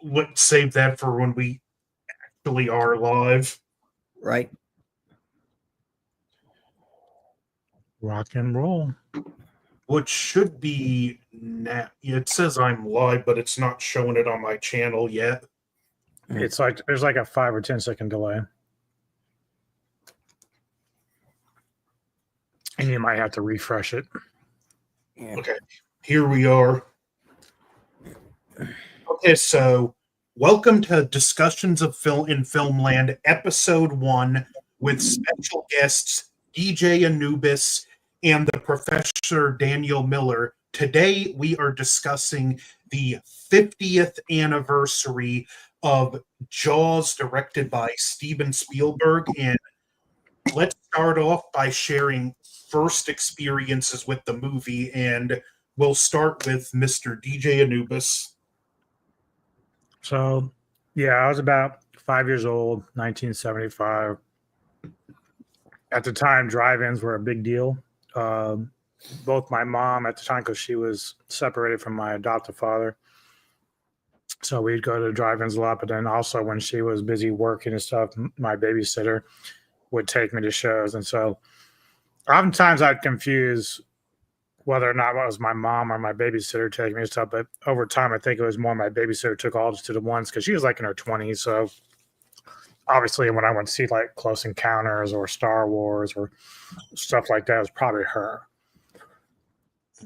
let's save that for when we actually are live. Right. Rock and roll. Which should be now. It says I'm live, but it's not showing it on my channel yet. It's like there's like a 5 or 10 second delay. And you might have to refresh it. Yeah. Okay, here we are. Okay, so welcome to Discussions of Film in Filmland, Episode 1, with special guests DJ Anubis and the Professor Daniel Miller. Today we are discussing the 50th anniversary of Jaws, directed by Steven Spielberg. And let's start off by sharing first experiences with the movie, and we'll start with Mr. DJ Anubis. So, yeah, I was about 5 years old, 1975. At the time, drive-ins were a big deal. Both my mom at the time, because she was separated from my adoptive father, so we'd go to drive-ins a lot. But then also when she was busy working and stuff, my babysitter would take me to shows. And so oftentimes I'd confuse whether or not it was my mom or my babysitter taking me to stuff. But over time, I think it was more my babysitter took all to the ones, because she was like in her 20s. So obviously when I went to see like Close Encounters or Star Wars or stuff like that, it was probably her.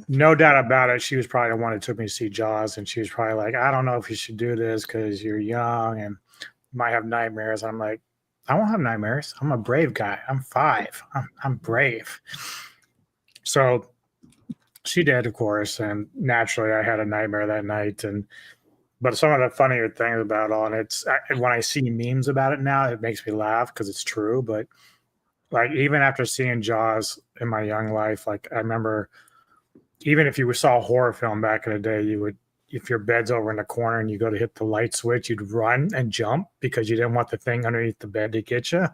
No doubt about it, she was probably the one that took me to see Jaws, and she was probably like, I don't know if you should do this because you're young and you might have nightmares. I'm like, I won't have nightmares. I'm a brave guy. I'm 5. I'm brave. So she did, of course, and naturally I had a nightmare that night. But some of the funnier things about all, and when I see memes about it now, it makes me laugh because it's true. But like even after seeing Jaws in my young life, like I remember, even if you saw a horror film back in the day, you would, if your bed's over in the corner and you go to hit the light switch, you'd run and jump because you didn't want the thing underneath the bed to get you.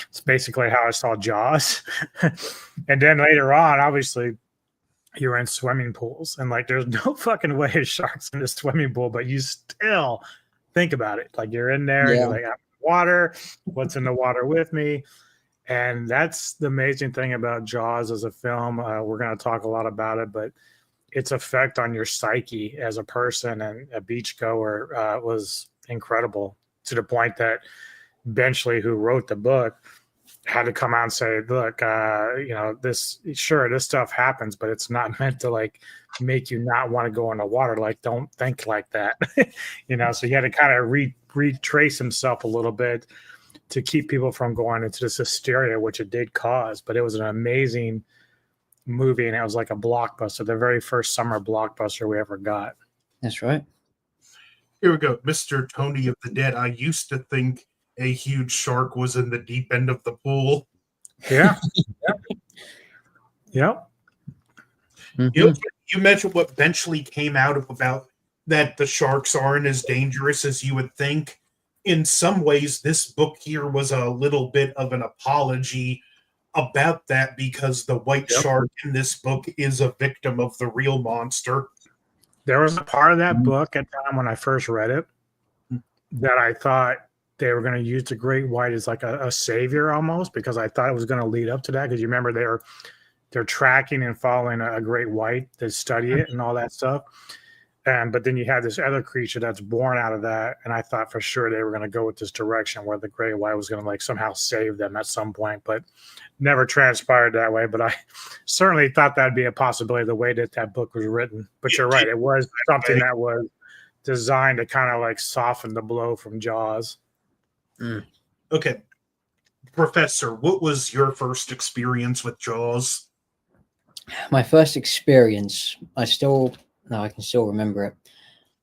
It's basically how I saw Jaws. And then later on, obviously, you're in swimming pools and like there's no fucking way a shark's in the swimming pool, but you still think about it. Like you're in there, and you're like, I'm in water. What's in the water with me? And that's the amazing thing about Jaws as a film. We're going to talk a lot about it, but its effect on your psyche as a person and a beachgoer was incredible, to the point that Benchley, who wrote the book, had to come out and say, look, this stuff happens, but it's not meant to like make you not want to go in the water. Like, don't think like that. So he had to kind of retrace himself a little bit to keep people from going into this hysteria, which it did cause. But it was an amazing movie, and it was like a blockbuster, the very first summer blockbuster we ever got. That's right. Here we go. Mr. Tony of the Dead. I used to think a huge shark was in the deep end of the pool. Yeah. Yep. Mm-hmm. You mentioned what Benchley came out of about that the sharks aren't as dangerous as you would think. In some ways, this book here was a little bit of an apology about that, because the white shark in this book is a victim of the real monster. There was a part of that book at the time when I first read it that I thought they were going to use the great white as like a savior almost, because I thought it was going to lead up to that. Because you remember they're tracking and following a great white to study it and all that stuff. But then you have this other creature that's born out of that, and I thought for sure they were going to go with this direction where the great white was going to like somehow save them at some point, but never transpired that way. But I certainly thought that'd be a possibility the way that book was written. But you're right, it was something that was designed to kind of like soften the blow from Jaws. Okay, Professor, what was your first experience with Jaws? My first experience, I can still remember it.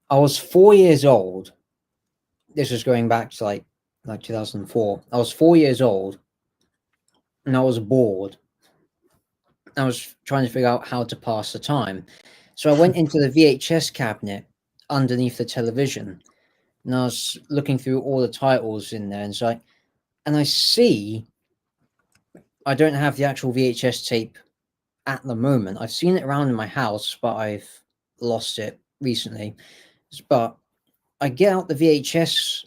I was 4 years old. This was going back to like 2004. I was 4 years old, and I was bored. I was trying to figure out how to pass the time. So I went into the VHS cabinet underneath the television, and I was looking through all the titles in there, and I see I don't have the actual VHS tape at the moment. I've seen it around in my house, but I've lost it recently. But I get out the VHS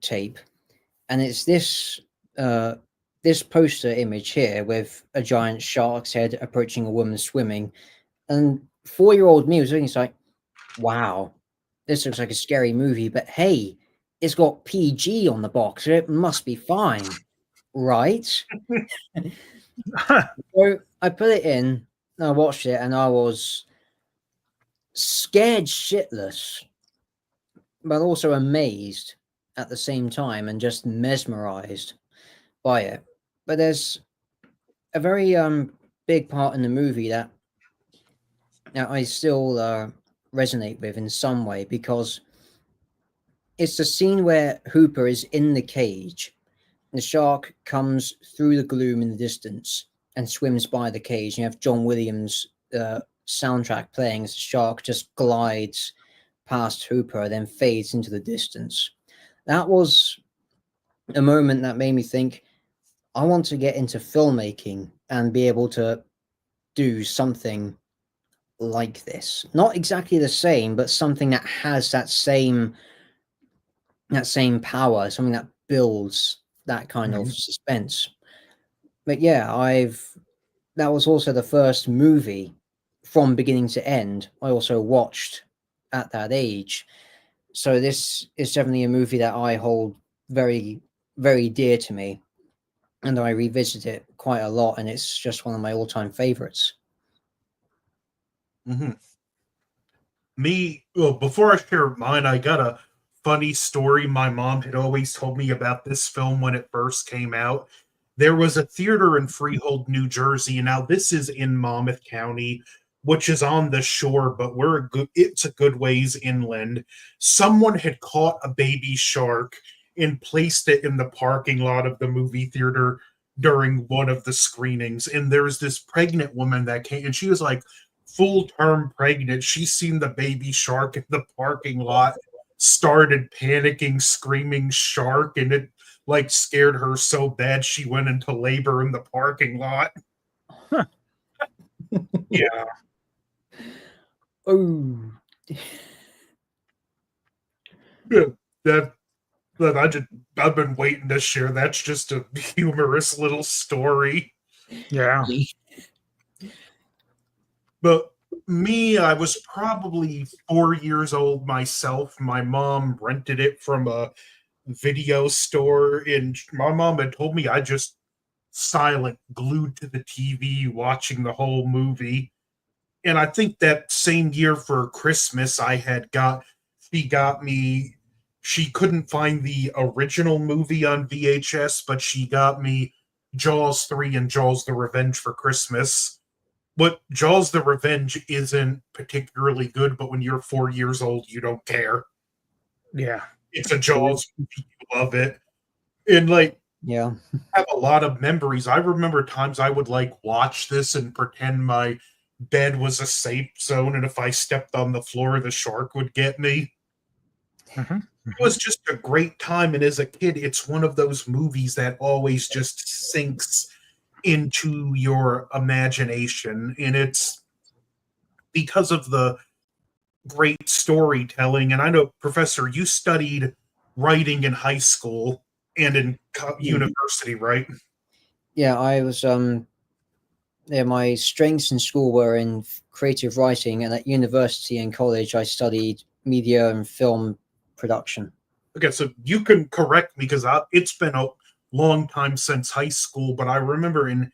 tape, and it's this poster image here with a giant shark's head approaching a woman swimming. And 4-year-old me was looking, it's like, wow, this looks like a scary movie, but hey, it's got PG on the box, so it must be fine, right? So I put it in, and I watched it, and I was scared shitless, but also amazed at the same time and just mesmerized by it. But there's a very big part in the movie that I still resonate with in some way, because it's the scene where Hooper is in the cage. The shark comes through the gloom in the distance and swims by the cage. You have John Williams' soundtrack playing as the shark just glides past Hooper, then fades into the distance. That was a moment that made me think, I want to get into filmmaking and be able to do something like this. Not exactly the same, but something that has that same power, something that builds that kind of suspense. But yeah, that was also the first movie from beginning to end I also watched at that age. So this is definitely a movie that I hold very, very dear to me, and I revisit it quite a lot, and it's just one of my all-time favorites. Mm-hmm. Well, before I share mine, I got a funny story. My mom had always told me about this film when it first came out. There was a theater in Freehold, New Jersey. Now this is in Monmouth County, which is on the shore, but it's a good ways inland. Someone had caught a baby shark and placed it in the parking lot of the movie theater during one of the screenings. And there's this pregnant woman that came, and she was like full term pregnant. She seen the baby shark in the parking lot, started panicking, screaming shark, and it like scared her so bad she went into labor in the parking lot. Yeah. Oh. that I've been waiting to share. That's just a humorous little story. Yeah. But me, I was probably 4 years old myself. My mom rented it from a video store, and my mom had told me I just silent, glued to the TV, watching the whole movie. And I think that same year for Christmas, she got me, she couldn't find the original movie on VHS, but she got me Jaws 3 and Jaws the Revenge for Christmas. But Jaws the Revenge isn't particularly good, but when you're 4 years old, you don't care. Yeah. It's a Jaws movie, you love it. And like, Yeah. I have a lot of memories. I remember times I would like watch this and pretend my bed was a safe zone, and if I stepped on the floor, the shark would get me. Mm-hmm. It was just a great time, and as a kid, it's one of those movies that always just sinks into your imagination, and it's because of the great storytelling. And I know, Professor, you studied writing in high school and in university, right? Yeah, I was my strengths in school were in creative writing, and at university and college I studied media and film production. Okay, so you can correct me because it's been a long time since high school, but I remember in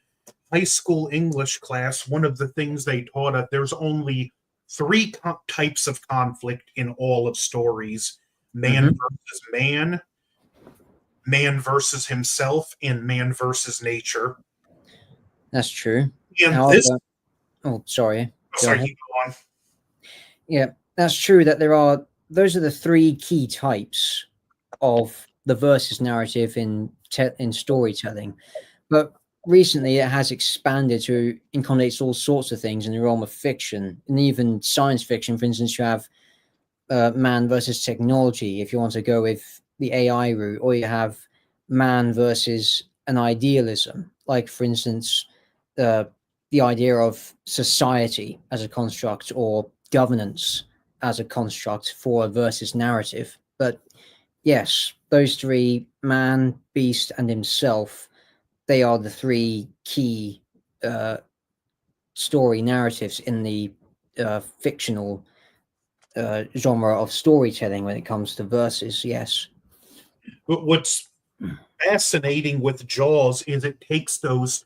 high school English class, one of the things they taught us, there's only three types of conflict in all of stories: man versus man, man versus himself, and man versus nature. That's true. And However, this, sorry. sorry, you go on. Yeah, that's true that those are the three key types of the versus narrative in storytelling. But recently it has expanded to accommodate all sorts of things in the realm of fiction and even science fiction. For instance, you have man versus technology, if you want to go with the AI route, or you have man versus an idealism, like, for instance, the idea of society as a construct or governance as a construct for a versus narrative. But yes, those three, man, beast, and himself, they are the three key story narratives in the fictional genre of storytelling when it comes to verses. Yes. But what's fascinating with Jaws is it takes those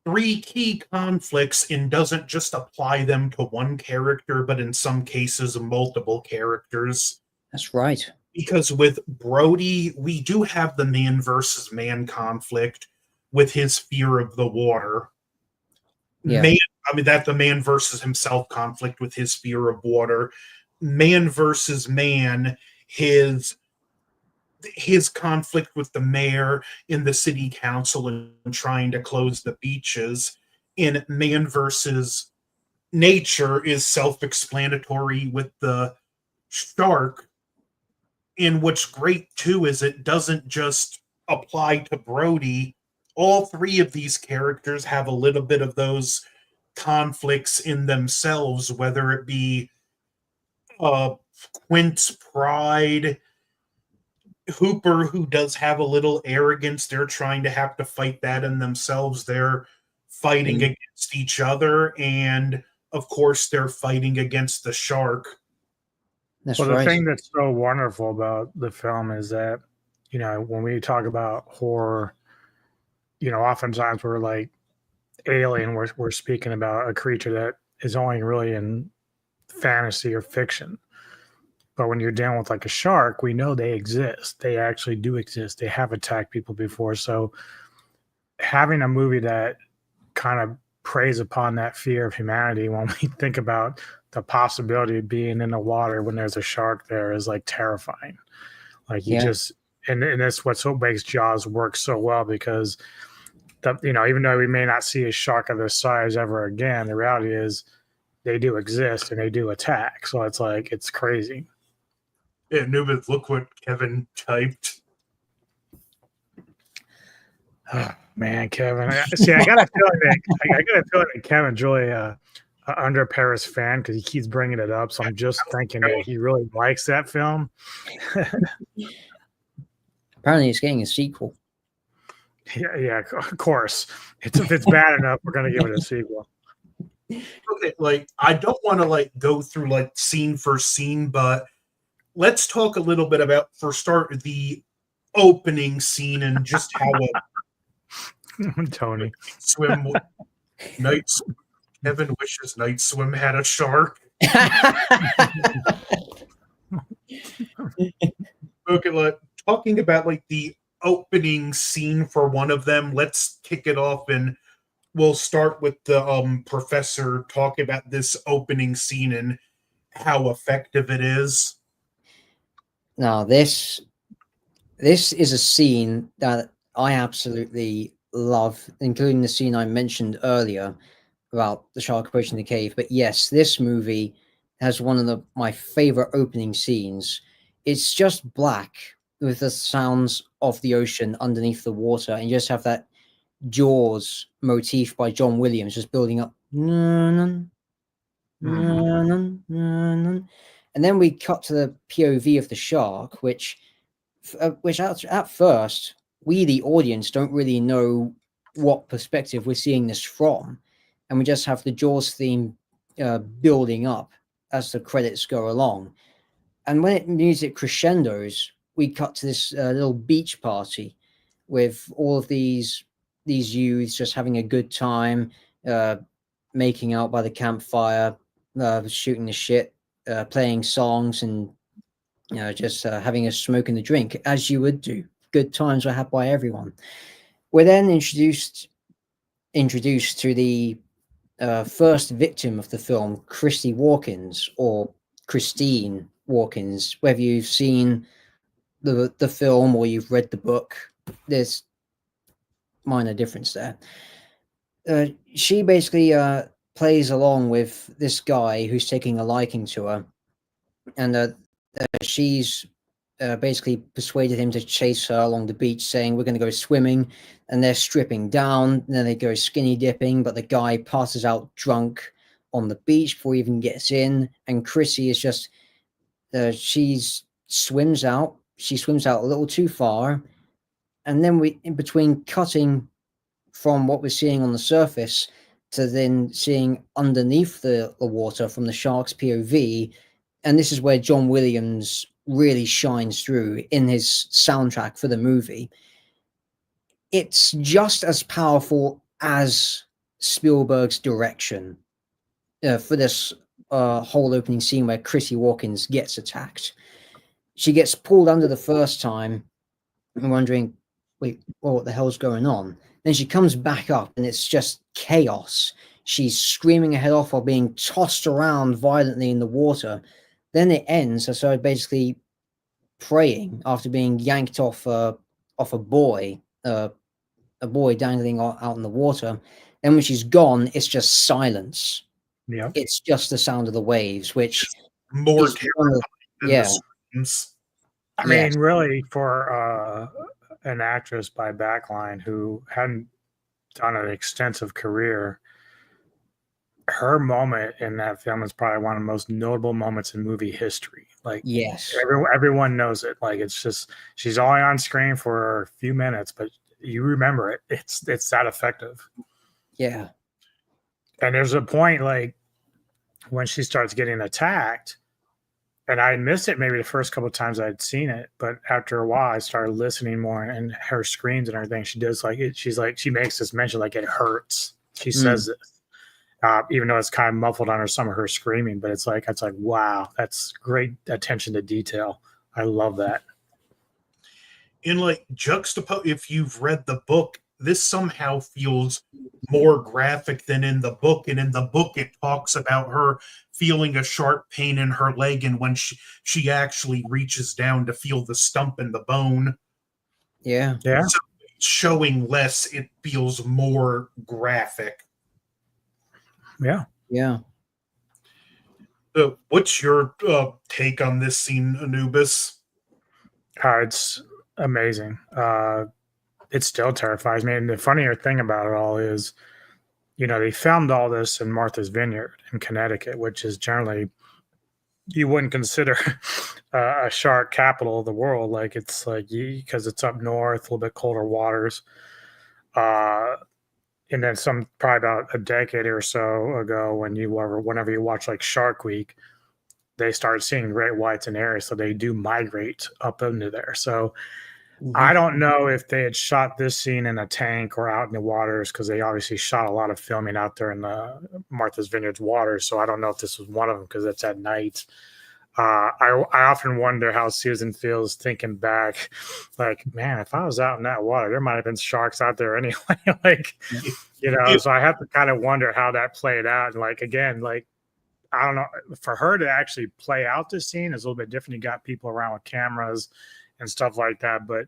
three key conflicts and doesn't just apply them to one character, but in some cases, multiple characters. That's right. Because with Brody, we do have the man versus man conflict with his fear of the water. Yeah. That's the man versus himself conflict with his fear of water. Man versus man, his conflict with the mayor in the city council and trying to close the beaches. In man versus nature is self-explanatory with the shark. And what's great too is it doesn't just apply to Brody. All three of these characters have a little bit of those conflicts in themselves, whether it be Quint's pride, Hooper, who does have a little arrogance. They're trying to have to fight that in themselves. They're fighting against each other, and of course, they're fighting against the shark. That's well, right. the thing that's so wonderful about the film is that, when we talk about horror, oftentimes we're like Alien, we're speaking about a creature that is only really in fantasy or fiction. But when you're dealing with like a shark, we know they exist. They actually do exist. They have attacked people before. So having a movie that kind of preys upon that fear of humanity when we think about the possibility of being in the water when there's a shark there is like terrifying. Like you just, and that's what makes Jaws work so well, because even though we may not see a shark of this size ever again, the reality is they do exist and they do attack. So it's like, it's crazy. Yeah, Nubith, look what Kevin typed. Oh, man, Kevin. See, I got a feeling that Kevin's really under Paris fan because he keeps bringing it up. So I'm just thinking that he really likes that film. Apparently, it's getting a sequel. Yeah, of course. If it's bad enough, we're going to give it a sequel. Okay, I don't want to go through scene for scene, but let's talk a little bit about, for start, the opening scene and just how Tony Kevin wishes Night Swim had a shark. Okay, talking about the opening scene for one of them, let's kick it off and we'll start with the professor talking about this opening scene and how effective it is. Now, this is a scene that I absolutely love, including the scene I mentioned earlier about the shark approaching the cave. But yes, this movie has one of my favorite opening scenes. It's just black with the sounds of the ocean underneath the water, and you just have that Jaws motif by John Williams just building up. And then we cut to the POV of the shark, which at first, we, the audience, don't really know what perspective we're seeing this from. And we just have the Jaws theme building up as the credits go along. And when music crescendos, we cut to this little beach party with all of these youths just having a good time, making out by the campfire, shooting the shit, playing songs, and just having a smoke and a drink, as you would do. Good times were had by everyone. We're then introduced to the first victim of the film, Christy Walkins, or Christine Walkins. Whether you've seen the film or you've read the book, there's minor difference there. She basically plays along with this guy who's taking a liking to her, and she's basically persuaded him to chase her along the beach, saying we're going to go swimming, and they're stripping down, and then they go skinny dipping, but the guy passes out drunk on the beach before he even gets in, and Chrissy is just she swims out a little too far, and then we, in between cutting from what we're seeing on the surface to then seeing underneath the water from the shark's POV, and this is where John Williams really shines through in his soundtrack for the movie. It's just as powerful as Spielberg's direction for this whole opening scene where Chrissy Walken gets attacked. She gets pulled under the first time and wondering, wait, what the hell's going on? Then she comes back up and it's just chaos. She's screaming her head off while being tossed around violently in the water. Then it ends. So basically praying after being yanked off a buoy, a buoy dangling out in the water. Then when she's gone, it's just silence. Yeah, It's just the sound of the waves, which It's more is terrifying than yeah. the screams. I Yes. mean, really, for an actress by backline who hadn't done an extensive career, her moment in that film is probably one of the most notable moments in movie history. Like, Yes. everyone knows it. Like, it's just, she's only on screen for a few minutes, but you remember it. It's that effective. Yeah. And there's a point, like, when she starts getting attacked, and I missed it maybe the first couple of times I'd seen it, but after a while I started listening more, and her screams and everything, she does like it. She's like, she makes this mention like it hurts. She says this, even though it's kind of muffled under some of her screaming, but it's like wow, that's great attention to detail. I love that. In like juxtapose, if you've read the book, this somehow feels more graphic than in the book. And in the book, it talks about her feeling a sharp pain in her leg, and when she actually reaches down to feel the stump in the bone. Yeah. Yeah. So showing less, it feels more graphic. Yeah. Yeah. What's your take on this scene, Anubis? It's amazing. It still terrifies me. And the funnier thing about it all is, you know, they filmed all this in Martha's Vineyard in Connecticut, which is generally, you wouldn't consider a shark capital of the world. Like, it's like, because it's up north, a little bit colder waters. And then probably about a decade or so ago, whenever you watch like Shark Week, they started seeing great whites in areas. So they do migrate up into there. So I don't know if they had shot this scene in a tank or out in the waters, because they obviously shot a lot of filming out there in the Martha's Vineyard's waters. So I don't know if this was one of them, because it's at night. I often wonder how Susan feels thinking back, like, man, if I was out in that water, there might have been sharks out there anyway. Like, you know, so I have to kind of wonder how that played out. And like, again, like, I don't know, for her to actually play out this scene is a little bit different. You got people around with cameras and stuff like that. But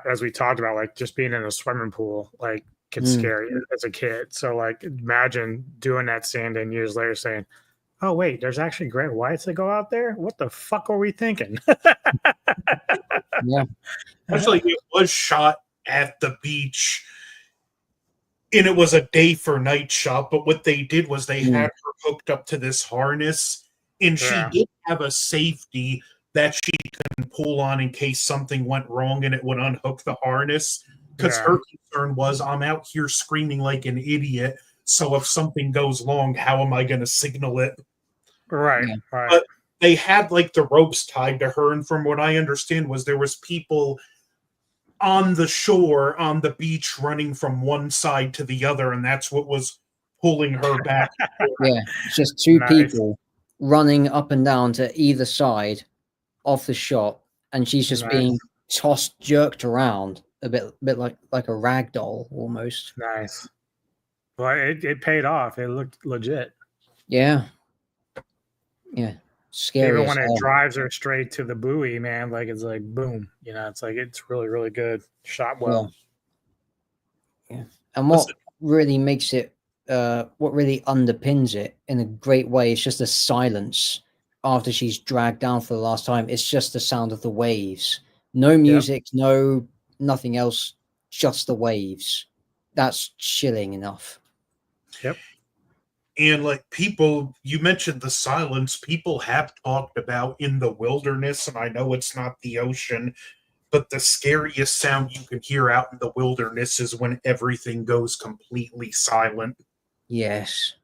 as we talked about, like, just being in a swimming pool, like, gets scary as a kid. So like, imagine doing that scene and years later saying, oh wait, there's actually great whites that go out there. What the fuck were we thinking? Yeah. Actually, it was shot at the beach, and it was a day for night shot. But what they did was they had her hooked up to this harness, and she did have a safety that she can pull on in case something went wrong, and it would unhook the harness. Because her concern was, I'm out here screaming like an idiot, so if something goes wrong, how am I going to signal it? Right. But they had like the ropes tied to her, and from what I understand was there was people on the shore, on the beach, running from one side to the other, and that's what was pulling her back. Yeah. It's just two people running up and down to either side of the shot, and she's just being tossed, jerked around a bit like a rag doll almost. Nice. Well, it paid off. It looked legit. Yeah. Scary. Even when it drives her straight to the buoy, man, like, it's like boom. You know, it's like, it's really, really good. Shot well. Yeah. And what really makes it, what really underpins it in a great way, is just the silence after she's dragged down for the last time. It's just the sound of the waves. No music, nothing else, just the waves. That's chilling enough. Yep. And like people, you mentioned the silence. People have talked about in the wilderness, and I know it's not the ocean, but the scariest sound you can hear out in the wilderness is when everything goes completely silent. Yes.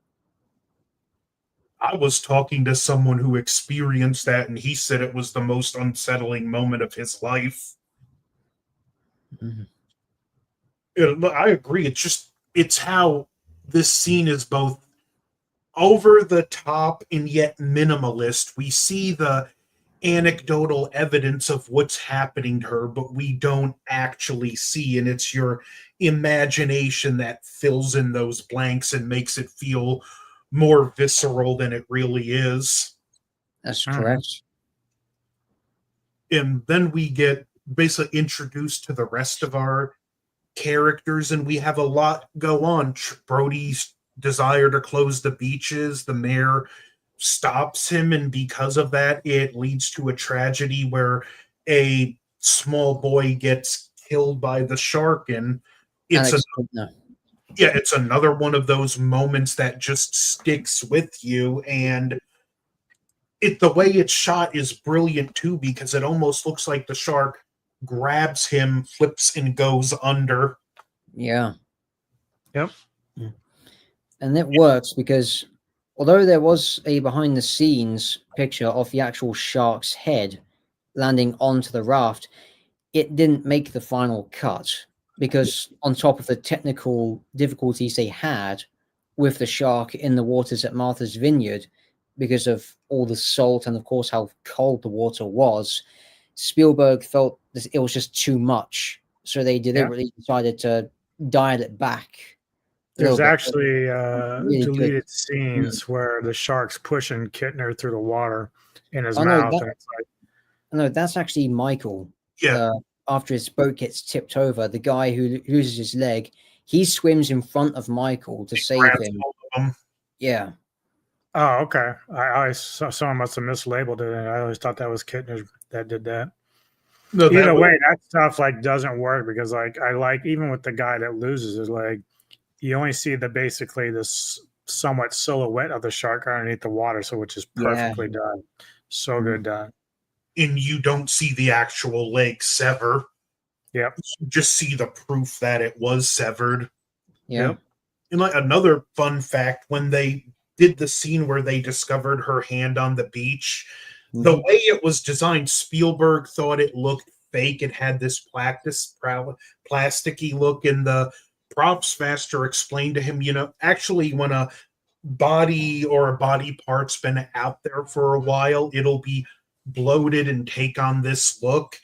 I was talking to someone who experienced that, and he said it was the most unsettling moment of his life. Mhm. I agree. It's how this scene is both over the top and yet minimalist. We see the anecdotal evidence of what's happening to her, but we don't actually see. And it's your imagination that fills in those blanks and makes it feel more visceral than it really is. That's Mhm. correct. And then we get basically introduced to the rest of our characters, and we have a lot go on. Brody's desire to close the beaches, the mayor stops him, and because of that, it leads to a tragedy where a small boy gets killed by the shark, and it's a Alex Kintner. yeah, it's another one of those moments that just sticks with you, and the way it's shot is brilliant too because it almost looks like the shark grabs him, flips, and goes under. Yeah. Yep. And it works because although there was a behind the scenes picture of the actual shark's head landing onto the raft, it didn't make the final cut because on top of the technical difficulties they had with the shark in the waters at Martha's Vineyard, because of all the salt and of course how cold the water was, Spielberg felt that it was just too much. So they deliberately decided to dial it back a There's little bit. actually Really good. deleted scenes where the shark's pushing Kittner through the water in his Oh no, mouth, and it's like, no, that's actually Michael. Yeah, After his boat gets tipped over, the guy who loses his leg, he swims in front of Michael to save grabs him. both of them. Yeah. oh, okay. Someone must have mislabeled it, and I always thought that was Kittner that did that. No, that Either was, way, that stuff like doesn't work because like I like even with the guy that loses his leg, you only see the basically this somewhat silhouette of the shark underneath the water, so which is Yeah. perfectly done. So good done. and you don't see the actual leg sever. Yep. You just see the proof that it was severed. Yeah. Yep. And like another fun fact, when they did the scene where they discovered her hand on the beach, the way it was designed, Spielberg thought it looked fake. It had this plasticky look, and the props master explained to him, actually, when a body or a body part's been out there for a while, it'll be bloated and take on this look.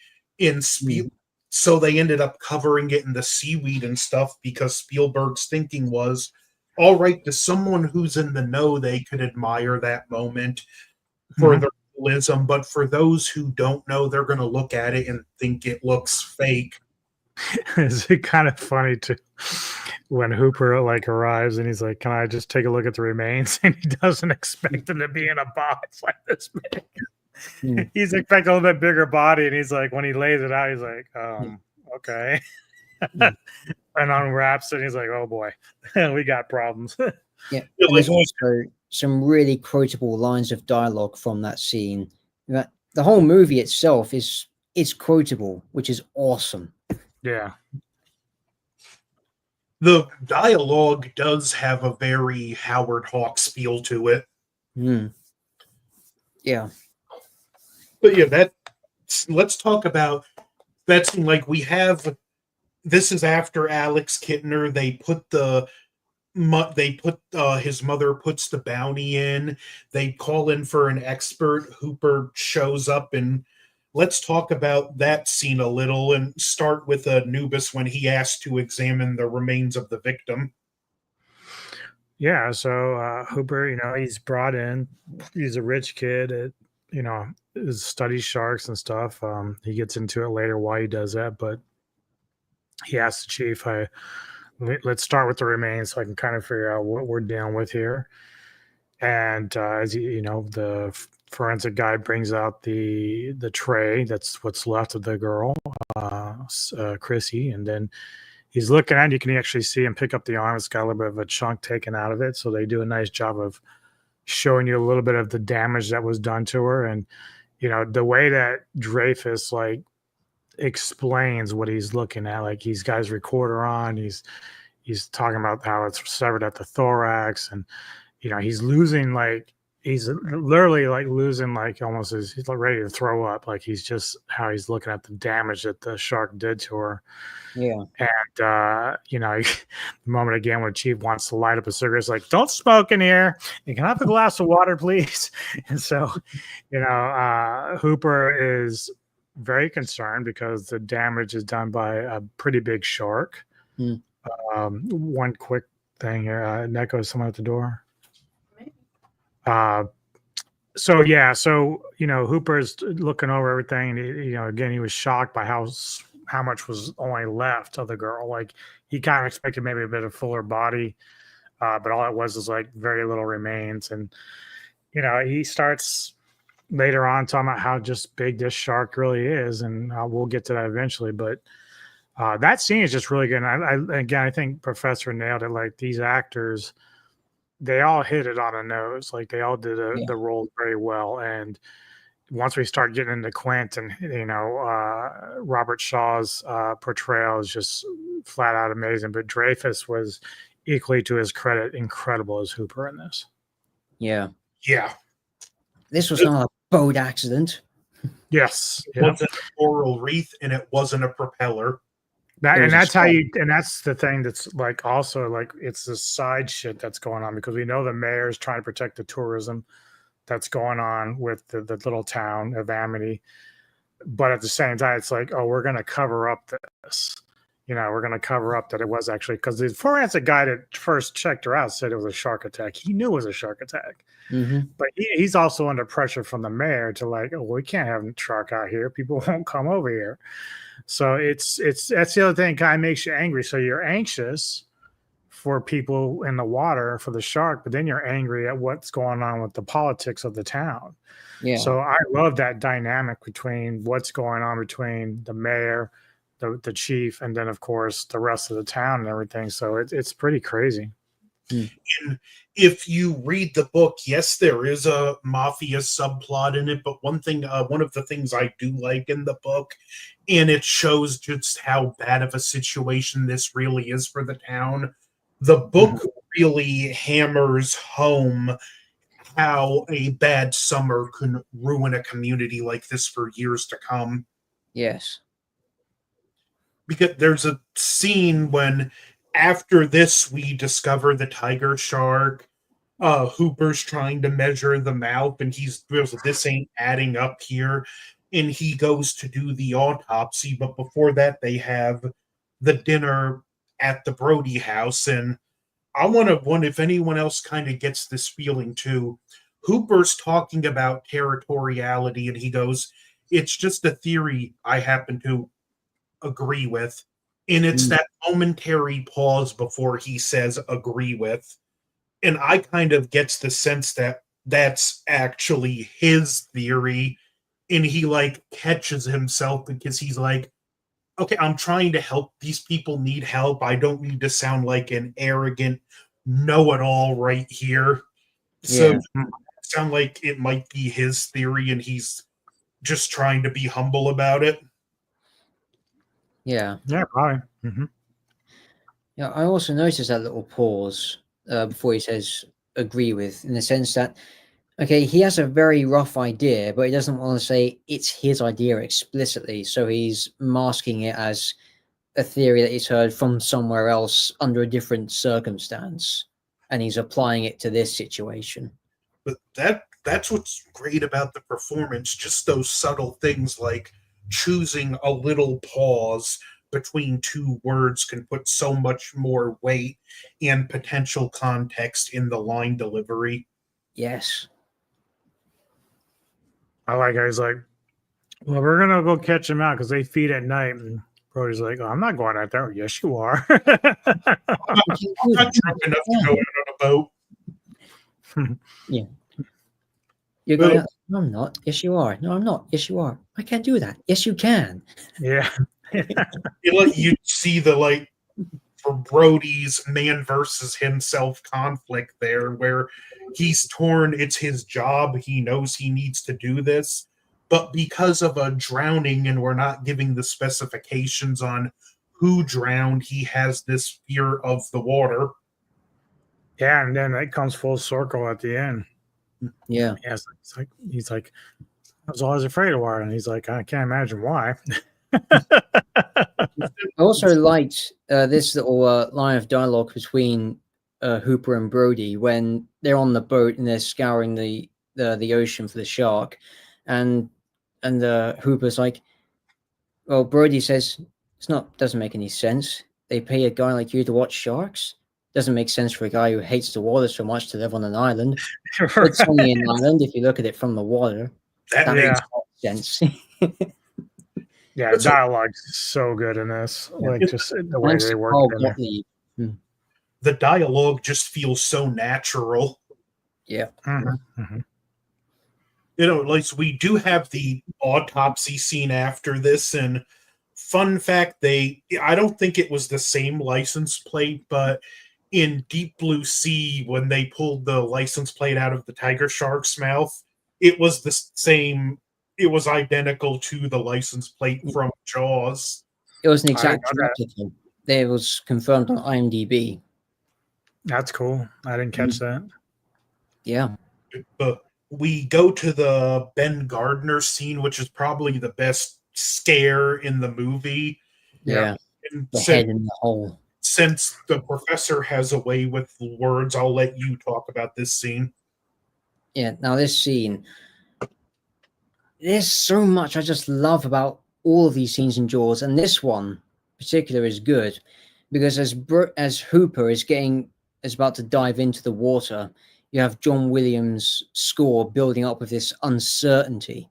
So they ended up covering it in the seaweed and stuff because Spielberg's thinking was, all right, to someone who's in the know, they could admire that moment for Mhm. the realism, but for those who don't know, they're going to look at it and think it looks fake. It's kind of funny too when Hooper like arrives and he's like, "Can I just take a look at the remains?" And he doesn't expect them to be in a box like this big. Mm. He's expecting a little bit bigger body, and he's like, when he lays it out, he's like, okay, Mm. and unwraps it. And he's like, oh boy, we got problems. Yeah. Yeah, And there's also some really quotable lines of dialogue from that scene. That the whole movie itself is quotable, which is awesome. Yeah. The dialogue does have a very Howard Hawks feel to it. Mm. Yeah. But yeah, let's talk about that scene. Like we have, this is after Alex Kittner. His mother puts the bounty in. They call in for an expert. Hooper shows up, and let's talk about that scene a little and start with Anubis when he asked to examine the remains of the victim. Yeah. So Hooper, he's brought in. He's a rich kid. Studies sharks and stuff. He gets into it later why he does that, but he asks the chief, let's start with the remains so I can kind of figure out what we're dealing with here. And as the forensic guy brings out the tray, that's what's left of the girl, Chrissy, and then he's looking at it. You can actually see him pick up the arm. It's got a little bit of a chunk taken out of it. So they do a nice job of showing you a little bit of the damage that was done to her. And, you know, the way that Dreyfus like explains what he's looking at, like he's got his recorder on, he's talking about how it's severed at the thorax, and, you know, he's losing, like, he's literally like losing, like almost he's like ready to throw up. Like he's just how he's looking at the damage that the shark did to her. Yeah. And, you know, the moment again when Chief wants to light up a cigarette, it's like, don't smoke in here. You can have a glass of water, please. And so, you know, Hooper is very concerned because the damage is done by a pretty big shark. Mm. One quick thing here. Neko, is someone at the door? So yeah, so, you know, Hooper's looking over everything, and you know, again, he was shocked by how much was only left of the girl. Like he kind of expected maybe a bit of fuller body, but all it was like very little remains. And, you know, he starts later on talking about how just big this shark really is, and we'll get to that eventually. But that scene is just really good. And I think Professor nailed it. Like these actors, they all hit it on the nose. Like they all did the role very well. And once we start getting into Quint, and, you know, Robert Shaw's portrayal is just flat out amazing. But Dreyfus was equally, to his credit, incredible as Hooper in this. Yeah. Yeah. This was not a boat accident. Yes. It wasn't a coral reef, and it wasn't a propeller. That's the thing that's like also like it's the side shit that's going on, because we know the mayor is trying to protect the tourism that's going on with the little town of Amity. But at the same time, it's like, oh, we're going to cover up this. You know, we're going to cover up that it was actually, because the forensic guy that first checked her out said it was a shark attack. He knew it was a shark attack. Mm-hmm. But he's also under pressure from the mayor to like, oh, we can't have a shark out here. People won't come over here. So it's that's the other thing kind of makes you angry. So you're anxious for people in the water, for the shark, but then you're angry at what's going on with the politics of the town. Yeah. So I love that dynamic between what's going on between the mayor, the chief, and then of course the rest of the town and everything. So it's pretty crazy. And if you read the book, yes, there is a mafia subplot in it, but one of the things I do like in the book, and it shows just how bad of a situation this really is for the town, the book really hammers home how a bad summer can ruin a community like this for years to come. Yes. Because there's a scene when, after this, we discover the tiger shark. Hooper's trying to measure the mouth, and this ain't adding up here. And he goes to do the autopsy, but before that, they have the dinner at the Brody house. And I wonder if anyone else kind of gets this feeling too. Hooper's talking about territoriality, and he goes, "It's just a theory I happen to agree with." And it's that momentary pause before he says agree with. And I kind of gets the sense that that's actually his theory. And he like catches himself because he's like, okay, I'm trying to help. These people need help. I don't need to sound like an arrogant know-it-all right here. So it sound like it might be his theory, and he's just trying to be humble about it. Yeah. Yeah, probably. Mm-hmm. Yeah, I also noticed that little pause before he says agree with, in the sense that, okay, he has a very rough idea, but he doesn't want to say it's his idea explicitly. So he's masking it as a theory that he's heard from somewhere else under a different circumstance, and he's applying it to this situation. But that's what's great about the performance, just those subtle things like choosing a little pause between two words can put so much more weight and potential context in the line delivery. Yes. I like how he's like, well, we're going to go catch him out because they feed at night. And Brody's like, oh, I'm not going out there. Yes, you are. I'm not drunk enough to go out on a boat. Yeah. You're going, no, I'm not. Yes, you are. No, I'm not. Yes, you are. I can't do that. Yes, you can. Yeah. You see the for Brody's man versus himself conflict there, where he's torn. It's his job. He knows he needs to do this. But because of a drowning, and we're not giving the specifications on who drowned, he has this fear of the water. Yeah, and then it comes full circle at the end. Yeah. Yeah, he's like, I was always afraid of water, and he's like, I can't imagine why. I also liked this little line of dialogue between Hooper and Brody when they're on the boat and they're scouring the ocean for the shark, and Hooper's like, well, Brody says doesn't make any sense. They pay a guy like you to watch sharks. Doesn't make sense for a guy who hates the water so much to live on an island. It's only an island if you look at it from the water. That makes sense. Yeah, the dialogue's so good in this. Like just the way they work together. The dialogue just feels so natural. Yeah. You know, like we do have the autopsy scene after this, and fun fact, I don't think it was the same license plate, but in Deep Blue Sea, when they pulled the license plate out of the tiger shark's mouth, it was the same. It was identical to the license plate from Jaws. It was an exact replica. It was confirmed on IMDb. That's cool. I didn't catch that. Yeah. But we go to the Ben Gardner scene, which is probably the best scare in the movie. Yeah. The head in the hole. Since the professor has a way with words, I'll let you talk about this scene. Yeah, now this scene, there's so much I just love about all of these scenes in Jaws, and this one in particular is good because as Hooper is about to dive into the water, you have John Williams' score building up with this uncertainty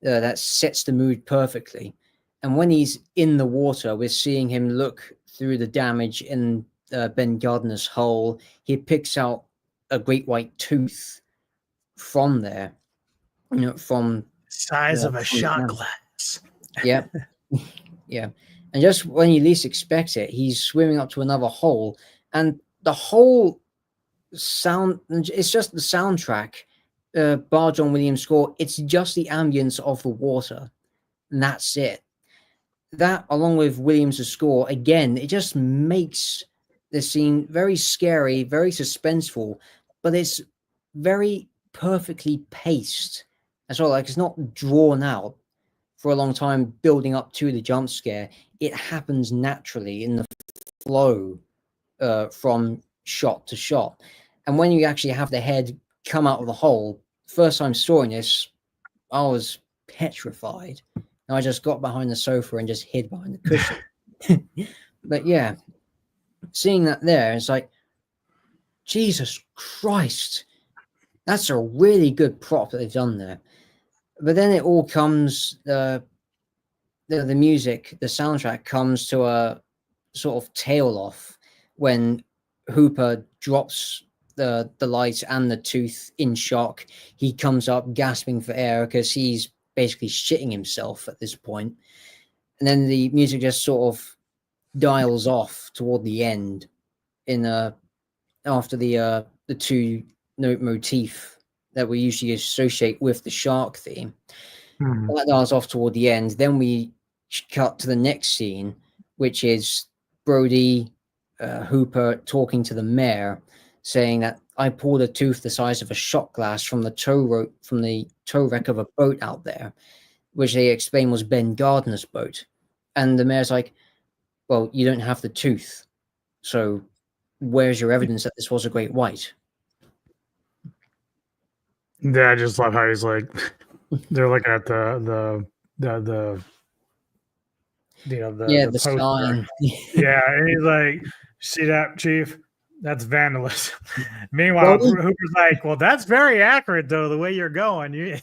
that sets the mood perfectly. And when he's in the water, we're seeing him look through the damage in Ben Gardner's hull. He picks out a great white tooth from there, from size of a shot glass. Yeah. Yeah. And just when you least expect it, he's swimming up to another hole, and the whole sound, it's just the soundtrack, bar John Williams score, it's just the ambience of the water, and that's it. That, along with Williams' score, again, it just makes the scene very scary, very suspenseful, but it's very perfectly paced as well. Like, it's not drawn out for a long time building up to the jump scare. It happens naturally in the flow from shot to shot. And when you actually have the head come out of the hole, first time sawing this, I was petrified. And I just got behind the sofa and just hid behind the cushion. But yeah, seeing that there, it's like, Jesus Christ, that's a really good prop that they've done there. But then it all comes, the music, the soundtrack comes to a sort of tail off when Hooper drops the light and the tooth in shock. He comes up gasping for air because he's basically shitting himself at this point. And then the music just sort of dials off toward the end after the 2-note motif that we usually associate with the shark theme. That dials off toward the end. Then we cut to the next scene, which is Brody, Hooper talking to the mayor, saying that I pulled a tooth the size of a shot glass from the tow wreck of a boat out there, which they explained was Ben Gardner's boat. And the mayor's like, well, you don't have the tooth, so where's your evidence that this was a great white? Yeah, I just love how he's like, they're looking at the sign. Yeah, and he's like, see that, Chief? That's vandalism. Meanwhile, Hooper's like, well, that's very accurate, though, the way you're going.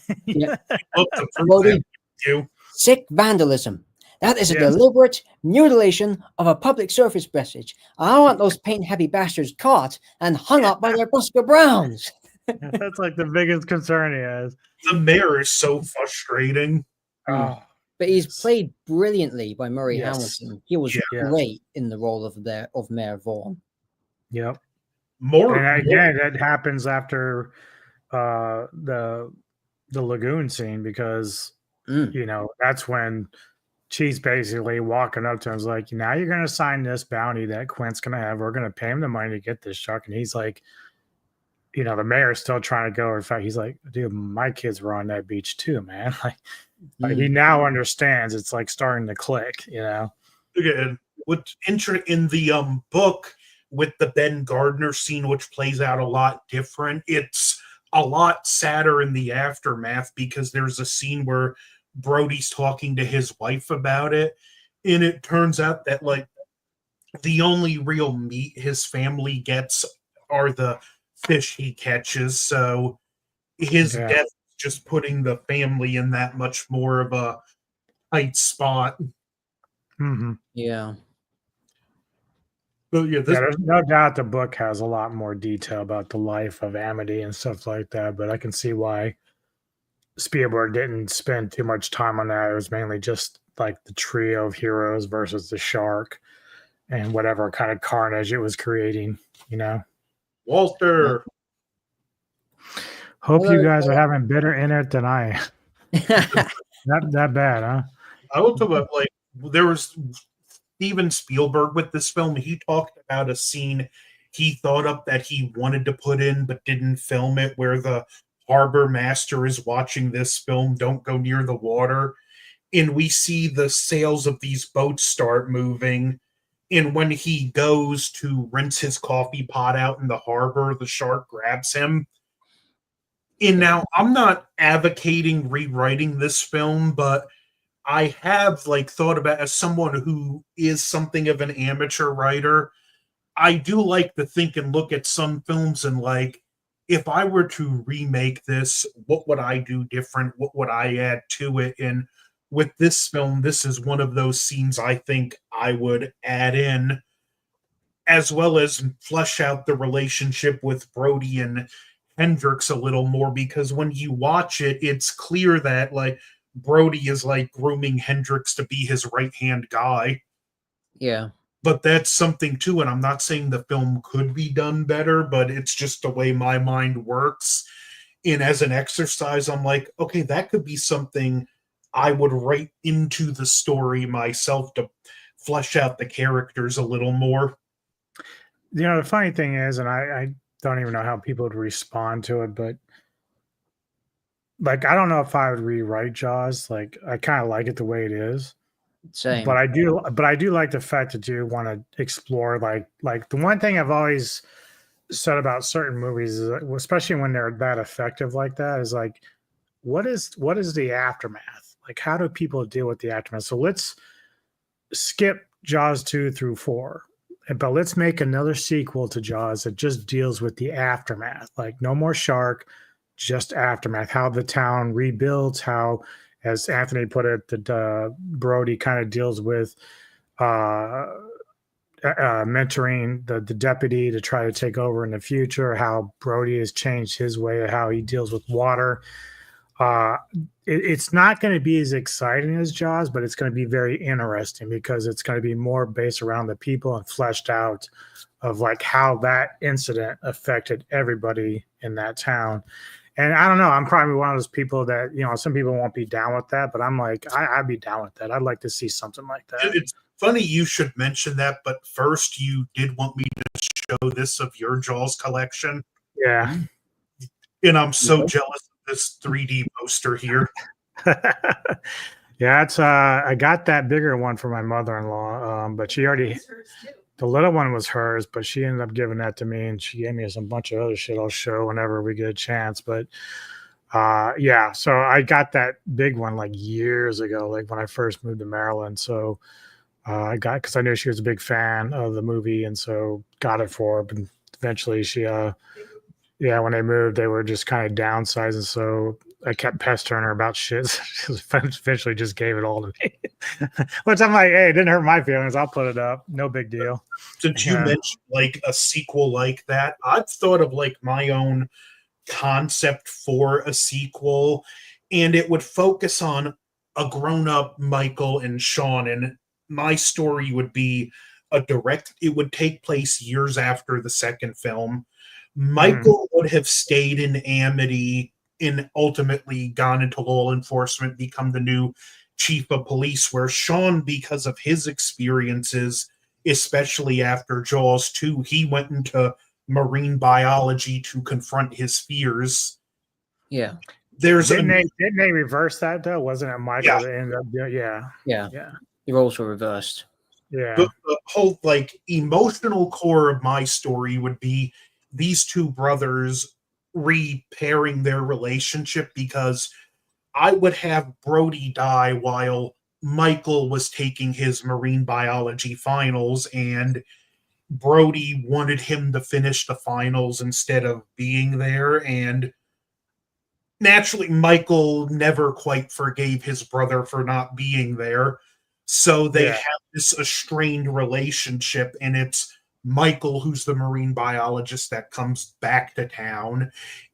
Sick vandalism. That is a deliberate mutilation of a public service message. I want those paint-happy bastards caught and hung up by their Busker Browns. That's like the biggest concern he has. The mayor is so frustrating. But But he's played brilliantly by Murray Yes. Hamilton. He was Yeah. great in the role of Mayor Vaughn. Yep. More And again, that happens after the lagoon scene, because you know, that's when she's basically walking up to him, is like, now you're gonna sign this bounty that Quint's gonna have. We're gonna pay him the money to get this shark. And he's like, you know, the mayor's still trying to go. In fact, he's like, dude, my kids were on that beach too, man. Like he now understands. It's like starting to click, you know. Again, what's in the book with the Ben Gardner scene, which plays out a lot different. It's a lot sadder in the aftermath, because there's a scene where Brody's talking to his wife about it, and it turns out that like the only real meat his family gets are the fish he catches. So his death is just putting the family in that much more of a tight spot. Mm-hmm. Yeah. But yeah, There's no doubt the book has a lot more detail about the life of Amity and stuff like that, but I can see why Spielberg didn't spend too much time on that. It was mainly just like the trio of heroes versus the shark and whatever kind of carnage it was creating, you know. Walter. Hope you guys are having better internet than I am. Not that bad, huh? I will talk about, like, there was Steven Spielberg with this film. He talked about a scene he thought up that he wanted to put in but didn't film it, where the harbor master is watching this film, Don't Go Near the Water, and we see the sails of these boats start moving, and when he goes to rinse his coffee pot out in the harbor, the shark grabs him. And now I'm not advocating rewriting this film, but I have like thought about, as someone who is something of an amateur writer, I do like to think and look at some films and like, if I were to remake this, what would I do different? What would I add to it? And with this film, this is one of those scenes I think I would add in, as well as flesh out the relationship with Brody and Hendrix a little more, because when you watch it, it's clear that like Brody is like grooming Hendrix to be his right-hand guy. Yeah. But that's something too, and I'm not saying the film could be done better, but it's just the way my mind works. And as an exercise, I'm like, okay, that could be something I would write into the story myself to flesh out the characters a little more. You know, the funny thing is, and I don't even know how people would respond to it, but like, I don't know if I would rewrite Jaws. Like, I kind of like it the way it is. Same. But I do like the fact that you want to explore like the one thing I've always said about certain movies is, especially when they're that effective like that, is like, what is the aftermath? Like, how do people deal with the aftermath? So let's skip Jaws 2 through 4, but let's make another sequel to Jaws that just deals with the aftermath. Like, no more shark, just aftermath. How the town rebuilds, how, as Anthony put it, that Brody kind of deals with mentoring the deputy to try to take over in the future, how Brody has changed his way of how he deals with water. It's not going to be as exciting as Jaws, but it's going to be very interesting, because it's going to be more based around the people and fleshed out of like how that incident affected everybody in that town. And I don't know, I'm probably one of those people that, you know, some people won't be down with that, but I'm like, I'd be down with that. I'd like to see something like that. It's funny you should mention that, but first you did want me to show this of your Jaws collection. Yeah. And I'm so jealous of this 3D poster here. Yeah, it's I got that bigger one for my mother-in-law, but she already, the little one was hers, but she ended up giving that to me, and she gave me some bunch of other shit I'll show whenever we get a chance. But yeah, so I got that big one like years ago, like when I first moved to Maryland. So I got, because I knew she was a big fan of the movie, and so got it for her. But eventually she yeah, when they moved, they were just kind of downsizing, so I kept pestering her about shit. She eventually just gave it all to me. Which I'm like, hey, it didn't hurt my feelings. I'll put it up. No big deal. Since you mentioned like a sequel like that, I've thought of like my own concept for a sequel, and it would focus on a grown-up Michael and Sean, and my story would be it would take place years after the second film. Michael would have stayed in Amity and ultimately gone into law enforcement, become the new chief of police, where Sean, because of his experiences, especially after Jaws 2, he went into marine biology to confront his fears. Yeah. Didn't they reverse that though? Wasn't it Michael that ended up doing? Yeah. The roles were reversed. Yeah. The whole emotional core of my story would be these two brothers repairing their relationship, because I would have Brody die while Michael was taking his marine biology finals, and Brody wanted him to finish the finals instead of being there. And naturally, Michael never quite forgave his brother for not being there. So they have this strained relationship, and it's Michael, who's the marine biologist, that comes back to town.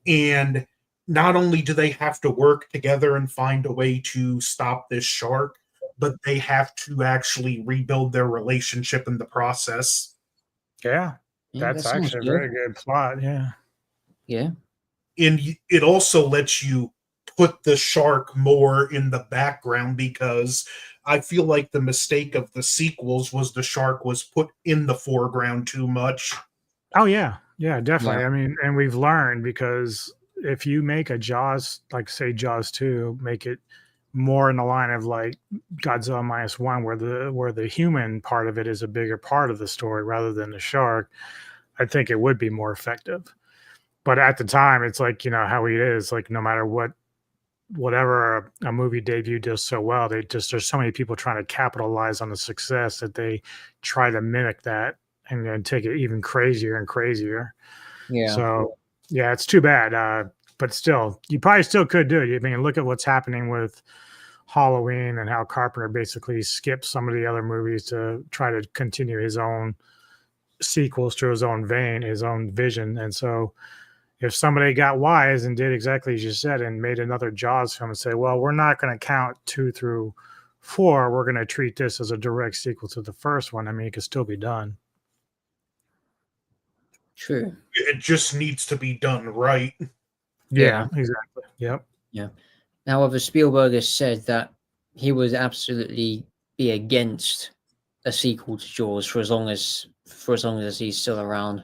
And not only do they have to work together and find a way to stop this shark, but they have to actually rebuild their relationship in the process. Yeah. That's that actually a very good plot. Yeah. Yeah. And it also lets you put the shark more in the background, because I feel like the mistake of the sequels was the shark was put in the foreground too much. Oh yeah. Yeah, definitely. Yeah. I mean, and we've learned, because if you make a Jaws, like say Jaws 2, make it more in the line of like Godzilla -1, where the human part of it is a bigger part of the story rather than the shark, I think it would be more effective. But at the time, it's like, you know, how it is, like no matter whatever a movie debut does so well, there's so many people trying to capitalize on the success that they try to mimic that and then take it even crazier and crazier. Yeah. So yeah, it's too bad. But still, you probably still could do it. I mean, look at what's happening with Halloween and how Carpenter basically skipped some of the other movies to try to continue his own sequels to his own vein, his own vision. And so if somebody got wise and did exactly as you said and made another Jaws film and say, well, we're not going to count 2 through 4, we're going to treat this as a direct sequel to the first one, I mean, it could still be done. True. It just needs to be done right. Yeah, exactly. Yep. Yeah. However, Spielberg has said that he would absolutely be against a sequel to Jaws for as long as he's still around.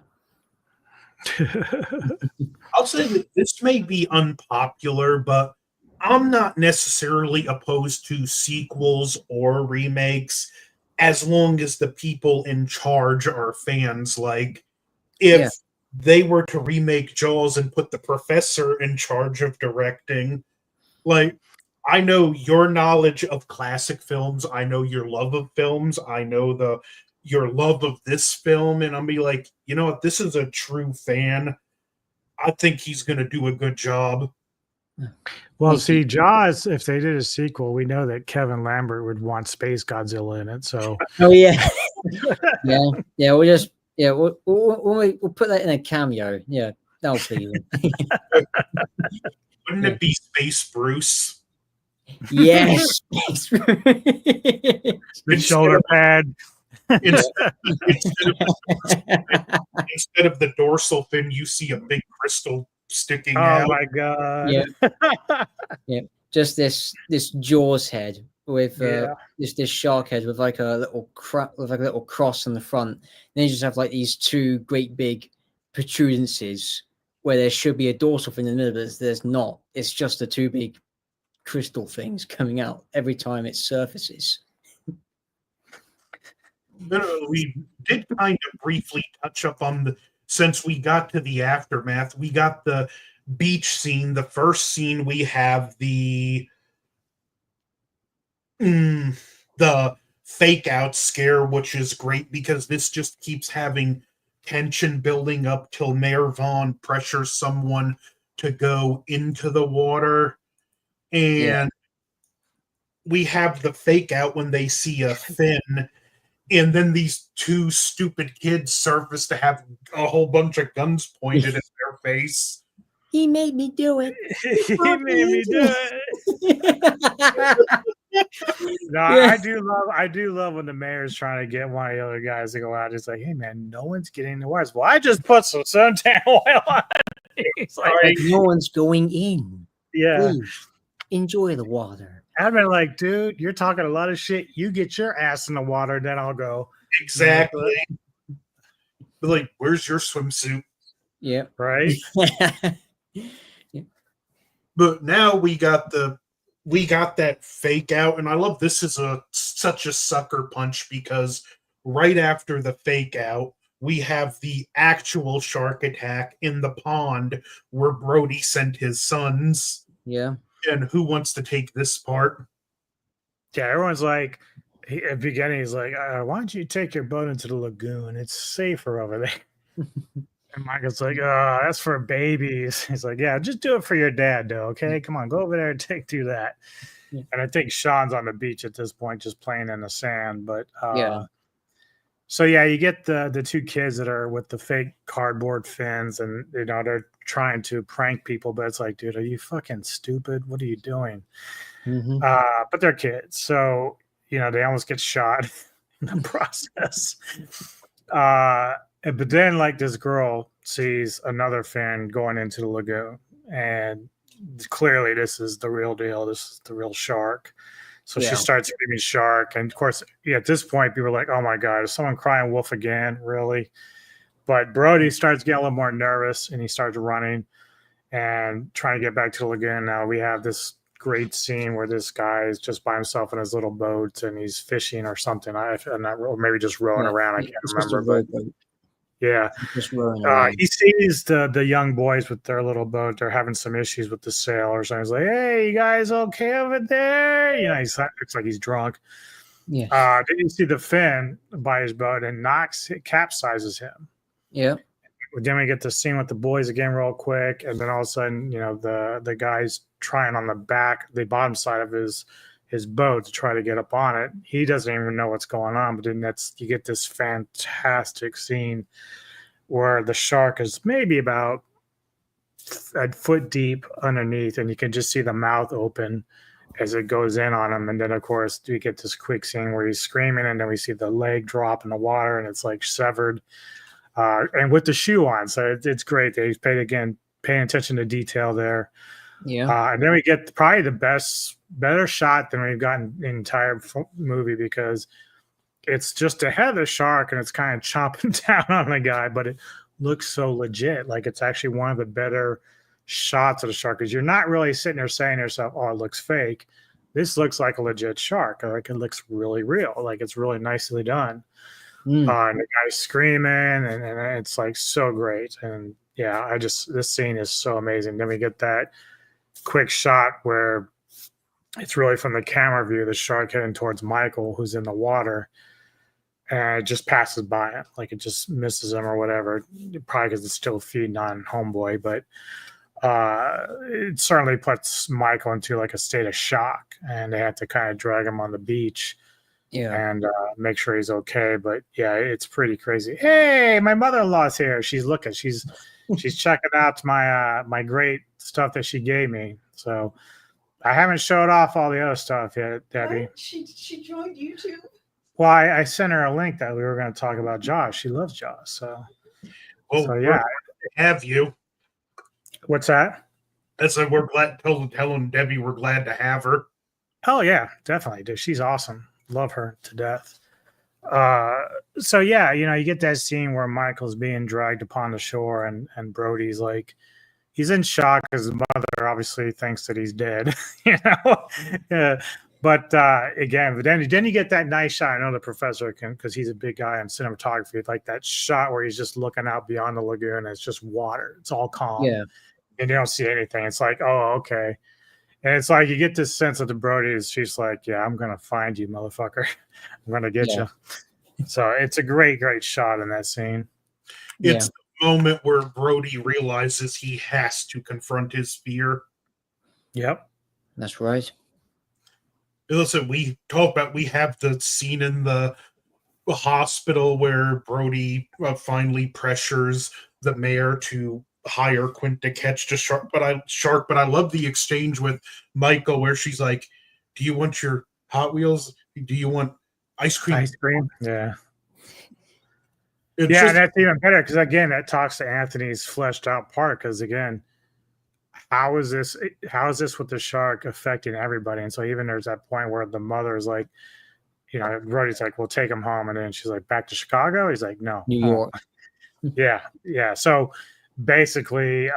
I'll say that this may be unpopular, but I'm not necessarily opposed to sequels or remakes as long as the people in charge are fans. Like, if they were to remake Jaws and put the professor in charge of directing, like, I know your knowledge of classic films, I know your love of films, I know your love of this film, and I'll be like, you know what, this is a true fan. I think he's going to do a good job. Well, see, Jaws, if they did a sequel, we know that Kevin Lambert would want Space Godzilla in it. So, oh yeah, yeah. We'll put that in a cameo. Yeah, that'll be. Wouldn't it be Space Bruce? Yes, the shoulder pad. Instead of the dorsal fin, you see a big crystal sticking out. Oh my god! Yeah. Just this Jaws head with this shark head with like a little cross on the front. And then you just have like these 2 great big protrudences where there should be a dorsal fin in the middle, but there's not. It's just the 2 big crystal things coming out every time it surfaces. We did kind of briefly touch up on since we got to the aftermath, we got the beach scene. The first scene, we have the fake out scare, which is great because this just keeps having tension building up till Mayor Vaughn pressures someone to go into the water. And we have the fake out when they see a fin. And then these 2 stupid kids surface to have a whole bunch of guns pointed at their face. He made me do it. He made me do it. No, Yeah. I do love when the mayor's trying to get one of the other guys to go out. It's like, hey man, no one's getting the wires. Well, I just put some suntan oil on it. He's like, Right. No one's going in. yeah. Please enjoy the water. I've been like, dude, you're talking a lot of shit. You get your ass in the water, then I'll go. Exactly. But like, where's your swimsuit? Yep. Right? But now we got that fake out, and I love this is such a sucker punch because right after the fake out, we have the actual shark attack in the pond where Brody sent his sons. Yeah. And who wants to take this part? Yeah, everyone's like, at the beginning, he's like, why don't you take your boat into the lagoon? It's safer over there. And Michael's like, oh, that's for babies. He's like, yeah, just do it for your dad, though. Okay, come on, go over there and do that. Yeah. And I think Sean's on the beach at this point, just playing in the sand. But Yeah. so yeah, you get the two kids that are with the fake cardboard fins, and they're trying to prank people. But it's like, dude, are you fucking stupid? What are you doing? Mhm. But they're kids, so they almost get shot in the process. But then, like, this girl sees another fin going into the lagoon, and clearly this is the real deal. This is the real shark. So Yeah. she starts screaming shark. And of course, at this point, people are like, oh my God, is someone crying wolf again? Really? But Brody starts getting a little more nervous, and he starts running and trying to get back to the lagoon. Now we have this great scene where this guy is just by himself in his little boat, and he's fishing or something. Or maybe just rowing around. I can't remember. But yeah, just rowing around. he sees the young boys with their little boat. They're having some issues with the sailors, and he's like, "Hey, you guys okay over there?" He looks like he's drunk. Yeah. Then you see the fin by his boat and capsizes him. Yeah. Then we get the scene with the boys again real quick, and then all of a sudden, the guy's trying on the bottom side of his boat to try to get up on it. He doesn't even know what's going on, but then you get this fantastic scene where the shark is maybe about a foot deep underneath, and you can just see the mouth open as it goes in on him. And then of course we get this quick scene where he's screaming, and then we see the leg drop in the water, and it's like severed. And with the shoe on, so it's great that he's paying attention to detail there. Yeah. And then we get probably the better shot than we've gotten in the entire movie, because it's just ahead of the shark and it's kind of chomping down on the guy, but it looks so legit. Like it's actually one of the better shots of the shark, because you're not really sitting there saying to yourself, oh, it looks fake. This looks like a legit shark. Like it looks really real. Like it's really nicely done. And the guy's screaming, and it's like so great. And yeah, this scene is so amazing. Then we get that quick shot where it's really from the camera view, the shark heading towards Michael, who's in the water, and it just passes by him. Like it just misses him or whatever, probably because it's still feeding on homeboy. But it certainly puts Michael into like a state of shock, and they have to kind of drag him on the beach. Yeah. And make sure he's okay. But yeah, it's pretty crazy. Hey, my mother-in-law's here. She's looking. She's checking out my great stuff that she gave me. So I haven't showed off all the other stuff yet, Debbie. What? She joined YouTube? Well, I sent her a link that we were going to talk about Jaws. She loves Jaws. So yeah. Have you? What's that? I said we're glad. Telling Debbie we're glad to have her. Oh yeah, definitely, dude. She's awesome. Love her to death. So yeah, you get that scene where Michael's being dragged upon the shore, and Brody's like, he's in shock because his mother obviously thinks that he's dead. Yeah. But again, then you get that nice shot. I know the professor can, because he's a big guy on cinematography, like that shot where he's just looking out beyond the lagoon, and it's just water. It's all calm. Yeah. And you don't see anything. It's like, oh, okay. And it's like you get this sense of the Brodies. She's like, yeah, I'm going to find you, motherfucker. I'm going to get you. So it's a great, great shot in that scene. It's the moment where Brody realizes he has to confront his fear. Yep. That's right. Listen, we have the scene in the hospital where Brody finally pressures the mayor to hire Quint to catch the shark. But I love the exchange with Michael where she's like, do you want your Hot Wheels. Do you want ice cream? Ice cream. Yeah. It's Yeah, just, that's even better because again, that talks to Anthony's fleshed out part. Because again, how is this? How is this with the shark affecting everybody? And so even there's that point where the mother is like, Brody's like, "We'll take him home," and then she's like, "Back to Chicago." He's like, "No, New home." York. Yeah, yeah. So basically,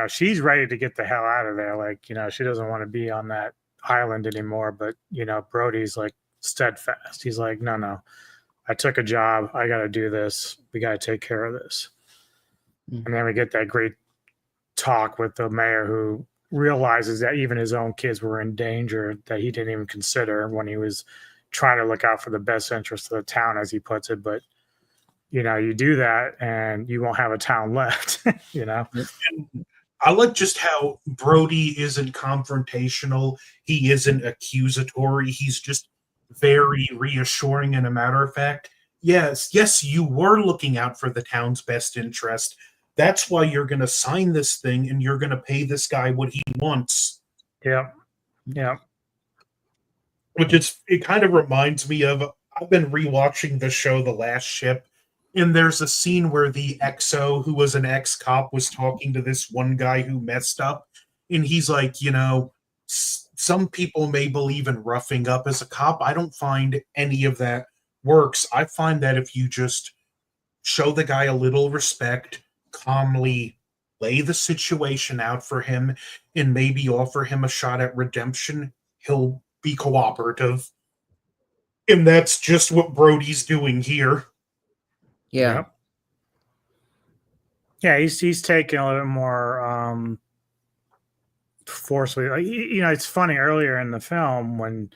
she's ready to get the hell out of there. Like, she doesn't want to be on that island anymore. But Brody's like steadfast. He's like, "No, no. I took a job. I got to do this. We got to take care of this." And then we get that great talk with the mayor who realizes that even his own kids were in danger that he didn't even consider when he was trying to look out for the best interest of the town, as he puts it. But, you do that and you won't have a town left, And I like just how Brody isn't confrontational. He isn't accusatory. He's just very reassuring and a matter of fact. Yes, you were looking out for the town's best interest. That's why you're going to sign this thing and you're going to pay this guy what he wants. Yeah. Yeah. It kind of reminds me of, I've been rewatching the show The Last Ship, and there's a scene where the XO, who was an ex-cop, was talking to this one guy who messed up, and he's like, some people may believe in roughing up as a cop. I don't find any of that works. I find that if you just show the guy a little respect, calmly lay the situation out for him, and maybe offer him a shot at redemption, he'll be cooperative. And that's just what Brody's doing here. Yeah. Yep. Yeah, he's taking a little bit more forcefully. Like, it's funny earlier in the film when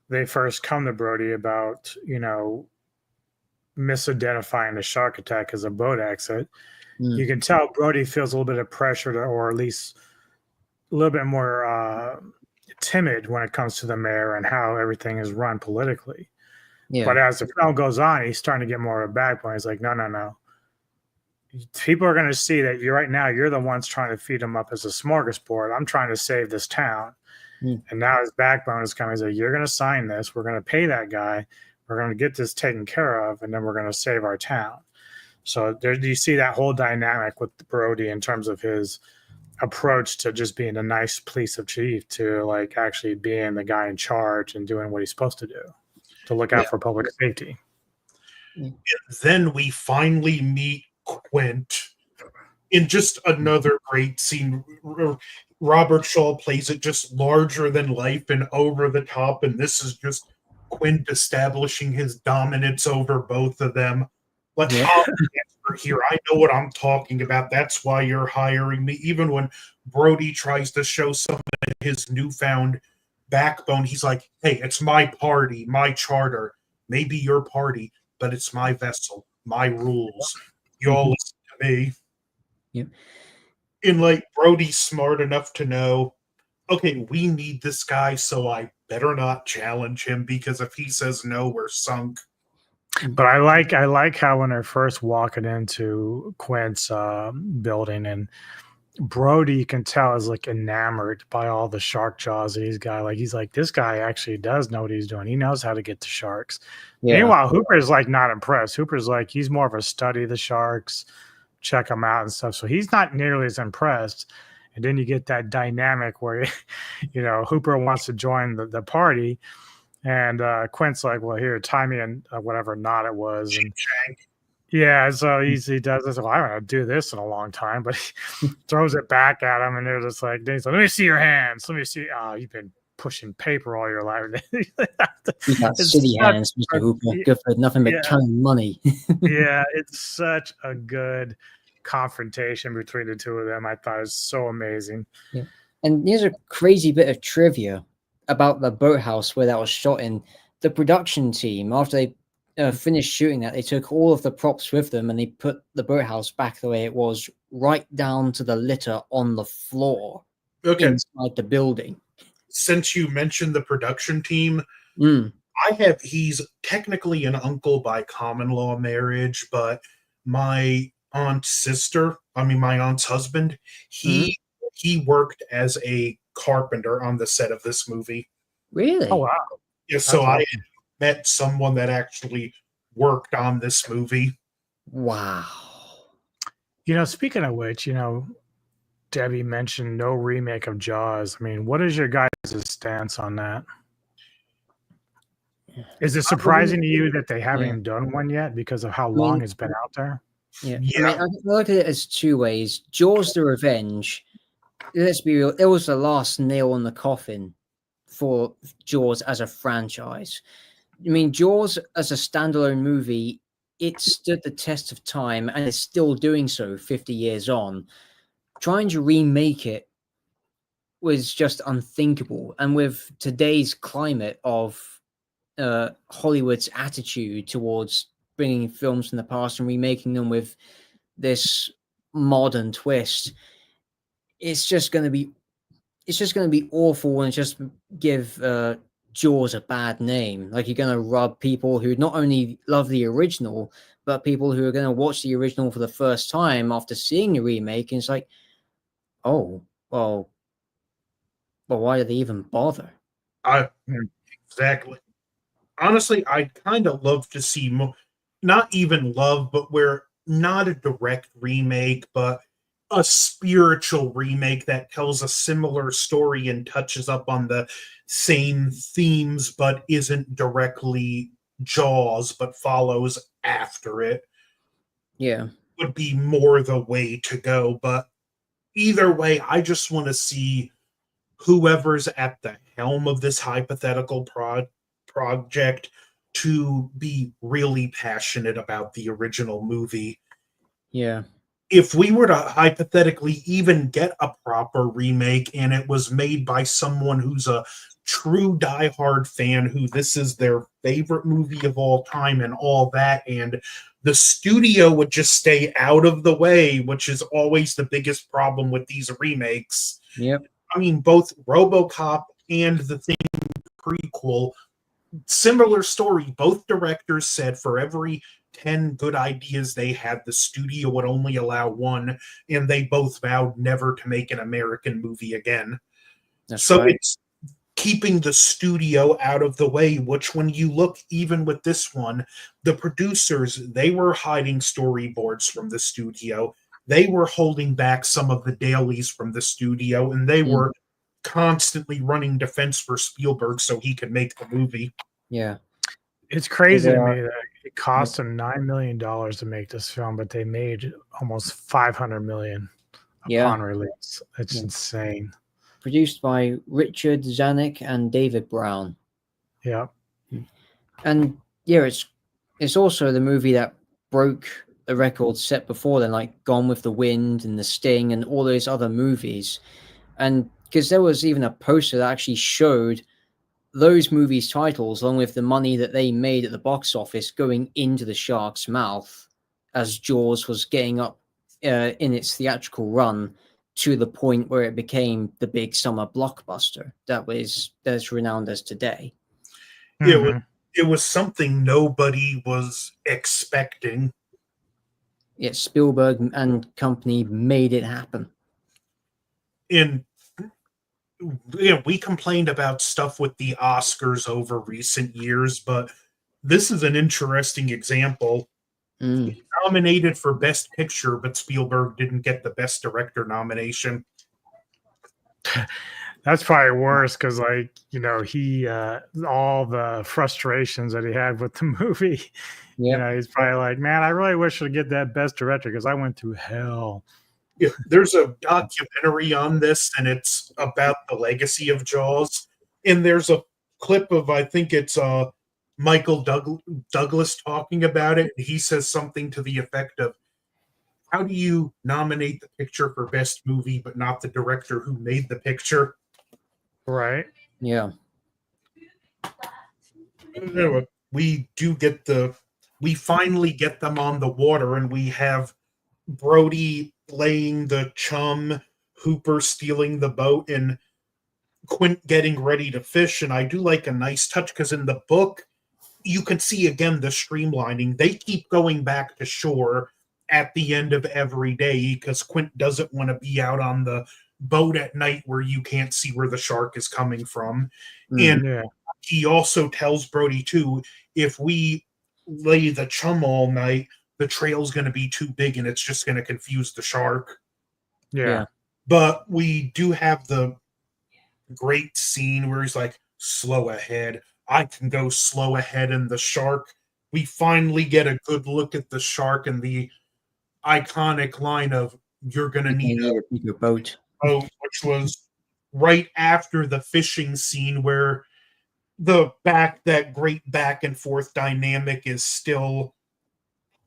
they first come to Brody about, misidentifying the shark attack as a boat accident. You can tell Brody feels a little bit of pressure or at least a little bit more timid when it comes to the mayor and how everything is run politically. Yeah. But as the film goes on, he's starting to get more of a backbone. He's like, no. People are going to see that you're the ones trying to feed them up as a smorgasbord. I'm trying to save this town. And now his backbone is coming. He's like, you're going to sign this. We're going to pay that guy. We're going to get this taken care of. And then we're going to save our town. So you see that whole dynamic with Brody in terms of his approach to just being a nice police chief to like actually being the guy in charge and doing what he's supposed to do to look out for public safety. And then we finally meet Quint in just another great scene. Robert Shaw plays it just larger than life and over the top, and this is just Quint establishing his dominance over both of them. Like, here, I know what I'm talking about. That's why you're hiring me. Even when Brody tries to show some of his newfound backbone, he's like, hey, it's my party, my charter. Maybe your party, but it's my vessel, my rules. You all listen to me. Yep. And like, Brody's smart enough to know, okay, we need this guy, so I better not challenge him, because if he says no, we're sunk. But I like how when they're first walking into Quint's building, and Brody, you can tell, is like enamored by all the shark jaws that he's got. Like, he's like, this guy actually does know what he's doing. He knows how to get the sharks. Yeah. Meanwhile, Hooper's like not impressed. Hooper's like, he's more of a study of the sharks, check them out and stuff. So he's not nearly as impressed. And then you get that dynamic where, Hooper wants to join the party. And Quint's like, well, here, tie me in whatever knot it was. And yeah, so he does this. Well, I haven't do this in a long time, but he throws it back at him, and they're just like, let me see your hands. Let me see. Oh, you've been pushing paper all your life. You got city hands, Mr. Hooper. Good for nothing but counting money. Yeah, it's such a good confrontation between the two of them. I thought it was so amazing. Yeah. And here's a crazy bit of trivia about the boathouse where that was shot in. The production team, after they finished shooting that, they took all of the props with them and they put the boathouse back the way it was, right down to the litter on the floor inside the building. Since you mentioned the production team, he's technically an uncle by common law marriage, but my aunt's husband, he worked as a carpenter on the set of this movie. Really? Oh wow, Yeah, so that's I awesome. met someone that actually worked on this movie. Wow. Speaking of which, Debbie mentioned no remake of Jaws. I mean, what is your guys' stance on that? Is it surprising to you that they haven't Yeah. even done one yet because of how I long mean, it's been out there? yeah. I Yeah, mean, I look at it as two ways. Jaws the Revenge, let's be real, it was the last nail in the coffin for Jaws as a franchise. I mean, Jaws as a standalone movie, it stood the test of time and is still doing so 50 years on. Trying to remake it was just unthinkable. And with today's climate of Hollywood's attitude towards bringing films from the past and remaking them with this modern twist, it's just going to be awful and just give Jaws a bad name. Like, you're going to rub people who not only love the original, but people who are going to watch the original for the first time after seeing the remake, and it's like, oh, well, why did they even bother? I Hmm. exactly. Honestly, I'd kind of love to see not even love, but where not a direct remake, but a spiritual remake that tells a similar story and touches up on the same themes, but isn't directly Jaws, but follows after it, Yeah, would be more the way to go. But either way, I just want to see whoever's at the helm of this hypothetical project to be really passionate about the original movie. yeah, If we were to hypothetically even get a proper remake and it was made by someone who's a true diehard fan, who this is their favorite movie of all time and all that, and the studio would just stay out of the way, which is always the biggest problem with these remakes. yep, I mean, both RoboCop and the Thing prequel, similar story. Both directors said for every 10 good ideas they had, the studio would only allow one, and they both vowed never to make an American movie again. that's So right. it's keeping the studio out of the way, which when you look even with this one, the producers, they were hiding storyboards from the studio. They were holding back some of the dailies from the studio, and they Mm, were constantly running defense for Spielberg so he could make the movie. yeah, It's yeah, crazy they to are. me that it cost them $9 million to make this film, but they made almost 500 million Yeah, upon release. It's yeah. insane. Produced by Richard Zanuck and David Brown. Yeah. And yeah, it's also the movie that broke the record set before then, like Gone with the Wind and The Sting and all those other movies. And because there was even a poster that actually showed those movies' titles, along with the money that they made at the box office, going into the shark's mouth as Jaws was getting up in its theatrical run to the point where it became the big summer blockbuster that's renowned as today. It was Hmm. it was something nobody was expecting. Yet Spielberg and company made it happen. In we complained about stuff with the Oscars over recent years, but this is an interesting example. Mm, Nominated for Best Picture, but Spielberg didn't get the Best Director nomination. That's probably worse because, he all the frustrations that he had with the movie. yep. He's probably like, man, I really wish I'd get that best director because I went through hell. Yeah, there's a documentary on this, and it's about the legacy of Jaws. And there's a clip of, I think it's Michael Douglas talking about it. He says something to the effect of, "How do you nominate the picture for best movie, but not the director who made the picture?" Right. Yeah. Anyway, we finally get them on the water, and we have Brody laying the chum, Hooper stealing the boat, and Quint getting ready to fish. And I do like a nice touch because in the book, you can see again the streamlining. They keep going back to shore at the end of every day because Quint doesn't want to be out on the boat at night where you can't see where the shark is coming from. Mm. And Yeah. he also tells Brody too, if we lay the chum all night, the trail's going to be too big and it's just going to confuse the shark. Yeah. But we do have the great scene where he's like, slow ahead. I can go slow ahead. And the shark, we finally get a good look at the shark and the iconic line of, you're going to need a bigger boat. boat, which was right after the fishing scene where that great back and forth dynamic is still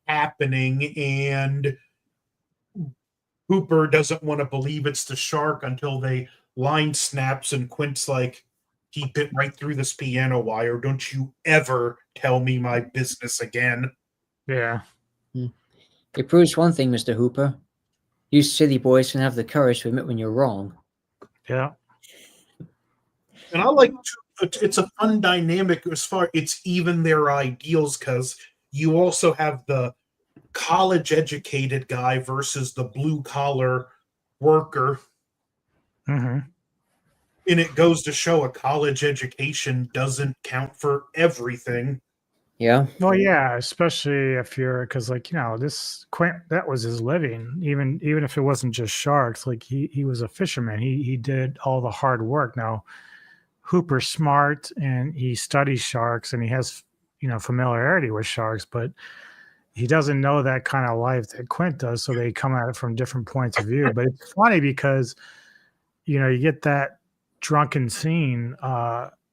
happening, and Hooper doesn't want to believe it's the shark until they line snaps and Quint's like, he bit right through this piano wire. Don't you ever tell me my business again. Yeah. It proves one thing, Mr. Hooper. You silly boys can have the courage to admit when you're wrong. Yeah. And I like it's a fun dynamic as far it's even their ideals, because you also have the college educated guy versus the blue collar worker. Mm-hmm. And it goes to show a college education doesn't count for everything. Yeah. Well, yeah, especially if you're, because like, this Quint, that was his living. Even if it wasn't just sharks, like he was a fisherman. He did all the hard work. Now, Hooper's smart and he studies sharks and he has familiarity with sharks, but he doesn't know that kind of life that Quint does. So they come at it from different points of view. But it's funny because you get that drunken scene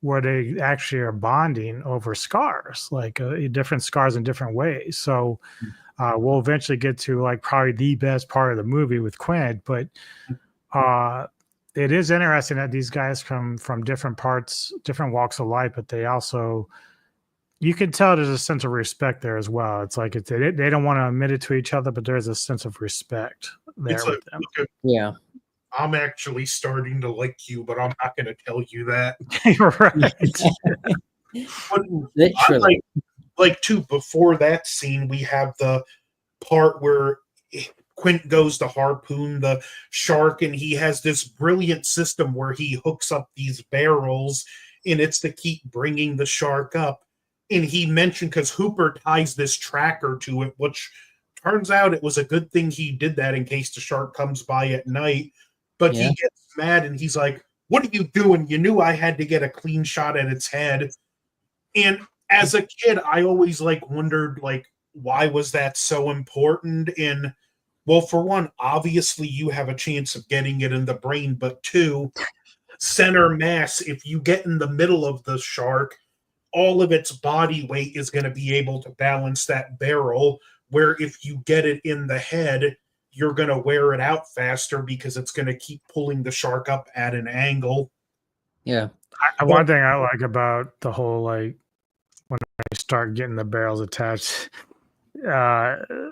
where they actually are bonding over scars, like different scars in different ways. So we'll eventually get to like probably the best part of the movie with Quint, but it is interesting that these guys come from different parts, different walks of life, but they also, you can tell there's a sense of respect there as well. It's like they don't want to admit it to each other, but there's a sense of respect there It's with like, them. look, Yeah. I'm actually starting to like you, but I'm not going to tell you that. You're right. But Literally. like too, before that scene, we have the part where Quint goes to harpoon the shark, and he has this brilliant system where he hooks up these barrels, and it's to keep bringing the shark up. And he mentioned, because Hooper ties this tracker to it, which turns out it was a good thing he did that in case the shark comes by at night. But Yeah. he gets mad and he's like, what are you doing? You knew I had to get a clean shot at its head. And as a kid, I always wondered why was that so important? And well, for one, obviously you have a chance of getting it in the brain, but two, center mass, if you get in the middle of the shark, all of its body weight is going to be able to balance that barrel, where if you get it in the head, you're going to wear it out faster because it's going to keep pulling the shark up at an angle. Yeah. One thing I like about the whole, like, when they start getting the barrels attached, after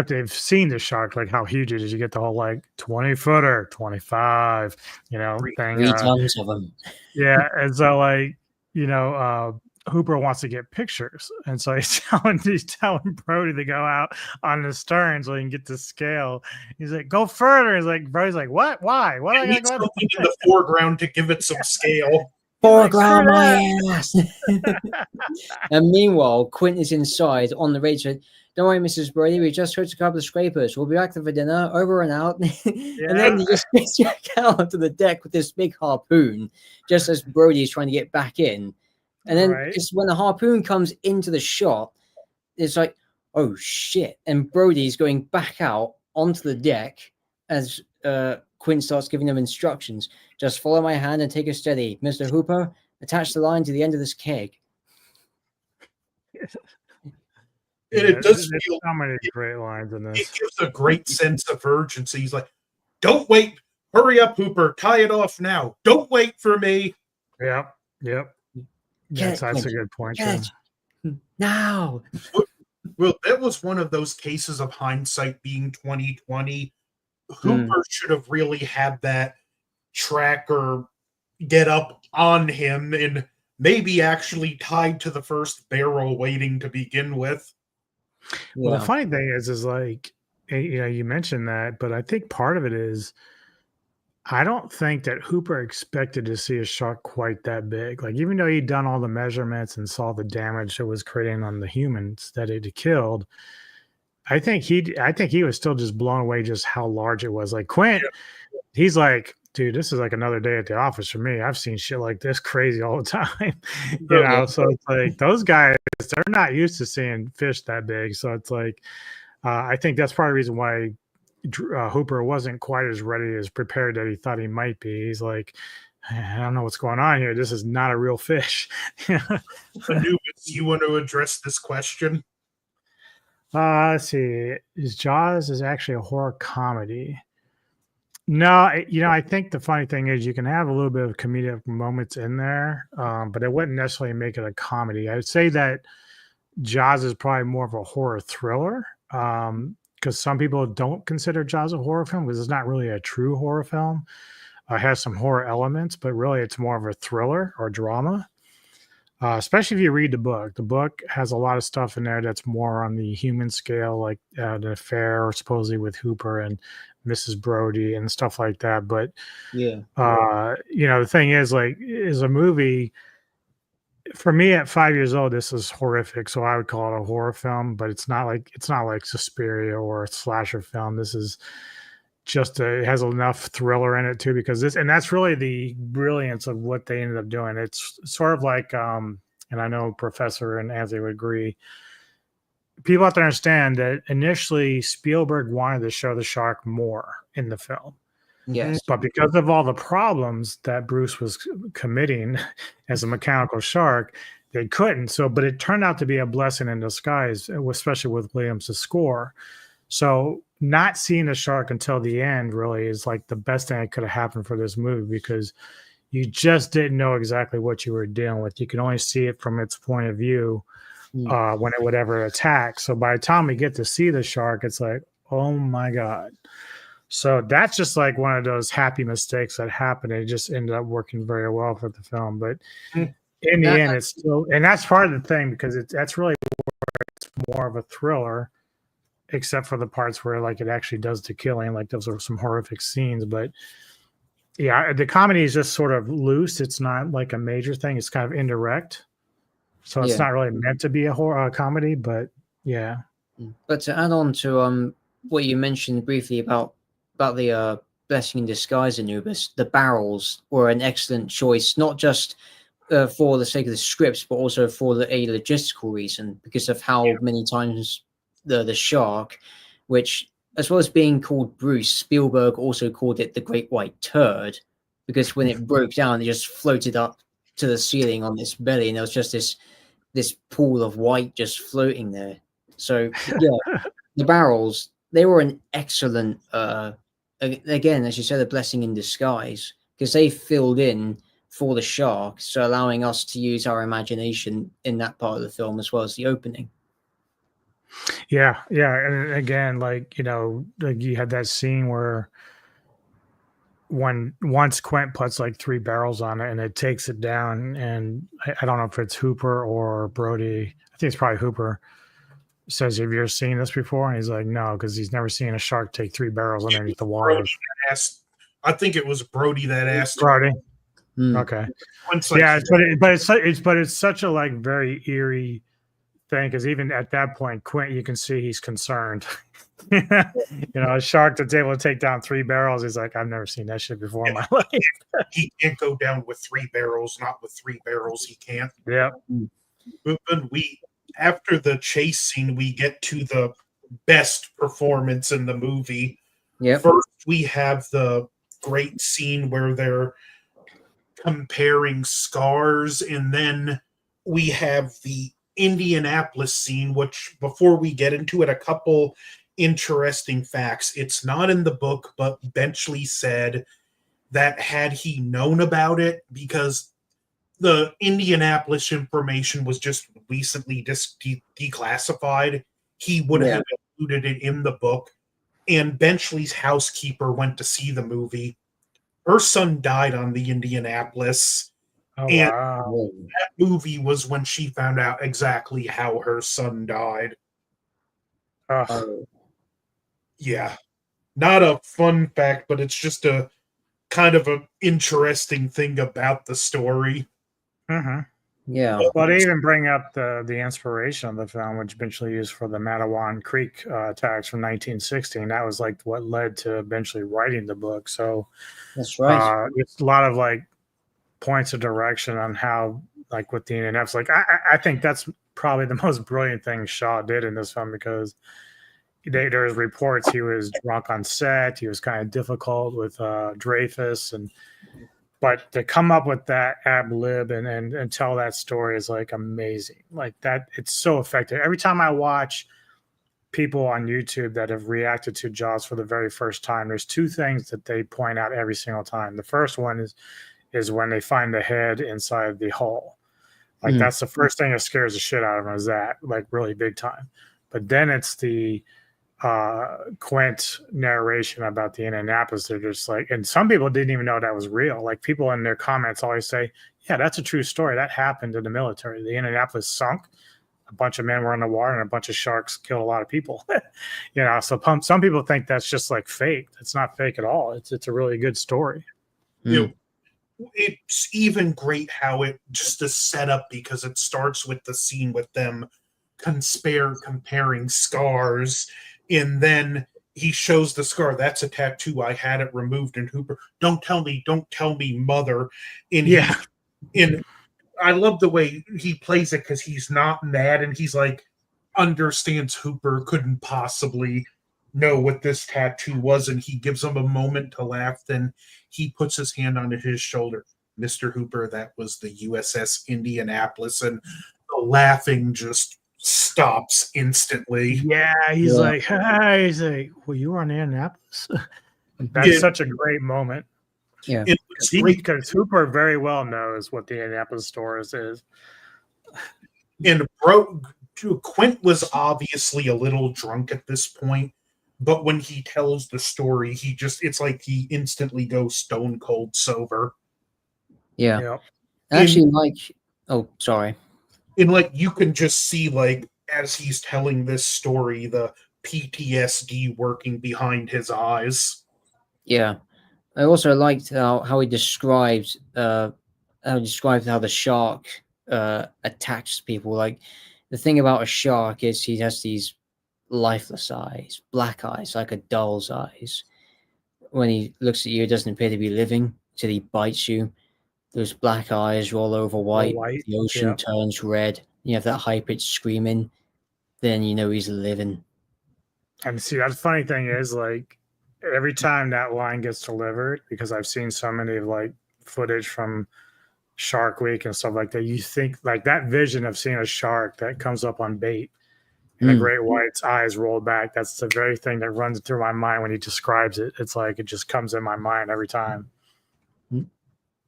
they've seen the shark, like how huge it is, you get the whole 20-footer, 25, thing. 3 tons of them. Yeah. And so Hooper wants to get pictures. And so he's telling Brody to go out on the stern so he can get to scale. He's like, go further. He's like, Brody's like, what? Why? What? I gotta go something in the foreground to give it some scale. Foreground my ass. And meanwhile, Quint is inside on the radio. Don't worry, Mrs. Brody. We just heard a couple of scrapers. We'll be back for dinner. Over and out. And then he just gets back out onto the deck with this big harpoon, just as Brody is trying to get back in. And then just when the harpoon comes into the shot, it's like, oh shit! And Brody's going back out onto the deck as Quint starts giving them instructions. Just follow my hand and take it steady. Mr. Hooper, attach the line to the end of this keg. It does feel so many great lines in this. It gives a great sense of urgency. He's like, don't wait. Hurry up, Hooper. Tie it off now. Don't wait for me. Yep. That's a good point. Now. Well, that was one of those cases of hindsight being 2020. Hooper should have really had that tracker get up on him and maybe actually tied to the first barrel waiting to begin with. Well, the funny thing is like, you mentioned that, but I think part of it is I don't think that Hooper expected to see a shark quite that big. Like, even though he'd done all the measurements and saw the damage it was creating on the humans that it had killed, I think he was still just blown away just how large it was. Like Quint, he's like, dude, this is like another day at the office for me. I've seen shit like this crazy all the time. You know, so it's like those guys, they're not used to seeing fish that big. So it's like, I think that's part of the reason why Hooper wasn't quite as ready, as prepared that he thought he might be. He's like, I don't know what's going on here. This is not a real fish. Anubis, you want to address this question? Let's see. Jaws is actually a horror comedy. No, I think the funny thing is you can have a little bit of comedic moments in there, but it wouldn't necessarily make it a comedy. I would say that Jaws is probably more of a horror thriller, because some people don't consider Jaws a horror film because it's not really a true horror film. It has some horror elements, but really it's more of a thriller or drama. Especially if you read the book. The book has a lot of stuff in there that's more on the human scale, like the affair supposedly with Hooper and Mrs. Brody and stuff like that. But the thing is, like, is a movie for me at 5 years old, this is horrific. So I would call it a horror film, but it's not like Suspiria or a slasher film. This is just it has enough thriller in it too, because that's really the brilliance of what they ended up doing. It's sort of like, and I know Professor and Anthony would agree, people have to understand that initially Spielberg wanted to show the shark more in the film. Yes. But because of all the problems that Bruce was committing as a mechanical shark, they couldn't. But it turned out to be a blessing in disguise, especially with Williams' score. So not seeing the shark until the end really is like the best thing that could have happened for this movie, because you just didn't know exactly what you were dealing with. You could only see it from its point of view when it would ever attack. So by the time we get to see the shark, it's like, oh my God. So that's just like one of those happy mistakes that happened. It just ended up working very well for the film. But in the end, it's still, and that's part of the thing, because that's really where it's more of a thriller, except for the parts where like it actually does the killing. Like those are some horrific scenes. But yeah, the comedy is just sort of loose. It's not like a major thing. It's kind of indirect. So it's not really meant to be a horror comedy, but yeah. But to add on to what you mentioned briefly about the blessing in disguise, Anubis, the barrels were an excellent choice, not just for the sake of the scripts, but also for a logistical reason, because of how many times the shark, which, as well as being called Bruce, Spielberg also called it the Great White Turd, because when it broke down, it just floated up to the ceiling on its belly, and there was just this pool of white just floating there. So yeah, the barrels, they were an excellent, again, as you said, a blessing in disguise, because they filled in for the shark, so allowing us to use our imagination in that part of the film as well as the opening. Yeah, and again, like, like you had that scene where once Quint puts like 3 barrels on it and it takes it down, and I don't know if it's Hooper or Brody, I think it's probably Hooper, says, have you ever seen this before? And he's like, no, because he's never seen a shark take 3 barrels underneath the water. I think it was Brody that asked. Brody. Okay. Yeah, but it's such a like very eerie thing, because even at that point, Quint, you can see he's concerned. A shark that's able to take down 3 barrels. He's like, I've never seen that shit before in my life. He can't go down with 3 barrels. Not with 3 barrels, he can't. Yeah. But after the chase scene, we get to the best performance in the movie. Yeah. First, we have the great scene where they're comparing scars, and then we have the Indianapolis scene, which, before we get into it, a couple interesting facts. It's not in the book, but Benchley said that had he known about it, because the Indianapolis information was just recently declassified, he would have included it in the book. And Benchley's housekeeper went to see the movie. Her son died on the Indianapolis. Oh, and wow. that movie was when she found out exactly how her son died. Yeah. Not a fun fact, but it's just a kind of an interesting thing about the story. Mm-hmm. Yeah. Well, they even bring up the inspiration of the film, which eventually used for the Matawan Creek attacks from 1916. That was like what led to eventually writing the book. So That's right. it's a lot of like points of direction on how, like with the NNFs. Like I think that's probably the most brilliant thing Shaw did in this film, because there's reports he was drunk on set. He was kind of difficult with Dreyfus, but to come up with that ad lib and tell that story is like amazing. Like that, it's so effective. Every time I watch people on YouTube that have reacted to Jaws for the very first time, there's two things that they point out every single time. The first one is when they find the head inside the hull. Like that's the first thing that scares the shit out of them, is that, like, really big time. But then it's the Quint narration about the Indianapolis. They're just like, and some people didn't even know that was real. Like, people in their comments always say, yeah, that's a true story, that happened in the military. The Indianapolis sunk, a bunch of men were in the water, and a bunch of sharks killed a lot of people. So some people think that's just like fake. It's not fake at all. It's a really good story. It's even great how it just is set up, because it starts with the scene with them comparing scars, and then he shows the scar. That's a tattoo. I had it removed. And Hooper, don't tell me, mother. And and I love the way he plays it, because he's not mad, and he's like, understands Hooper couldn't possibly know what this tattoo was, and he gives him a moment to laugh. Then he puts his hand on his shoulder. Mr. Hooper, that was the USS Indianapolis, and the laughing just stops instantly. Yeah, he's like, hey, he's like, well, you were on Indianapolis. That's such a great moment. Yeah, it's great because Hooper very well knows what the Indianapolis Stores is. And Quint was obviously a little drunk at this point, but when he tells the story, it's like he instantly goes stone cold sober. Yeah. Actually, sorry. And like, you can just see, like, as he's telling this story, the PTSD working behind his eyes. Yeah. I also liked how he described how the shark attacks people. Like, the thing about a shark is he has these lifeless eyes, black eyes, like a doll's eyes. When he looks at you, it doesn't appear to be living till he bites you. Those black eyes roll over white. The ocean turns red. You have that high-pitched screaming. Then you know he's living. And see, that funny thing is, like, every time that line gets delivered, because I've seen so many of, like, footage from Shark Week and stuff like that, you think, like, that vision of seeing a shark that comes up on bait and the great white's eyes roll back, that's the very thing that runs through my mind when he describes it. It's like it just comes in my mind every time.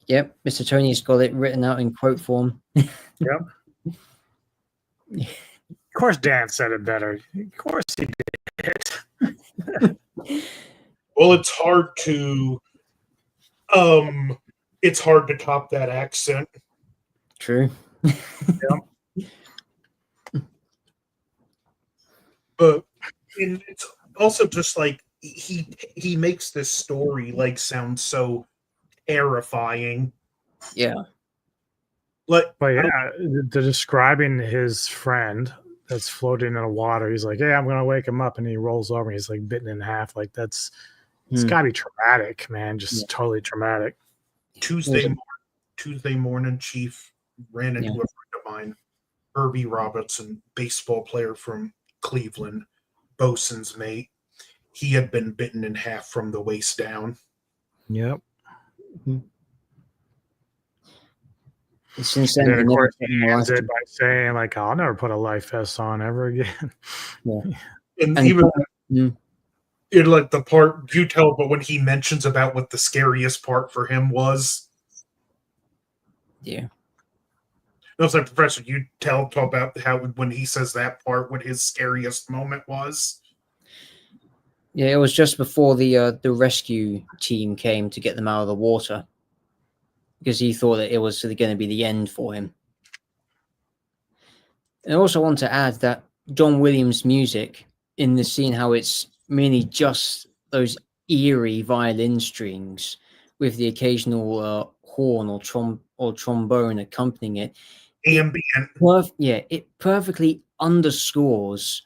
Yep, Mr. Tony's got it written out in quote form. Yep. Of course, Dan said it better. Of course he did. Well, it's hard to top that accent. True. Yep. But it's also just like he makes this story like sound so terrifying. Yeah. But yeah, the describing his friend that's floating in the water, he's like, hey, I'm gonna wake him up, and he rolls over and he's like bitten in half. Like, it's gotta be traumatic, man. Just totally traumatic. Tuesday morning, Chief ran into a friend of mine, Herbie Robertson, baseball player from Cleveland, bosun's mate. He had been bitten in half from the waist down. Yep. Since then, then, of course, he ends it by saying, like, I'll never put a life vest on ever again. Yeah. And even like the part you tell, but when he mentions about what the scariest part for him was. Yeah. I was like, Professor, you talk about how when he says that part, what his scariest moment was. Yeah, it was just before the rescue team came to get them out of the water, because he thought that it was going to be the end for him. And I also want to add that John Williams' music in the scene, how it's mainly just those eerie violin strings with the occasional horn or trombone accompanying it. Ambient. It perfectly underscores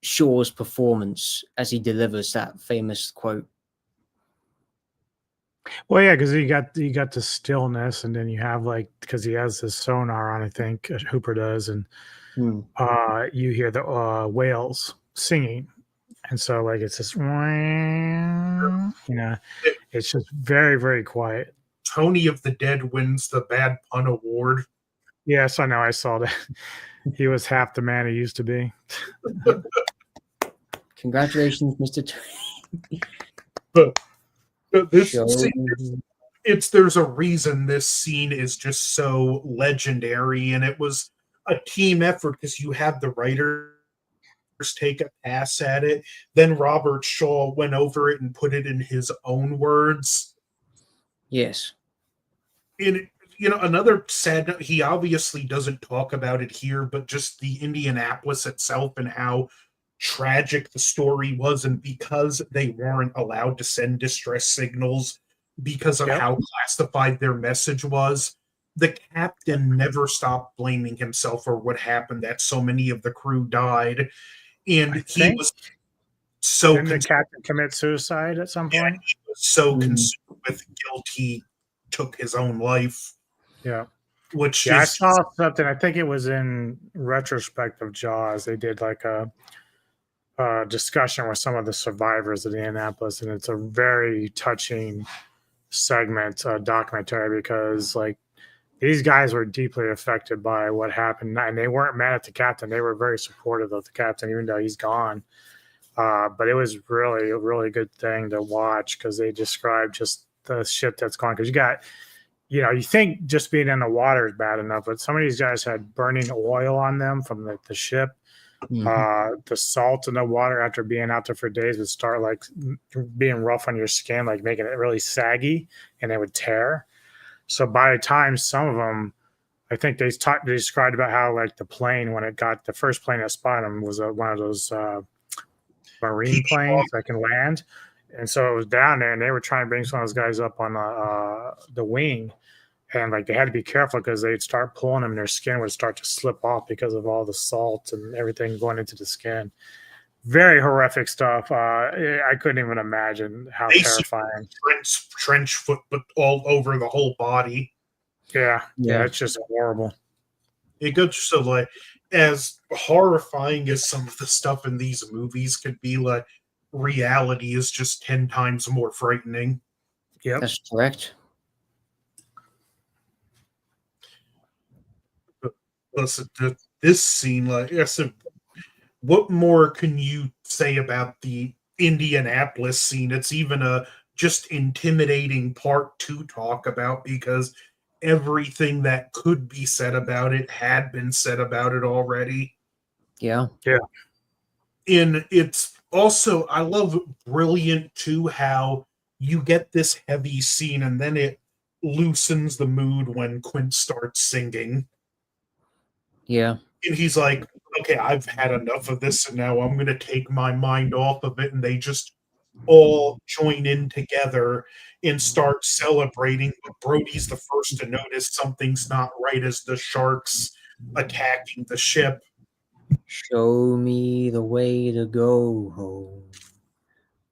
Shaw's performance as he delivers that famous quote. Well, yeah, because you got the stillness, and then you have like because he has this sonar on, I think Hooper does, and you hear the whales singing, and so like it's just it's just very very quiet. Tony of the Dead wins the Bad Pun Award. Yes, I know. I saw that. He was half the man he used to be. Congratulations, Mr. But this Show. scene, there's a reason this scene is just so legendary, and it was a team effort because you had the writers take a pass at it, then Robert Shaw went over it and put it in his own words. Yes. In another sad note, he obviously doesn't talk about it here, but just the Indianapolis itself and how tragic the story was, and because they weren't allowed to send distress signals because of how classified their message was, the captain never stopped blaming himself for what happened, that so many of the crew died, and he was so Didn't the captain commit suicide at some point? He was so consumed with guilt he took his own life. Yeah. Which I saw something. I think it was in retrospect of Jaws. They did like a discussion with some of the survivors of Indianapolis, and it's a very touching segment, documentary, because like these guys were deeply affected by what happened, and they weren't mad at the captain. They were very supportive of the captain, even though he's gone. But it was really a really good thing to watch because they described just the shit that's gone. Because you got, you think just being in the water is bad enough, but some of these guys had burning oil on them from the ship. The salt in the water after being out there for days would start like being rough on your skin, like making it really saggy, and it would tear. So by the time some of them, I think they described about how like the plane, when it got the first plane that spotted them was one of those marine planes that can land, and so it was down there, and they were trying to bring some of those guys up on the wing. And like they had to be careful because they'd start pulling them and their skin would start to slip off because of all the salt and everything going into the skin. Very horrific stuff. I couldn't even imagine how terrifying. Trench foot all over the whole body. Yeah, it's just horrible. It goes so like as horrifying as some of the stuff in these movies could be, like reality is just 10 times more frightening. Yep, that's correct. Listen to this scene, like I said, what more can you say about the Indianapolis scene? It's even a just intimidating part to talk about because everything that could be said about it had been said about it already. Yeah. And it's also, I love brilliant too how you get this heavy scene and then it loosens the mood when Quint starts singing. Yeah. And he's like, okay, I've had enough of this, and now I'm going to take my mind off of it. And they just all join in together and start celebrating. But Brody's the first to notice something's not right as the sharks attacking the ship. Show me the way to go home.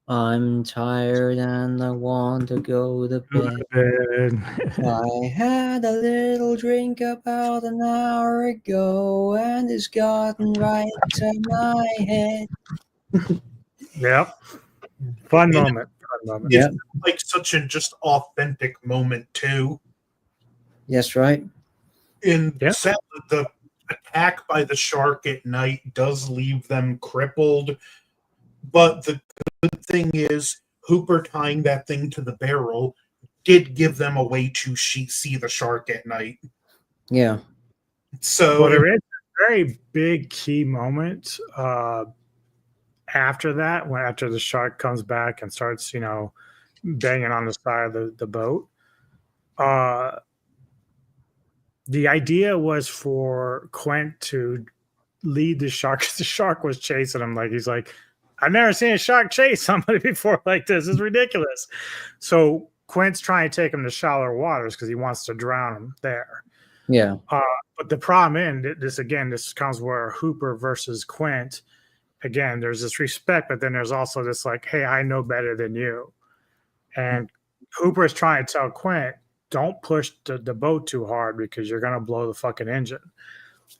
I'm tired and I want to go to bed. I had a little drink about an hour ago and it's gotten right to my head. Yep. Fun moment. Yeah. Like such a just authentic moment too. Yes, right. And sadly, the attack by the shark at night does leave them crippled. But the good thing is, Hooper tying that thing to the barrel did give them a way to see the shark at night. Yeah. So there is a very big key moment after that, after the shark comes back and starts, banging on the side of the boat. The idea was for Quint to lead the shark because the shark was chasing him. Like he's like, I've never seen a shark chase somebody before like this. It's ridiculous. So Quint's trying to take him to shallower waters because he wants to drown him there. Yeah. But the problem this comes where Hooper versus Quint. Again, there's this respect, but then there's also this like, hey, I know better than you. And Hooper is trying to tell Quint, don't push the boat too hard because you're going to blow the fucking engine.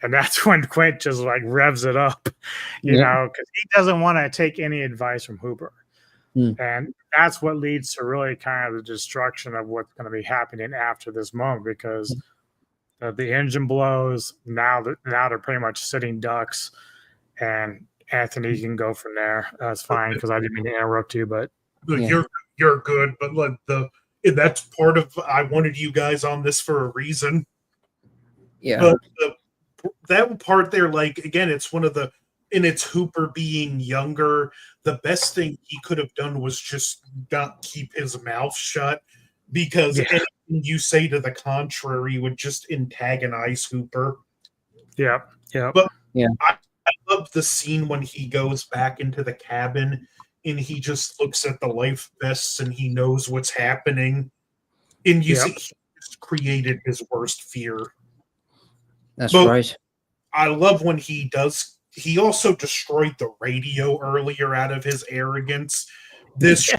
And that's when Quint just like revs it up, you know, because he doesn't want to take any advice from Hooper. And that's what leads to really kind of the destruction of what's going to be happening after this moment, because the engine blows. Now they're pretty much sitting ducks, and Anthony can go from there. That's fine, because I didn't mean to interrupt you, but you're good. But like that's part of, I wanted you guys on this for a reason. Yeah. But that part there, like, again, it's one of the, and it's Hooper being younger. The best thing he could have done was just not keep his mouth shut, because anything you say to the contrary would just antagonize Hooper. Yeah. But I love the scene when he goes back into the cabin and he just looks at the life vests and he knows what's happening. And you see, he just created his worst fear. That's right. I love when he does. He also destroyed the radio earlier out of his arrogance. This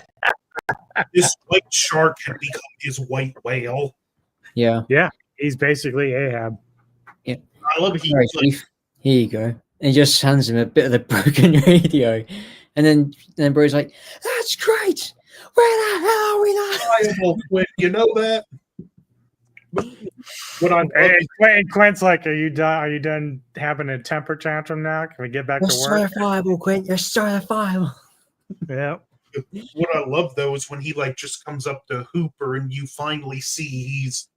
white shark had become his white whale. Yeah. He's basically Ahab. Yeah. I love it. Here you go. And he just hands him a bit of the broken radio. And then Bro's like, that's great. Where the hell are we now? You know that? And Quint's like, are you done having a temper tantrum now? Can we get back to work? You're certifiable, Quint. You're certifiable. Yeah. What I love, though, is when he like just comes up to Hooper and you finally see he's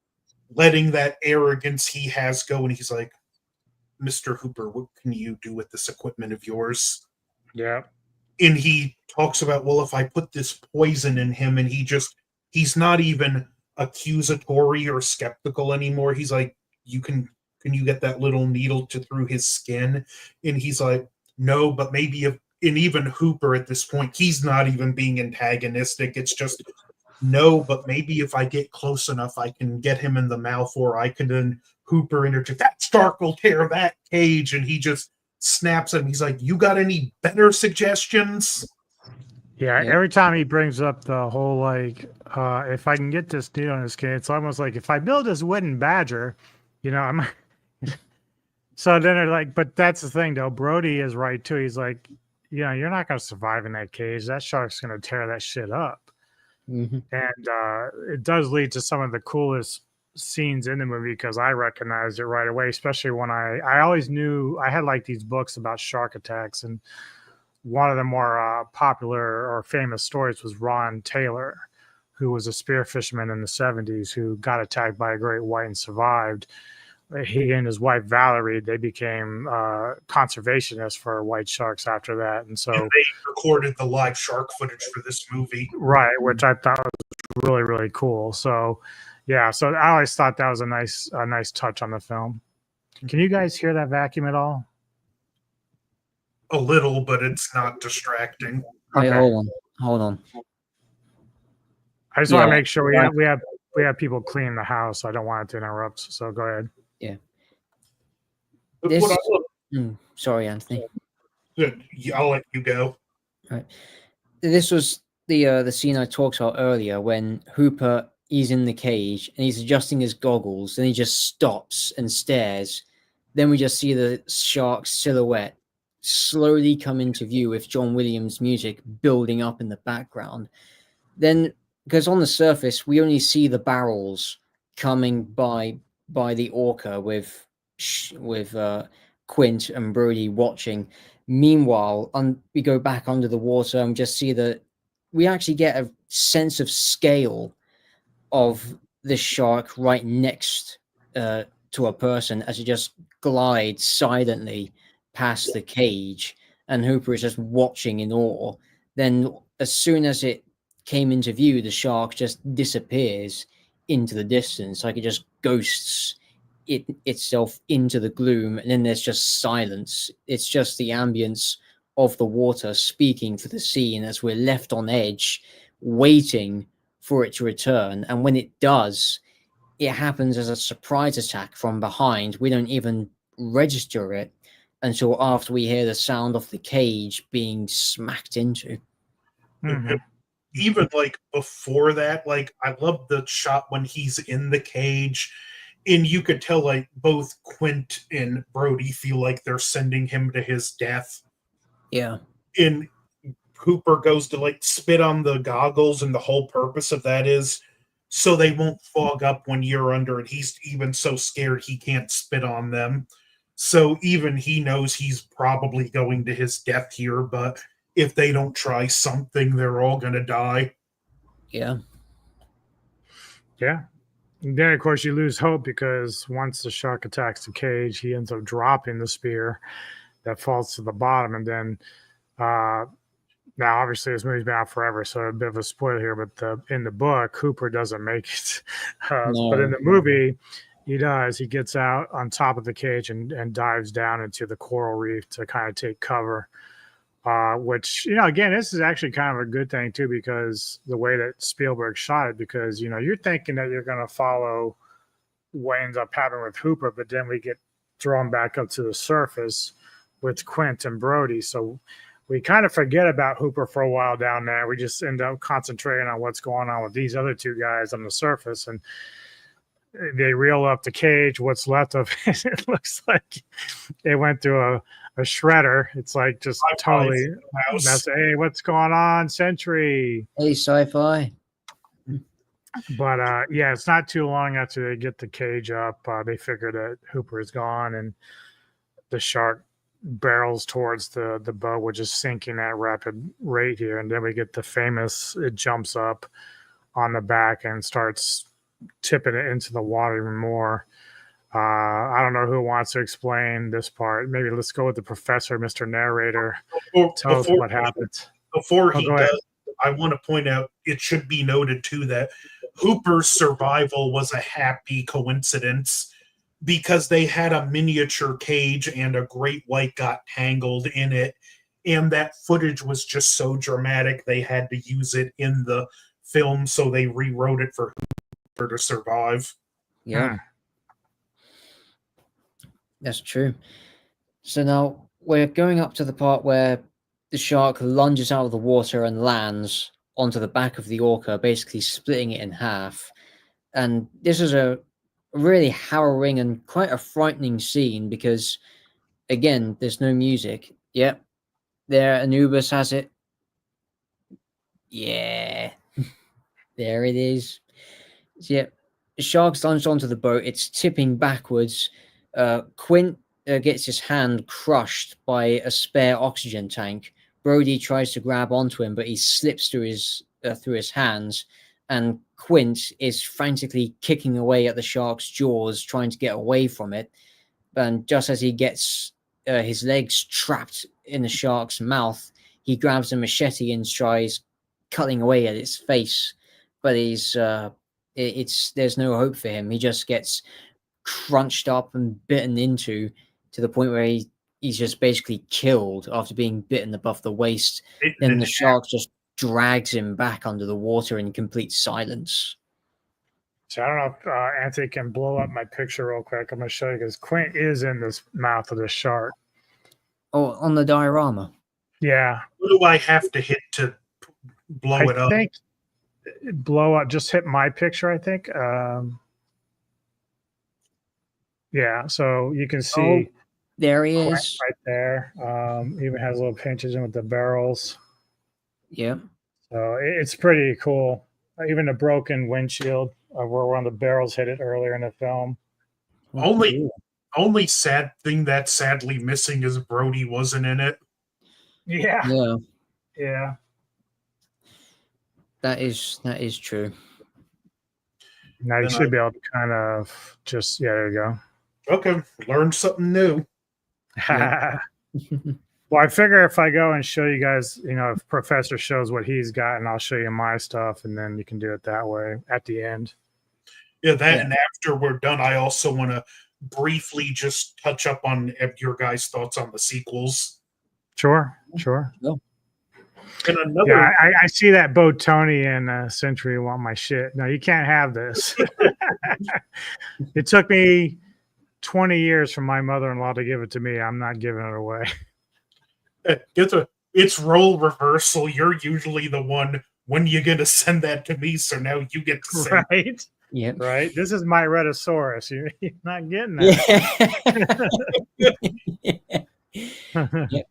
letting that arrogance he has go, and he's like, Mr. Hooper, what can you do with this equipment of yours? Yeah. And he talks about, well, if I put this poison in him, and he's not even accusatory or skeptical anymore. He's like, can you get that little needle through his skin? And he's like, no, but maybe and even Hooper at this point, he's not even being antagonistic. It's just, no, but maybe if I get close enough, I can get him in the mouth, or I can then Hooper interject, that Stark will tear that cage, and he just snaps at him. He's like, you got any better suggestions? Yeah, every time he brings up the whole, like, if I can get this needle on his skin, it's almost like, if I build this wooden badger, you know, I'm... So then they're like, but that's the thing, though. Brody is right, too. He's like, you know, you're not going to survive in that cage. That shark's going to tear that shit up. And it does lead to some of the coolest scenes in the movie, because I recognized it right away, especially when I always knew I had like these books about shark attacks, and one of the more popular or famous stories was Ron Taylor, who was a spear fisherman in the 70s who got attacked by a great white and survived. He and his wife Valerie, they became conservationists for white sharks after that, and so they recorded the live shark footage for this movie, right? Which I thought was really, really cool. So, yeah, so I always thought that was a nice touch on the film. Can you guys hear that vacuum at all? A little, but it's not distracting. Okay. Hey, hold on. I just want to make sure we have people clean the house. So I don't want it to interrupt. So go ahead. Yeah. Sorry, Anthony. I'll let you go. Right. This was the scene I talked about earlier, when Hooper is in the cage and he's adjusting his goggles, and he just stops and stares. Then we just see the shark's silhouette slowly come into view with John Williams' music building up in the background. Then, because on the surface we only see the barrels coming by the orca with Quint and Brody watching. Meanwhile, we go back under the water and just see that we actually get a sense of scale of this shark right next to a person as it just glides silently past the cage, and Hooper is just watching in awe. Then as soon as it came into view, the shark just disappears into the distance, like it just ghosts itself into the gloom, and then there's just silence. It's just the ambience of the water speaking for the scene as we're left on edge, waiting for it to return. And when it does, it happens as a surprise attack from behind. We don't even register it until after we hear the sound of the cage being smacked into. Mhm. Even like before that, like I love the shot when he's in the cage, and you could tell like both Quint and Brody feel like they're sending him to his death. Yeah. And Hooper goes to like spit on the goggles, and the whole purpose of that is so they won't fog up when you're under it. He's even so scared he can't spit on them. So even he knows he's probably going to his death here, but if they don't try something, they're all going to die. Yeah. Yeah. And then, of course, you lose hope because once the shark attacks the cage, he ends up dropping the spear that falls to the bottom. And then, now obviously this movie's been out forever, so a bit of a spoiler here. But in the book, Hooper doesn't make it. But in the movie, he does. He gets out on top of the cage and dives down into the coral reef to kind of take cover. Which, again, this is actually kind of a good thing too, because the way that Spielberg shot it, because, you're thinking that you're going to follow what ends up happening with Hooper, but then we get thrown back up to the surface with Quint and Brody. So we kind of forget about Hooper for a while down there. We just end up concentrating on what's going on with these other two guys on the surface. And they reel up the cage. What's left of it, it looks like it went through a shredder. It's like just totally mess. Hey, what's going on, Sentry? Hey, sci-fi. But yeah, it's not too long after they get the cage up. They figure that Hooper is gone, and the shark barrels towards the boat, which is sinking at a rapid rate here. And then we get the famous, it jumps up on the back and starts tipping it into the water even more. I don't know who wants to explain this part. Maybe let's go with the professor, Mr. Narrator. Tell us what happens. Before he does, I want to point out, it should be noted too that Hooper's survival was a happy coincidence because they had a miniature cage and a great white got tangled in it. And that footage was just so dramatic, they had to use it in the film, so they rewrote it for Hooper to survive. Yeah. That's true. So now we're going up to the part where the shark lunges out of the water and lands onto the back of the orca, basically splitting it in half. And this is a really harrowing and quite a frightening scene because, again, there's no music. Yep. There, Anubis has it. Yeah. There it is. So, yeah, the shark's lunged onto the boat. It's tipping backwards. Quint gets his hand crushed by a spare oxygen tank. Brody tries to grab onto him, but he slips through his hands, and Quint is frantically kicking away at the shark's jaws, trying to get away from it. And just as he gets his legs trapped in the shark's mouth, he grabs a machete and tries cutting away at its face. But there's no hope for him. He just gets crunched up and bitten into to the point where he's just basically killed after being bitten above the waist. Then the shark just drags him back under the water in complete silence. So I don't know if Anthony can blow up my picture real quick. I'm going to show you because Quint is in this mouth of the shark. Oh, on the diorama. Yeah. What do I have to hit to blow it up? I think blow up. Just hit my picture, I think. Yeah, so you can see there he is right there. Even has little pinches in with the barrels. Yeah. So it's pretty cool. Even a broken windshield where one of the barrels hit it earlier in the film. Only sad thing that's sadly missing is Brody wasn't in it. Yeah. Yeah. That is true. Now you should be able to kind of just there you go. Okay, learned something new. Yeah. Well, I figure if I go and show you guys, if Professor shows what he's got, and I'll show you my stuff, and then you can do it that way at the end. Yeah, and after we're done, I also want to briefly just touch up on your guys' thoughts on the sequels. Sure. No. And another, Yeah, I see that Bo Tony and Century want my shit. No, you can't have this. It took me 20 years for my mother-in-law to give it to me. I'm not giving it away. it's role reversal. You're usually the one. When you gonna send that to me? So now you get to say, Right? Yep. Right. This is my Rhedosaurus. You're not getting that. Yeah.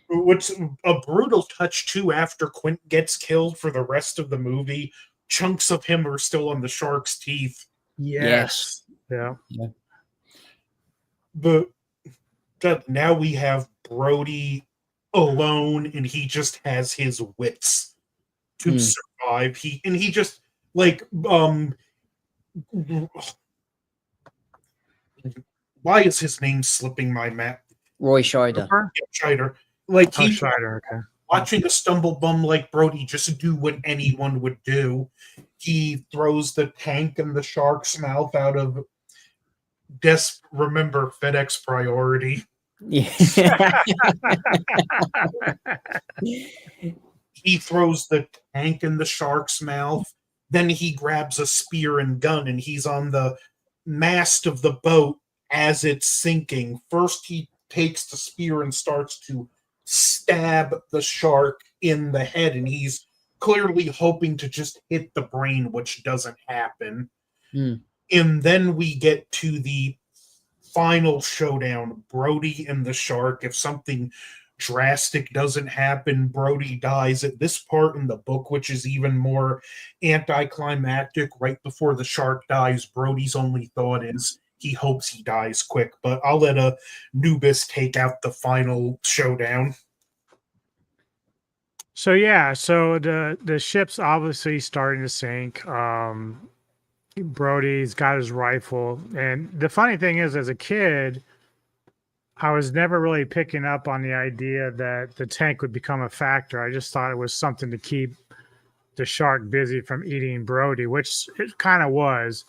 What's a brutal touch too. After Quint gets killed for the rest of the movie, chunks of him are still on the shark's teeth. Yes. Yeah. But now we have Brody alone, and he just has his wits to survive. He just like why is his name slipping my map? Roy Scheider. Scheider. Like Oh, he's Scheider. Okay. watching a stumble bum like Brody just do what anyone would do. He throws the tank in the shark's mouth out of remember FedEx priority. Yeah. He throws the tank in the shark's mouth. Then he grabs a spear and gun, and he's on the mast of the boat as it's sinking. First, he takes the spear and starts to stab the shark in the head, and he's clearly hoping to just hit the brain, which doesn't happen. And then we get to the final showdown, Brody and the shark. If something drastic doesn't happen, Brody dies. At this part in the book, which is even more anticlimactic, right before the shark dies, Brody's only thought is he hopes he dies quick. But I'll let Anubis take out the final showdown. So yeah, so the ship's obviously starting to sink. Brody's got his rifle, and the funny thing is, as a kid, I was never really picking up on the idea that the tank would become a factor. I just thought it was something to keep the shark busy from eating Brody, which it kind of was,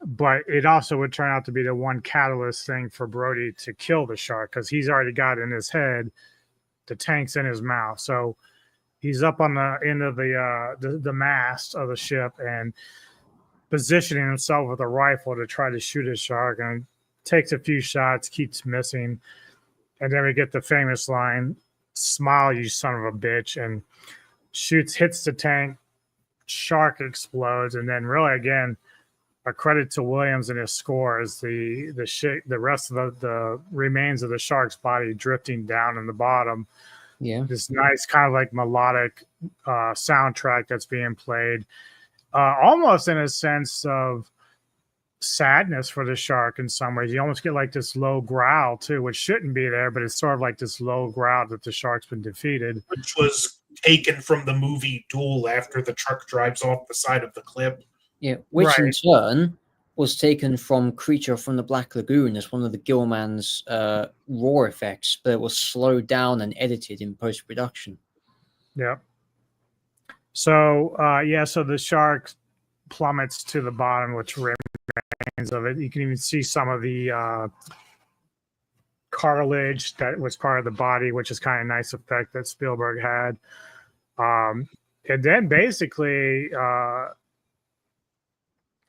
but it also would turn out to be the one catalyst thing for Brody to kill the shark, because he's already got in his head the tank's in his mouth. So he's up on the end of the mast of the ship and positioning himself with a rifle to try to shoot a shark, and takes a few shots, keeps missing. And then we get the famous line, "Smile, you son of a bitch," and hits the tank, shark explodes. And then really, again, a credit to Williams and his score is the rest of the remains of the shark's body drifting down in the bottom. Yeah. This nice kind of like melodic soundtrack that's being played. Almost in a sense of sadness for the shark in some ways. You almost get like this low growl too, which shouldn't be there, but it's sort of like this low growl that the shark's been defeated. Which was taken from the movie Duel after the truck drives off the side of the cliff. Yeah, which in Right. turn was taken from Creature from the Black Lagoon as one of the Gilman's raw effects, but it was slowed down and edited in post-production. Yep. So, so the shark plummets to the bottom, which remains of it. You can even see some of the cartilage that was part of the body, which is kind of a nice effect that Spielberg had. And then basically,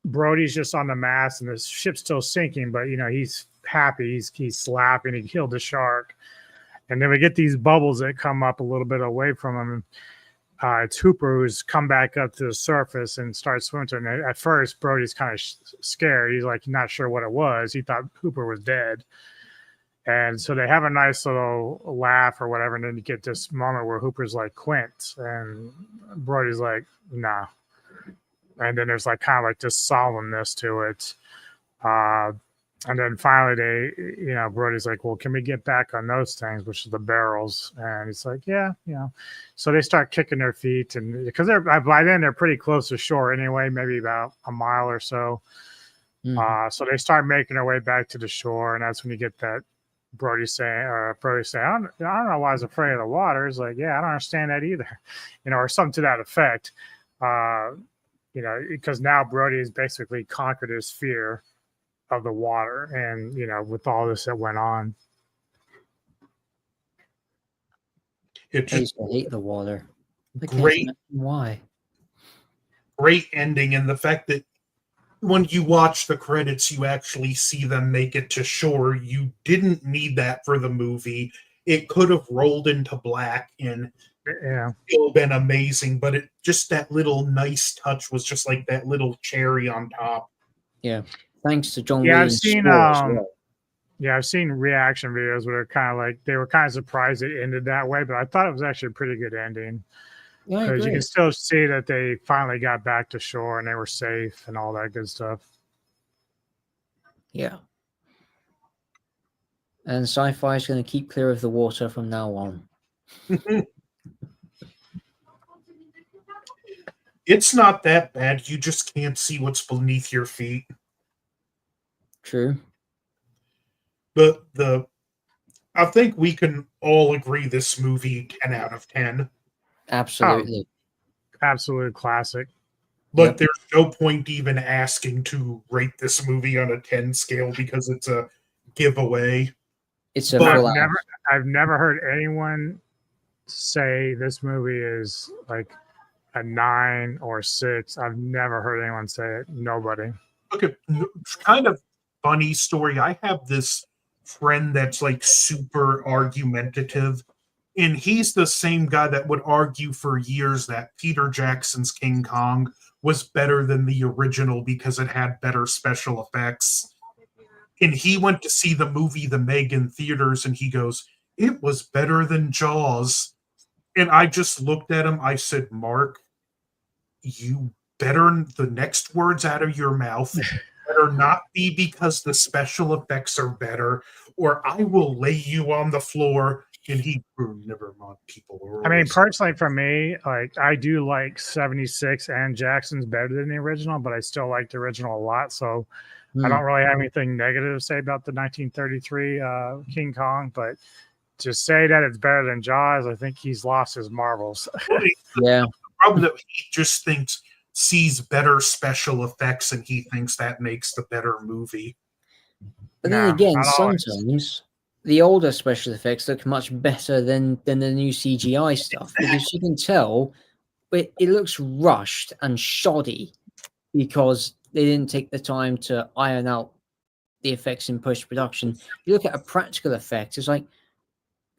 Brody's just on the mast and the ship's still sinking, but he's happy. He's laughing. He killed the shark. And then we get these bubbles that come up a little bit away from him. It's Hooper who's come back up to the surface and starts swimming. And at first, Brody's kind of scared. He's like not sure what it was. He thought Hooper was dead. And so they have a nice little laugh or whatever. And then you get this moment where Hooper's like, "Quint," and Brody's like, "Nah." And then there's like kind of like this solemnness to it. And then finally Brody's like, "Well, can we get back on those things," which is the barrels? And he's like, "Yeah." So they start kicking their feet, and because by then they're pretty close to shore anyway, maybe about a mile or so. So they start making their way back to the shore, and that's when you get that Brody saying, "I don't know why I was afraid of the water." He's like, "Yeah, I don't understand that either," or something to that effect. Because now Brody has basically conquered his fear of the water, and with all this that went on. It I just used to hate the water. I can't great, imagine why. great ending, and the fact that when you watch the credits, you actually see them make it to shore. You didn't need that for the movie. It could have rolled into black and Yeah. still been amazing, but it just that little nice touch was just like that little cherry on top. Yeah. Thanks to John Yeah, I've Williams' seen score as well. yeah, I've seen reaction videos where kind of like they were kind of surprised it ended that way, but I thought it was actually a pretty good ending Yeah, I because you agree. can still see that they finally got back to shore and they were safe and all that good stuff. Yeah. And sci-fi is going to keep clear of the water from now on. It's not that bad. You just can't see what's beneath your feet. True. But I think we can all agree this movie 10 out of 10. Absolutely. Absolute classic. But Yep. there's no point even asking to rate this movie on a 10 scale because it's a giveaway. It's a But full out. I've never heard anyone say this movie is like a 9 or 6. I've never heard anyone say it. Nobody. Okay, kind of funny story. I have this friend that's like super argumentative, and he's the same guy that would argue for years that Peter Jackson's King Kong was better than the original because it had better special effects. And he went to see the movie The Meg in theaters, and he goes, "It was better than Jaws." And I just looked at him. I said, "Mark, you better the next words out of your mouth better not be because the special effects are better, or I will lay you on the floor." And he never mind, people were I mean, always- personally, for me, like I do like 76 and Jackson's better than the original, but I still like the original a lot. So I don't really have anything negative to say about the 1933 King Kong, but to say that it's better than Jaws, I think he's lost his marbles. Yeah. Probably that he just sees better special effects and he thinks that makes the better movie. But then No, again, not always. sometimes the older special effects look much better than the new CGI stuff because you can tell it looks rushed and shoddy because they didn't take the time to iron out the effects in post production. You look at a practical effect, it's like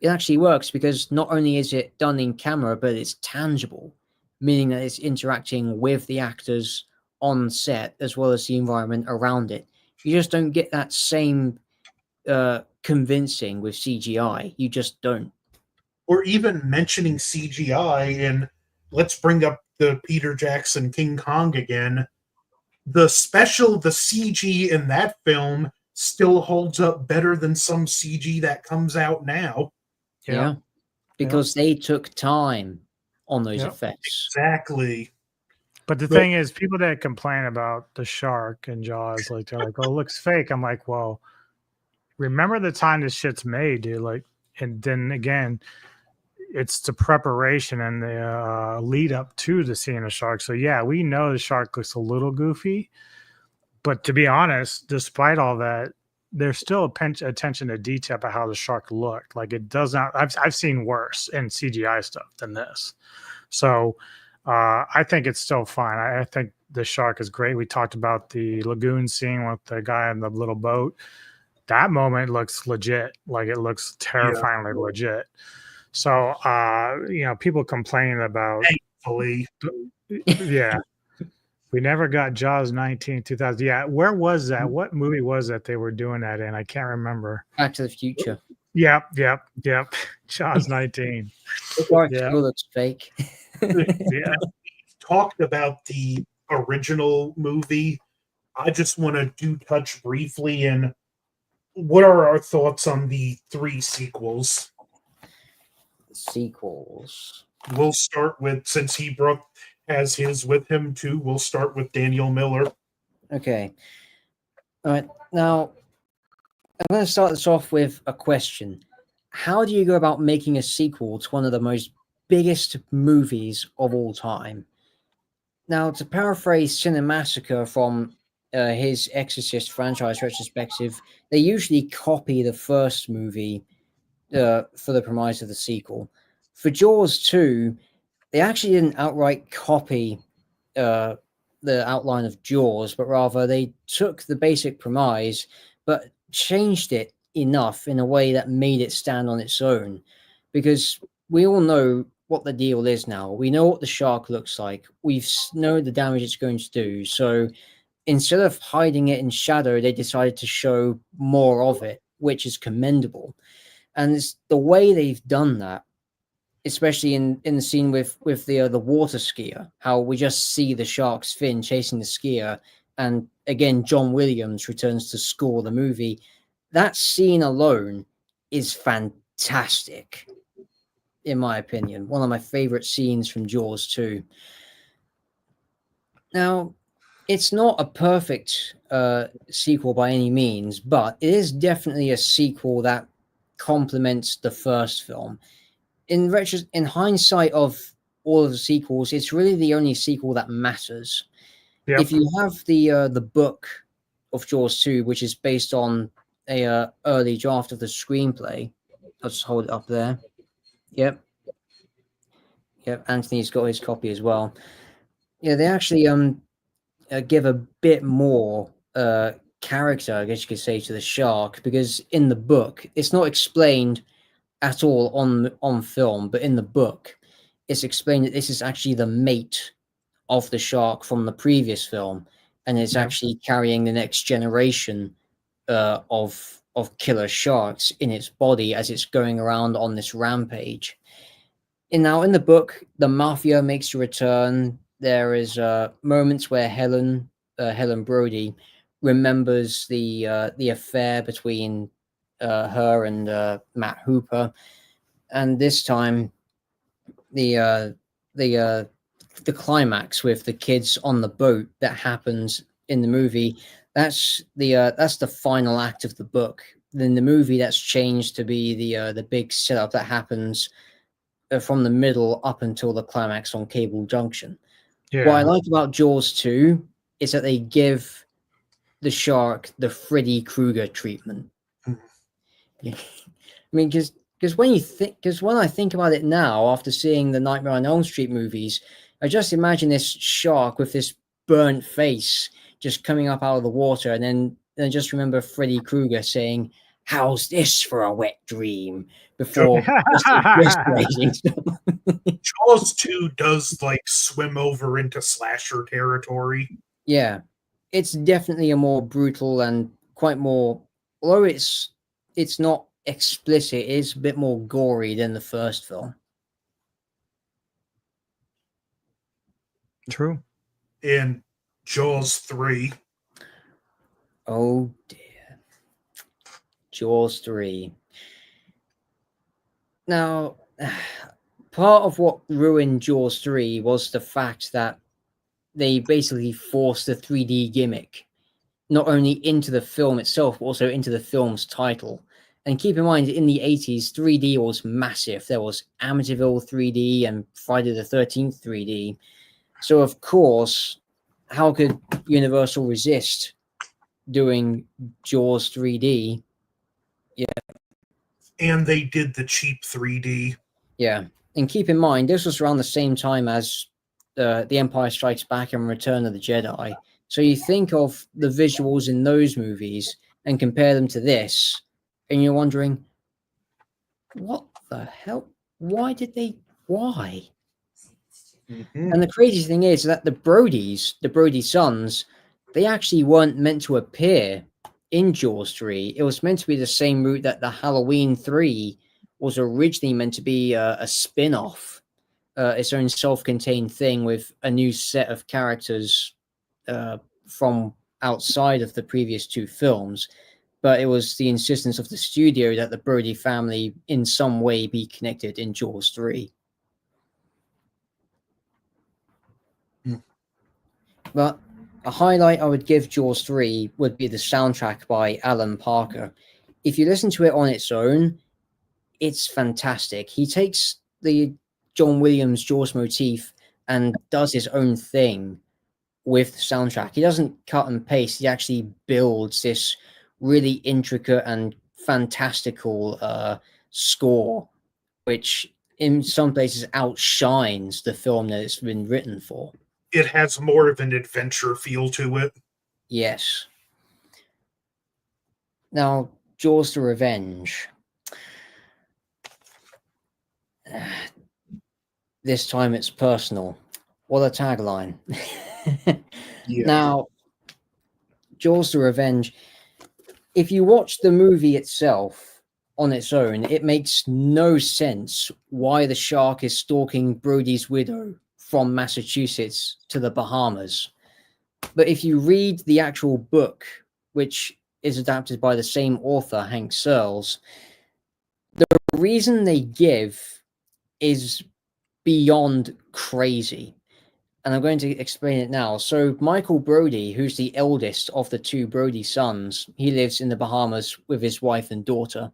it actually works because not only is it done in camera, but it's tangible, meaning that it's interacting with the actors on set as well as the environment around it. You just don't get that same convincing with CGI. You just don't. Or even mentioning CGI, and let's bring up the Peter Jackson King Kong again. The CG in that film still holds up better than some CG that comes out now. Yeah. Because they took time on those Yep. effects. Exactly. But the thing is, people that complain about the shark and Jaws, like they're like, "Oh, it looks fake." I'm like, "Well, remember the time this shit's made, dude." Like, and then again, it's the preparation and the lead up to the seeing a shark. So yeah, we know the shark looks a little goofy, but to be honest, despite all that, there's still attention to detail about how the shark looked. Like it does not. I've seen worse in CGI stuff than this. So I think it's still fine. I think the shark is great. We talked about the lagoon scene with the guy in the little boat. That moment looks legit. Like it looks terrifyingly legit. So people complaining about Thankfully. yeah. We never got Jaws 19, 2000. Yeah, where was that? What movie was that they were doing that in? I can't remember. Back to the Future. Yep. Jaws 19. Shark Yeah. still looks fake. Yeah. Talked about the original movie. I just want to touch briefly in what are our thoughts on the 3 sequels? Sequels. We'll start with, since he has his with him too, we'll start with Daniel Miller. Okay. All right. Now, I'm going to start this off with a question. How do you go about making a sequel to one of the most biggest movies of all time? Now, to paraphrase Cinemassacre from his Exorcist franchise retrospective, they usually copy the first movie for the premise of the sequel. For Jaws 2, they actually didn't outright copy the outline of Jaws, but rather they took the basic premise but changed it enough in a way that made it stand on its own. Because we all know what the deal is now. We know what the shark looks like. We know the damage it's going to do. So instead of hiding it in shadow, they decided to show more of it, which is commendable. And it's the way they've done that, especially in the scene with the water skier, how we just see the shark's fin chasing the skier, and again John Williams returns to score the movie. That scene alone is fantastic, in my opinion. One of my favorite scenes from Jaws 2. Now, it's not a perfect sequel by any means, but it is definitely a sequel that complements the first film. In hindsight of all of the sequels, it's really the only sequel that matters. Yep. If you have the book of Jaws 2, which is based on a early draft of the screenplay, I'll just hold it up there. Yep. Anthony's got his copy as well. Yeah, they actually give a bit more character, I guess you could say, to the shark, because in the book it's not explained at all on film, but in the book it's explained that this is actually the mate of the shark from the previous film, and it's actually carrying the next generation of killer sharks in its body as it's going around on this rampage. And now in the book, the mafia makes a return. There is moments where Helen Brody remembers the affair between her and Matt Hooper, and this time the climax with the kids on the boat that happens in the movie, that's the final act of the book. Then the movie, that's changed to be the big setup that happens from the middle up until the climax on Cable Junction. Yeah. What I like about Jaws 2 is that they give the shark the Freddy Krueger treatment. Yeah. I mean, because when I think about it now, after seeing the Nightmare on Elm Street movies, I just imagine this shark with this burnt face just coming up out of the water, and then I just remember Freddy Krueger saying, "How's this for a wet dream?" before Jaws 2 does like swim over into slasher territory. Yeah, it's definitely a more brutal and quite more, although it's not explicit, it's a bit more gory than the first film. True. In Jaws 3. Oh dear. Jaws 3. Now, part of what ruined Jaws 3 was the fact that they basically forced the 3D gimmick not only into the film itself, but also into the film's title. And keep in mind, in the 80s, 3D was massive. There was Amityville 3D and Friday the 13th 3D. So, of course, how could Universal resist doing Jaws 3D? Yeah. And they did the cheap 3D. Yeah. And keep in mind, this was around the same time as The Empire Strikes Back and Return of the Jedi. So you think of the visuals in those movies and compare them to this, and you're wondering, what the hell? Why? Mm-hmm. And the crazy thing is that the Brody sons, they actually weren't meant to appear in Jaws 3. It was meant to be the same route that the Halloween 3 was originally meant to be a spin-off, its own self-contained thing with a new set of characters from outside of the previous two films. But it was the insistence of the studio that the Brody family in some way be connected in Jaws 3. But a highlight I would give Jaws 3 would be the soundtrack by Alan Parker. If you listen to it on its own, it's fantastic. He takes the John Williams Jaws motif and does his own thing with the soundtrack. He doesn't cut and paste. He actually builds this really intricate and fantastical score, which in some places outshines the film that it's been written for. It has more of an adventure feel to it. Yes. Now, Jaws the Revenge. This time it's personal. What a tagline. Yeah. Now, Jaws the Revenge, if you watch the movie itself on its own, it makes no sense why the shark is stalking Brody's widow from Massachusetts to the Bahamas. But if you read the actual book, which is adapted by the same author, Hank Searles, the reason they give is beyond crazy. And I'm going to explain it now. So Michael Brody, who's the eldest of the two Brody sons, he lives in the Bahamas with his wife and daughter.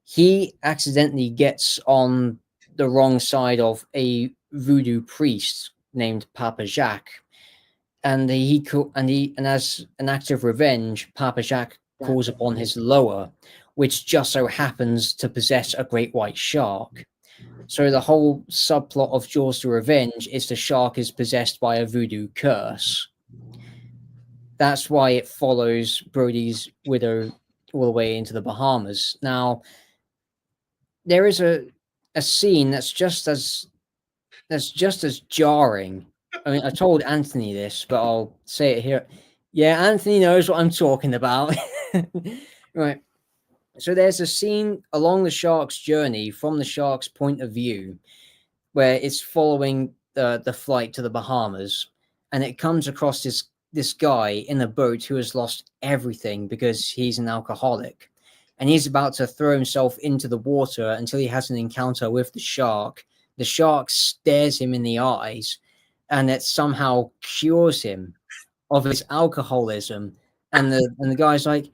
He accidentally gets on the wrong side of a voodoo priest named Papa Jacques. And as an act of revenge, Papa Jacques calls upon his lower, which just so happens to possess a great white shark. So the whole subplot of Jaws the Revenge is the shark is possessed by a voodoo curse. That's why it follows Brody's widow all the way into the Bahamas. Now, there is a scene that's just as jarring. I mean, I told Anthony this, but I'll say it here. Yeah, Anthony knows what I'm talking about. Right. So there's a scene along the shark's journey from the shark's point of view where it's following the flight to the Bahamas, and it comes across this guy in a boat who has lost everything because he's an alcoholic, and he's about to throw himself into the water until he has an encounter with the shark. The shark stares him in the eyes, and it somehow cures him of his alcoholism. And the guy's like,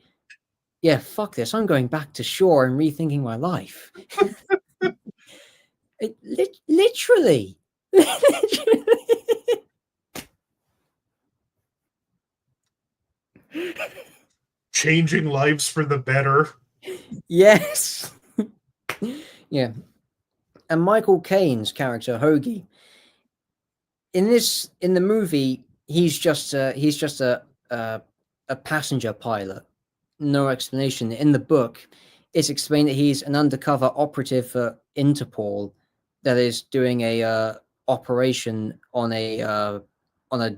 yeah, fuck this. I'm going back to shore and rethinking my life. Literally. Changing lives for the better. Yes. Yeah. And Michael Caine's character, Hoagie, in the movie, he's just a passenger pilot. No explanation. In the book, it's explained that he's an undercover operative for Interpol that is doing a operation on a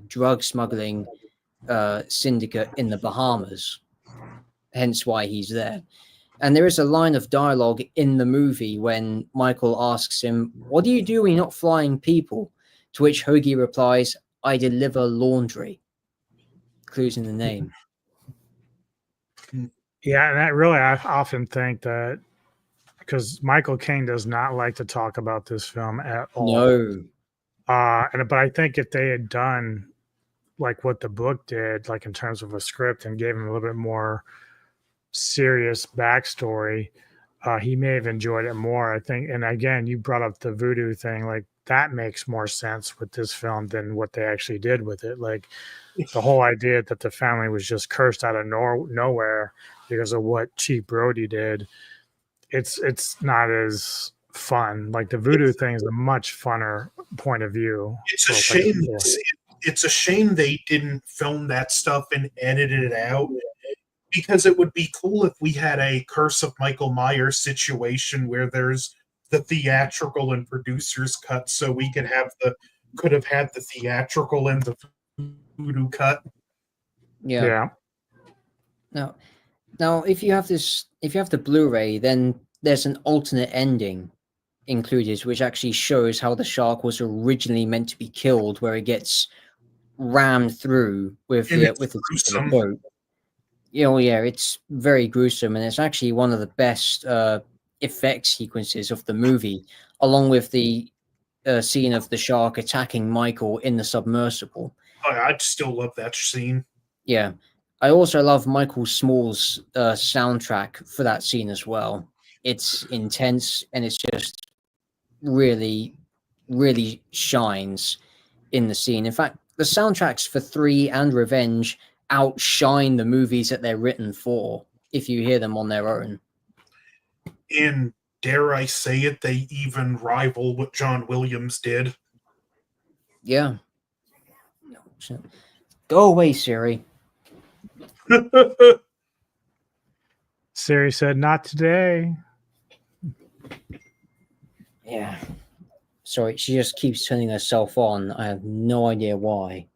drug smuggling syndicate in the Bahamas. Hence why he's there. And there is a line of dialogue in the movie when Michael asks him, "What do you do when you're not flying people?" To which Hoagie replies, "I deliver laundry." Clues in the name. Yeah, and that really, I often think that because Michael Caine does not like to talk about this film at all. No. But I think if they had done like what the book did, like in terms of a script, and gave him a little bit more serious backstory, he may have enjoyed it more, I think. And again, you brought up the voodoo thing, like that makes more sense with this film than what they actually did with it. Like the whole idea that the family was just cursed out of nowhere because of what Chief Brody did, it's not as fun. Like the voodoo thing is a much funner point of view. It's a shame. It's a shame they didn't film that stuff and edited it out, because it would be cool if we had a Curse of Michael Myers situation where there's the theatrical and producer's cut, so we could have had the theatrical and the voodoo cut. Yeah. Now, if you have the Blu-ray, then there's an alternate ending included, which actually shows how the shark was originally meant to be killed, where it gets rammed through with the boat. Yeah, it's very gruesome, and it's actually one of the best effect sequences of the movie, along with the scene of the shark attacking Michael in the submersible. I'd still love that scene. Yeah. I also love Michael Small's soundtrack for that scene as well. It's intense, and it's just really, really shines in the scene. In fact, the soundtracks for 3 and Revenge outshine the movies that they're written for if you hear them on their own. And dare I say it, they even rival what John Williams did. Yeah. No, go away, Siri. Siri said, "Not today." Yeah. Sorry, she just keeps turning herself on. I have no idea why.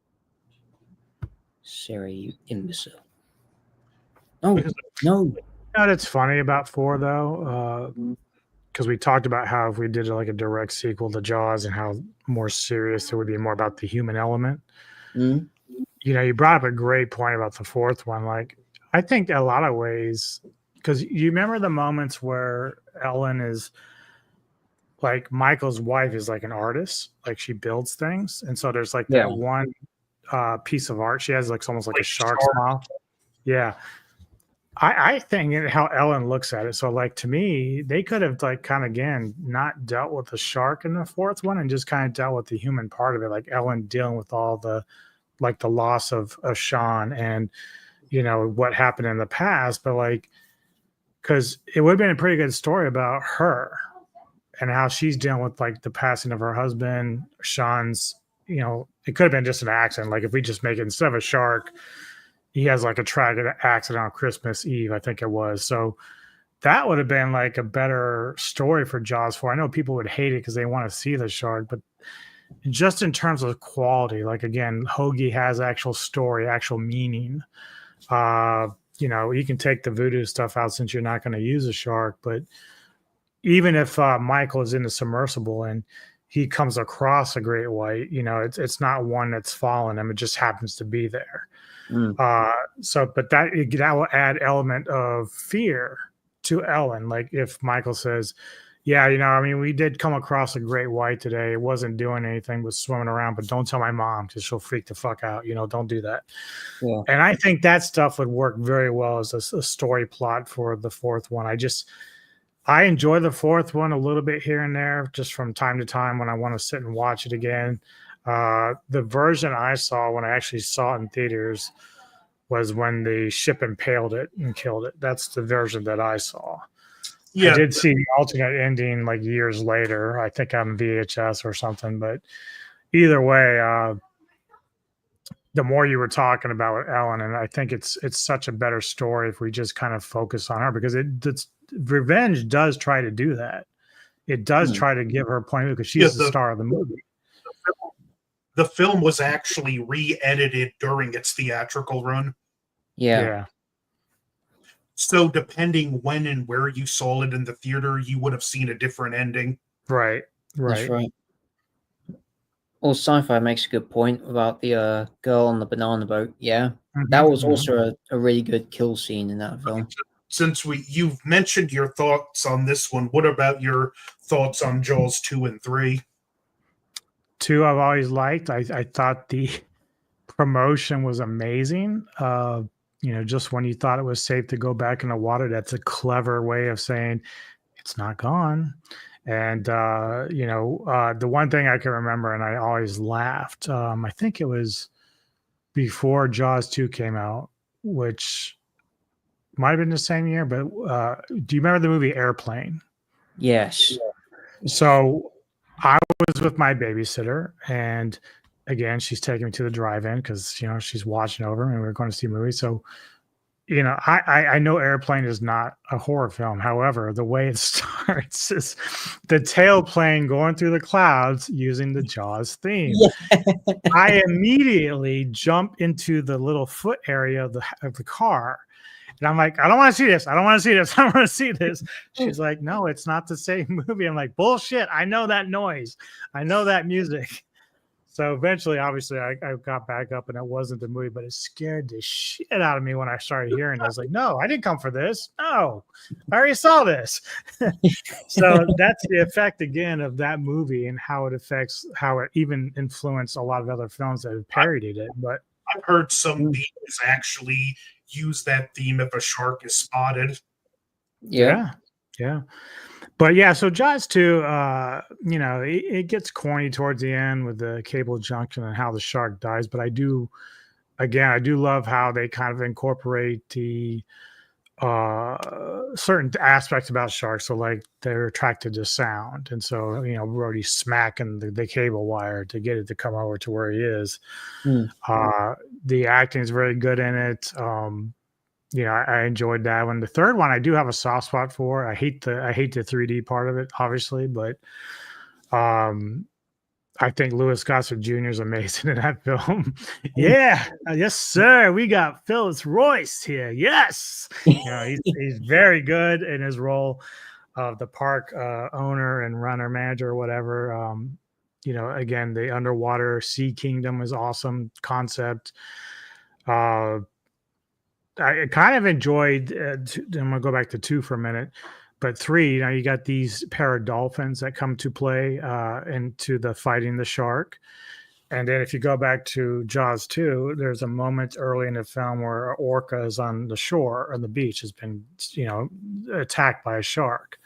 Siri, you imbecile. No, Because no. you know what's funny about 4 though, because we talked about how if we did like a direct sequel to Jaws and how more serious it would be, more about the human element. Mm? You know, you brought up a great point about the 4th one. Like, I think a lot of ways, because you remember the moments where Ellen is like, Michael's wife is like an artist, like she builds things, and so there's like Yeah. that one piece of art she has, like almost like a Like shark's shark. mouth. Yeah, I think how Ellen looks at it. So, like, to me, they could have like kind of again not dealt with the shark in the 4th one and just kind of dealt with the human part of it, like Ellen dealing with all the like the loss of Sean and you know what happened in the past, but like because it would have been a pretty good story about her and how she's dealing with like the passing of her husband, Sean's. You know, it could have been just an accident. Like if we just make it instead of a shark, he has like a tragic accident on Christmas Eve, I think it was. So that would have been like a better story for Jaws 4. I know people would hate it because they want to see the shark, but just in terms of quality, like again, Hoagie has actual story, actual meaning. You know, you can take the voodoo stuff out since you're not going to use a shark, but even if Michael is in the submersible and he comes across a great white, you know, it's not one that's fallen him; it just happens to be there. Mm. But that will add element of fear to Ellen. Like if Michael says, "Yeah, you know, I mean, we did come across a great white today. It wasn't doing anything, was swimming around, but don't tell my mom because she'll freak the fuck out. You know, don't do that." Yeah. And I think that stuff would work very well as a story plot for the 4th one. I enjoy the 4th one a little bit here and there, just from time to time when I want to sit and watch it again. The version I saw when I actually saw it in theaters was when the ship impaled it and killed it. That's the version that I saw. Yeah, I did see the alternate ending like years later, I think on VHS or something. But either way, the more you were talking about Ellen, and I think it's such a better story if we just kind of focus on her, because Revenge does try to do that. It does try to give her a point of view because she's the star of the movie. the film was actually re-edited during its theatrical run. Yeah. So depending when and where you saw it in the theater, you would have seen a different ending. Right. That's right. Well, sci-fi makes a good point about the girl on the banana boat. Yeah, that was also a really good kill scene in that film. Since you've mentioned your thoughts on this one, what about your thoughts on Jaws 2 and 3? 2 I've always liked. I thought the promotion was amazing. You know, just when you thought it was safe to go back in the water, that's a clever way of saying it's not gone. And you know, the one thing I can remember, and I always laughed, I think it was before Jaws 2 came out, which might have been the same year, but do you remember the movie Airplane? Yes. So I was with my babysitter, and again, she's taking me to the drive-in because, you know, she's watching over and we were going to see a movie. So, you know, I know Airplane is not a horror film. However, the way it starts is the tail plane going through the clouds using the Jaws theme. Yeah. I immediately jump into the little foot area of the car. And I'm like, I don't want to see this. I don't want to see this. I don't want to see this. She's like, no, it's not the same movie. I'm like, bullshit. I know that noise. I know that music. So eventually, obviously, I got back up and it wasn't the movie, but it scared the shit out of me when I started hearing it. I was like, no, I didn't come for this. No, I already saw this. So that's the effect, again, of that movie and how it affects, how it even influenced a lot of other films that have parodied it. But I've heard some beats actually use that theme if a shark is spotted. Yeah. But yeah, so Jaws 2, you know, it gets corny towards the end with the cable junction and how the shark dies. But I do love how they kind of incorporate the certain aspects about sharks. So like they're attracted to sound. And so, we're already smacking the cable wire to get it to come over to where he is. The acting is very good in it. I enjoyed that one. The third one I do have a soft spot for. I hate the 3D part of it, obviously, but I think Louis Gossett Jr. is amazing in that film. Yeah, yes, sir. We got Phyllis Royce here. Yes, he's very good in his role of the park owner and runner, manager, or whatever. Again, the underwater sea kingdom is awesome concept. I kind of enjoyed. I'm gonna go back to 2 for a minute. But 3, you got these pair of dolphins that come to play into the fighting the shark. And then if you go back to Jaws 2, there's a moment early in the film where an orca is on the shore, on the beach, has been, attacked by a shark.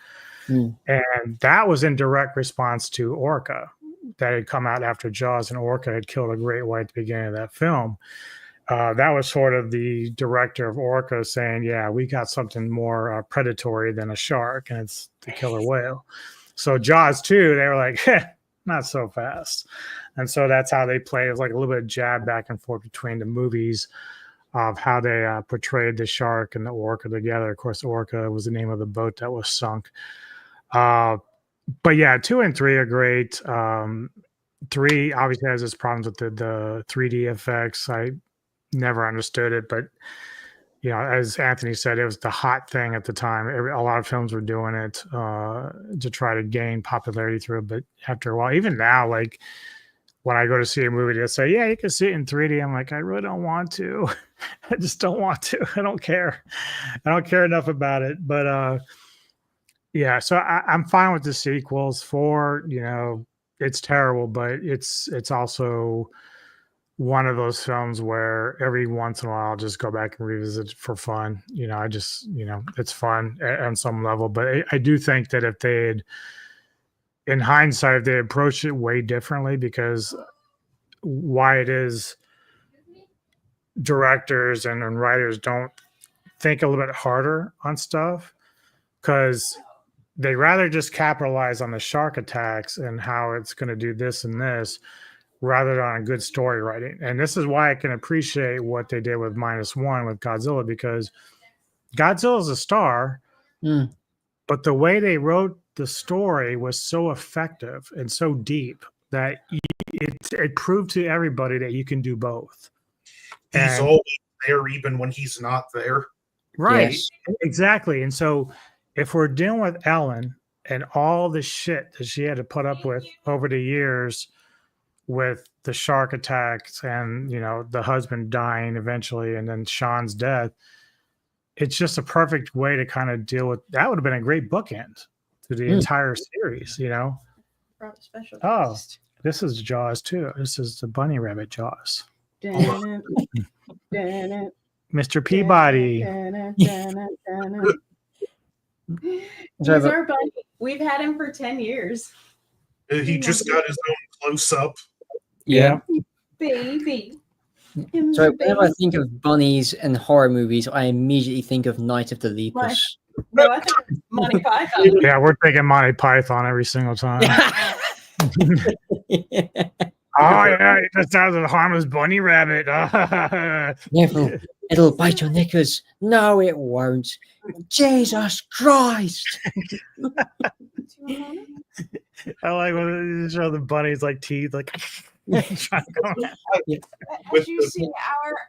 And that was in direct response to Orca that had come out after Jaws, and Orca had killed a great white at the beginning of that film. That was sort of the director of Orca saying, yeah, we got something more predatory than a shark, and it's the killer whale. So Jaws 2, they were like, not so fast. And so that's how they play. It was like a little bit of jab back and forth between the movies of how they portrayed the shark and the orca together. Of course, Orca was the name of the boat that was sunk. But yeah, 2 and 3 are great. 3 obviously has its problems with the 3D effects. I never understood it, but as Anthony said, it was the hot thing at the time. A lot of films were doing it to try to gain popularity through it. But after a while, even now, like when I go to see a movie, they'll say, yeah, you can see it in 3D. I'm like, I really don't want to. I just don't want to. I don't care. I don't care enough about it. But yeah, so I'm fine with the sequels. 4, it's terrible, but it's also one of those films where every once in a while I'll just go back and revisit it for fun. I just, it's fun on some level. But I do think that if they had, in hindsight, if they approached it way differently, because why it is directors and writers don't think a little bit harder on stuff, because they rather just capitalize on the shark attacks and how it's going to do this and this, rather than on good story writing. And this is why I can appreciate what they did with -1 with Godzilla, because Godzilla's a star, but the way they wrote the story was so effective and so deep that it proved to everybody that you can do both. He's always there even when he's not there. Right. Yes. Exactly. And so if we're dealing with Ellen and all the shit that she had to put up with over the years, with the shark attacks and the husband dying eventually and then Sean's death, it's just a perfect way to kind of deal with that. Would have been a great bookend to the entire series. Brought a special Oh, guest. this is Jaws too. This is the bunny rabbit Jaws. Mr. Peabody. He's our buddy. We've had him for 10 years. He just got his own close-up. Yeah. Baby. So whenever I think of bunnies and horror movies, I immediately think of Night of the Lepus. No, I thought Monty Python. Yeah, we're thinking Monty Python every single time. Oh yeah, it just sounds like a harmless bunny rabbit. Never. It'll bite your knickers. No, it won't. Jesus Christ. I like when they show the bunnies like teeth, like trying to go out. As you see,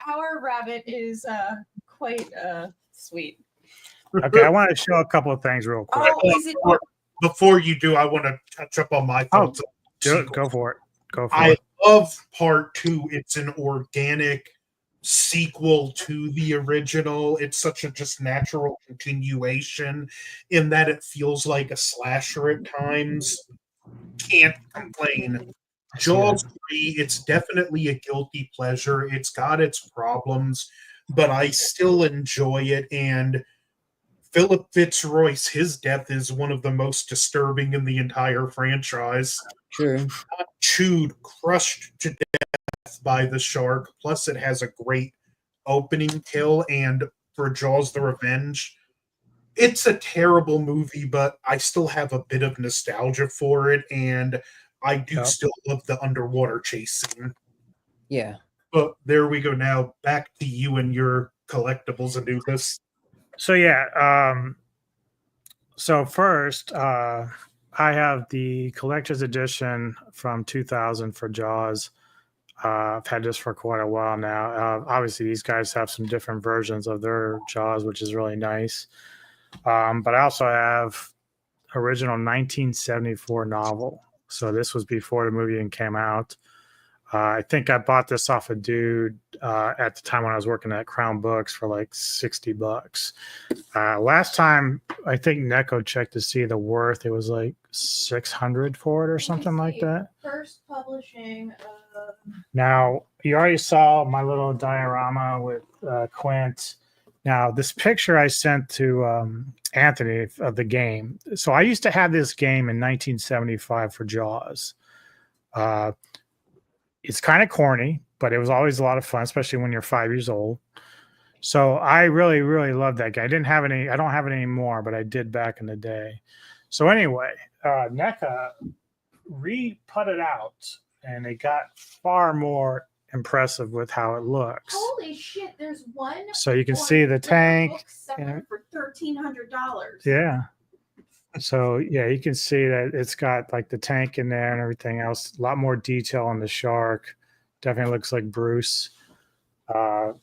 our rabbit is quite sweet. Okay, I want to show a couple of things real quick. Oh, is it? Before you do, I want to touch up on my thoughts. Go for it. I love part 2. It's an organic sequel to the original. It's such a just natural continuation in that it feels like a slasher at times. Can't complain. Jaws 3, it's definitely a guilty pleasure. It's got its problems, but I still enjoy it. And Philip Fitzroyce, his death is one of the most disturbing in the entire franchise. True. Chewed, crushed to death by the shark. Plus, it has a great opening kill. And for Jaws: The Revenge. It's a terrible movie, but I still have a bit of nostalgia for it, and I do Yep. still love the underwater chase scene. Yeah. But there we go now. Back to you and your collectibles, Anubis. So yeah, so first, I have the collector's edition from 2000 for Jaws. I've had this for quite a while now. Obviously, these guys have some different versions of their Jaws, which is really nice. But I also have original 1974 novel. So this was before the movie even came out. I think I bought this off a dude at the time when I was working at Crown Books for like $60. Last time I think Neko checked to see the worth, it was like 600 for it or something like that. First publishing. Now you already saw my little diorama with Quint. Now this picture I sent to Anthony of the game. So I used to have this game in 1975 for Jaws. It's kind of corny, but it was always a lot of fun, especially when you're 5 years old. So I really, really loved that game. I don't have it anymore, but I did back in the day. So anyway, NECA re-put it out, and it got far more impressive with how it looks. Holy shit! There's one. So you can see the tank. For $1,300. Yeah. So yeah, you can see that it's got like the tank in there and everything else. A lot more detail on the shark. Definitely looks like Bruce.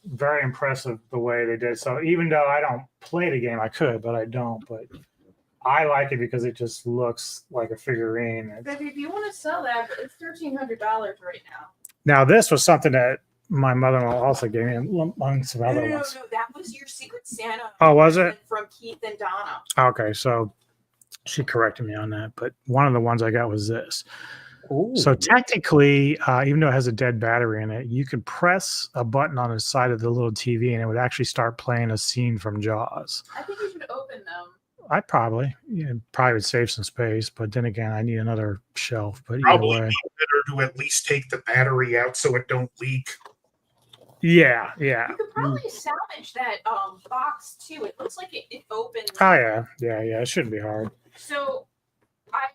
Very impressive the way they did. So even though I don't play the game, I could, but I don't. But I like it because it just looks like a figurine. But if you want to sell that, it's $1,300 right now. Now this was something that my mother-in-law also gave me among some other ones. No, that was your Secret Santa. Oh, was it? From Keith and Donna. Okay, so she corrected me on that, but one of the ones I got was this. Ooh. So technically, even though it has a dead battery in it, you could press a button on the side of the little TV and it would actually start playing a scene from Jaws. I think you should open them. I probably would save some space, but then again, I need another shelf. But either Probably way, better to at least take the battery out so it don't leak. yeah. You could probably salvage that box too. It looks like it opens. Oh yeah. It shouldn't be hard. So I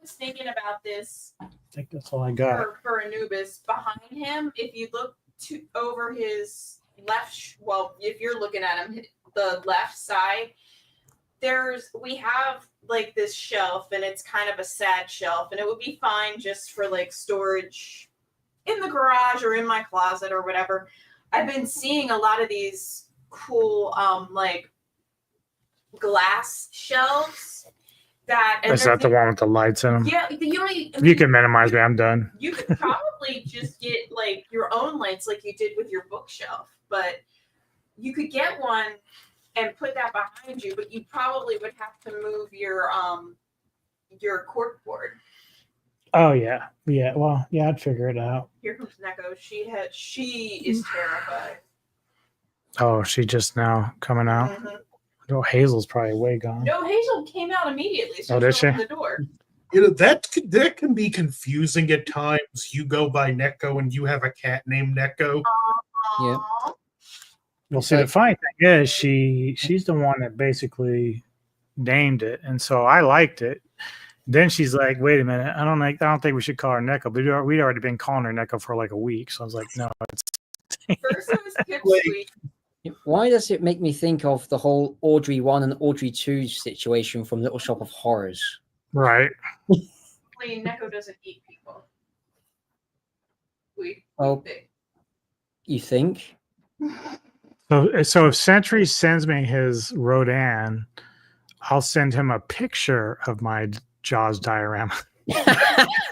was thinking about this I think that's all I got. for Anubis. Behind him, if you look over his left, if you're looking at him, the left side, we have like this shelf, and it's kind of a sad shelf, and it would be fine just for like storage in the garage or in my closet or whatever. I've been seeing a lot of these cool like glass shelves. Is that the one with the lights in them? Yeah, You can minimize me. I'm done. You could probably just get like your own lights like you did with your bookshelf, but you could get one and put that behind you, but you probably would have to move your cork board. Oh yeah. Well, yeah, I'd figure it out. Here comes Neko. She is terrified. Oh, she just now coming out. Mm-hmm. Oh, Hazel's probably way gone. No, Hazel came out immediately. So did she? opened the door. That can be confusing at times. You go by Neko and you have a cat named Neko. Yeah. Well, see, the funny thing is, she's the one that basically named it, and so I liked it. Then she's like, "Wait a minute, I don't think we should call her Neko." But we'd already been calling her Neko for like a week, so I was like, "No, it's." First it was Pipsqueak. Why does it make me think of the whole Audrey 1 and Audrey 2 situation from Little Shop of Horrors? Right. Neko doesn't eat people. Oh, you think? So if Sentry sends me his Rodan, I'll send him a picture of my Jaws diorama. That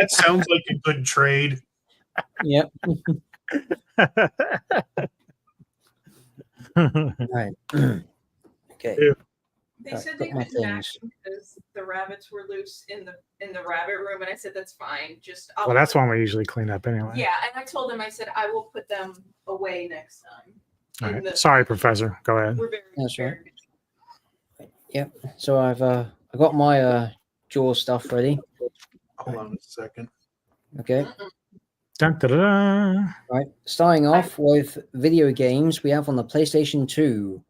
sounds like a good trade. Yep. Right. Okay. Yeah. They Right, said they got my couldn't things. act because the rabbits were loose in the rabbit room, and I said that's fine. Well, that's one we usually clean up anyway. Yeah, and I told him, I said I will put them away next time. All right. Sorry, Professor. Go ahead. We're very That's right. very Yep. So I got my Jaws stuff ready. Hold on a second. Okay. Dun, dun, dun, dun. Right. Starting off with video games, we have on the PlayStation 2,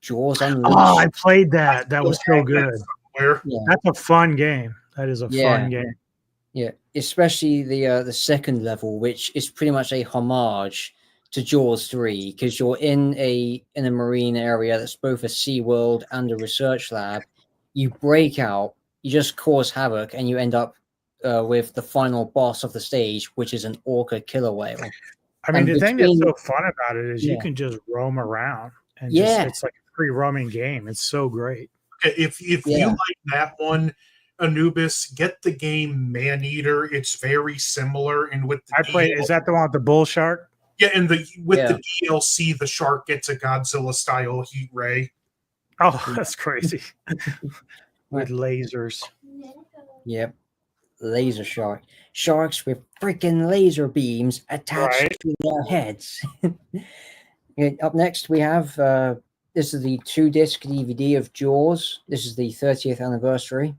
Jaws Unleashed. Oh, I played that. That was so good. Where? Yeah. That's a fun game. That is a fun game. Yeah, especially the second level, which is pretty much a homage to Jaws 3, because you're in a marine area that's both a sea world and a research lab. You break out, you just cause havoc, and you end up with the final boss of the stage, which is an orca killer whale. I mean, And the thing that's between- so fun about it is you Yeah. can just roam around and Yeah. it's like a free roaming game. It's so great. If you Yeah. like that one, Anubis, get the game Maneater. It's very similar, and with the I played. Is that the one with the bull shark? yeah, and the DLC, the shark gets a Godzilla style heat ray. Oh, that's crazy. With lasers. Yep. Laser shark. Sharks with freaking laser beams attached Right. to their heads. Okay, up next, we have this is the 2-disc DVD of Jaws. This is the 30th anniversary.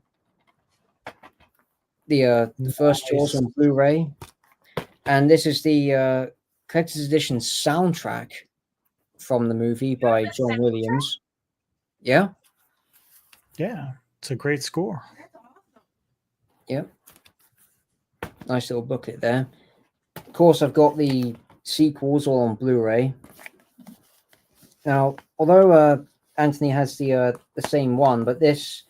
The first Jaws on Blu-ray. And this is the collector's edition soundtrack from the movie by John Williams. Yeah? Yeah, it's a great score. That's awesome. Yep. Nice little booklet there. Of course, I've got the sequels all on Blu-ray. Now, although Anthony has the same one, but this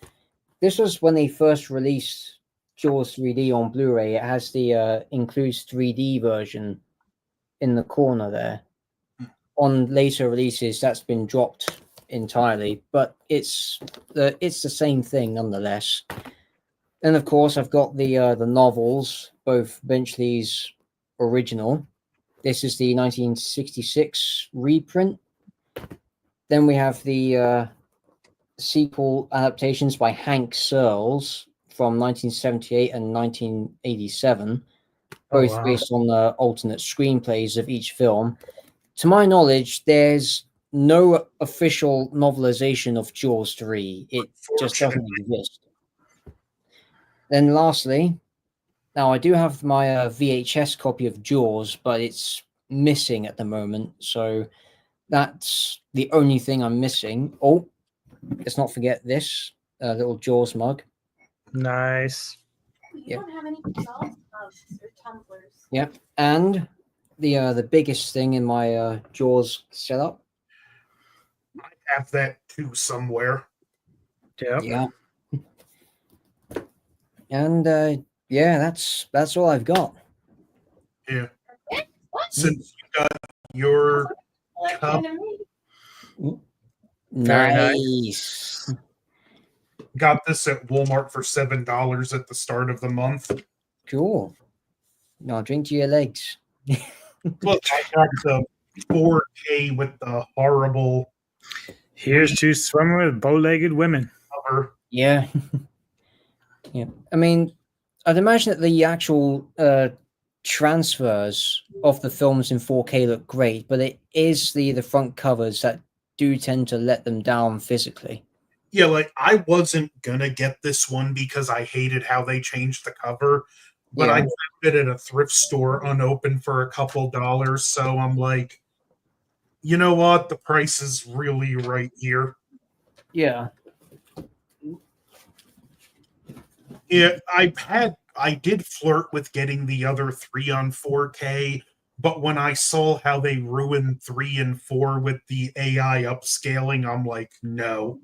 was when they first released Jaws 3D on Blu-ray. It has the includes 3D version in the corner there. On later releases, that's been dropped entirely, but it's the same thing nonetheless. And of course, I've got the novels, both Benchley's original. This is the 1966 reprint. Then we have the sequel adaptations by Hank Searles from 1978 and 1987, Oh, both wow. based on the alternate screenplays of each film. To my knowledge, there's no official novelization of Jaws 3. It just doesn't exist. Then lastly, now I do have my VHS copy of Jaws, but it's missing at the moment. So that's the only thing I'm missing. Oh, let's not forget this little Jaws mug. Nice. You Yep. don't have any salt mugs or tumblers. Yep. And the biggest thing in my Jaws setup. I have that too somewhere. Yep. Yeah. And yeah, that's all I've got. Yeah. What? Since you got your Like Cup. enemy? Very Nice. got this at Walmart for $7 at the start of the month. Cool. No, drink to your legs. Look, I got the 4K with the horrible Here's to swimming with bow-legged women. cover. Yeah. Yeah. I mean, I'd imagine that the actual transfers of the films in 4K look great, but it is the front covers that do tend to let them down physically. Yeah, like I wasn't gonna get this one because I hated how they changed the cover, but I Yeah. found it at a thrift store unopened for a couple dollars. So I'm like, you know what? The price is really right here. Yeah. Yeah, I did flirt with getting the other 3 on 4K, but when I saw how they ruined 3 and 4 with the AI upscaling, I'm like, no.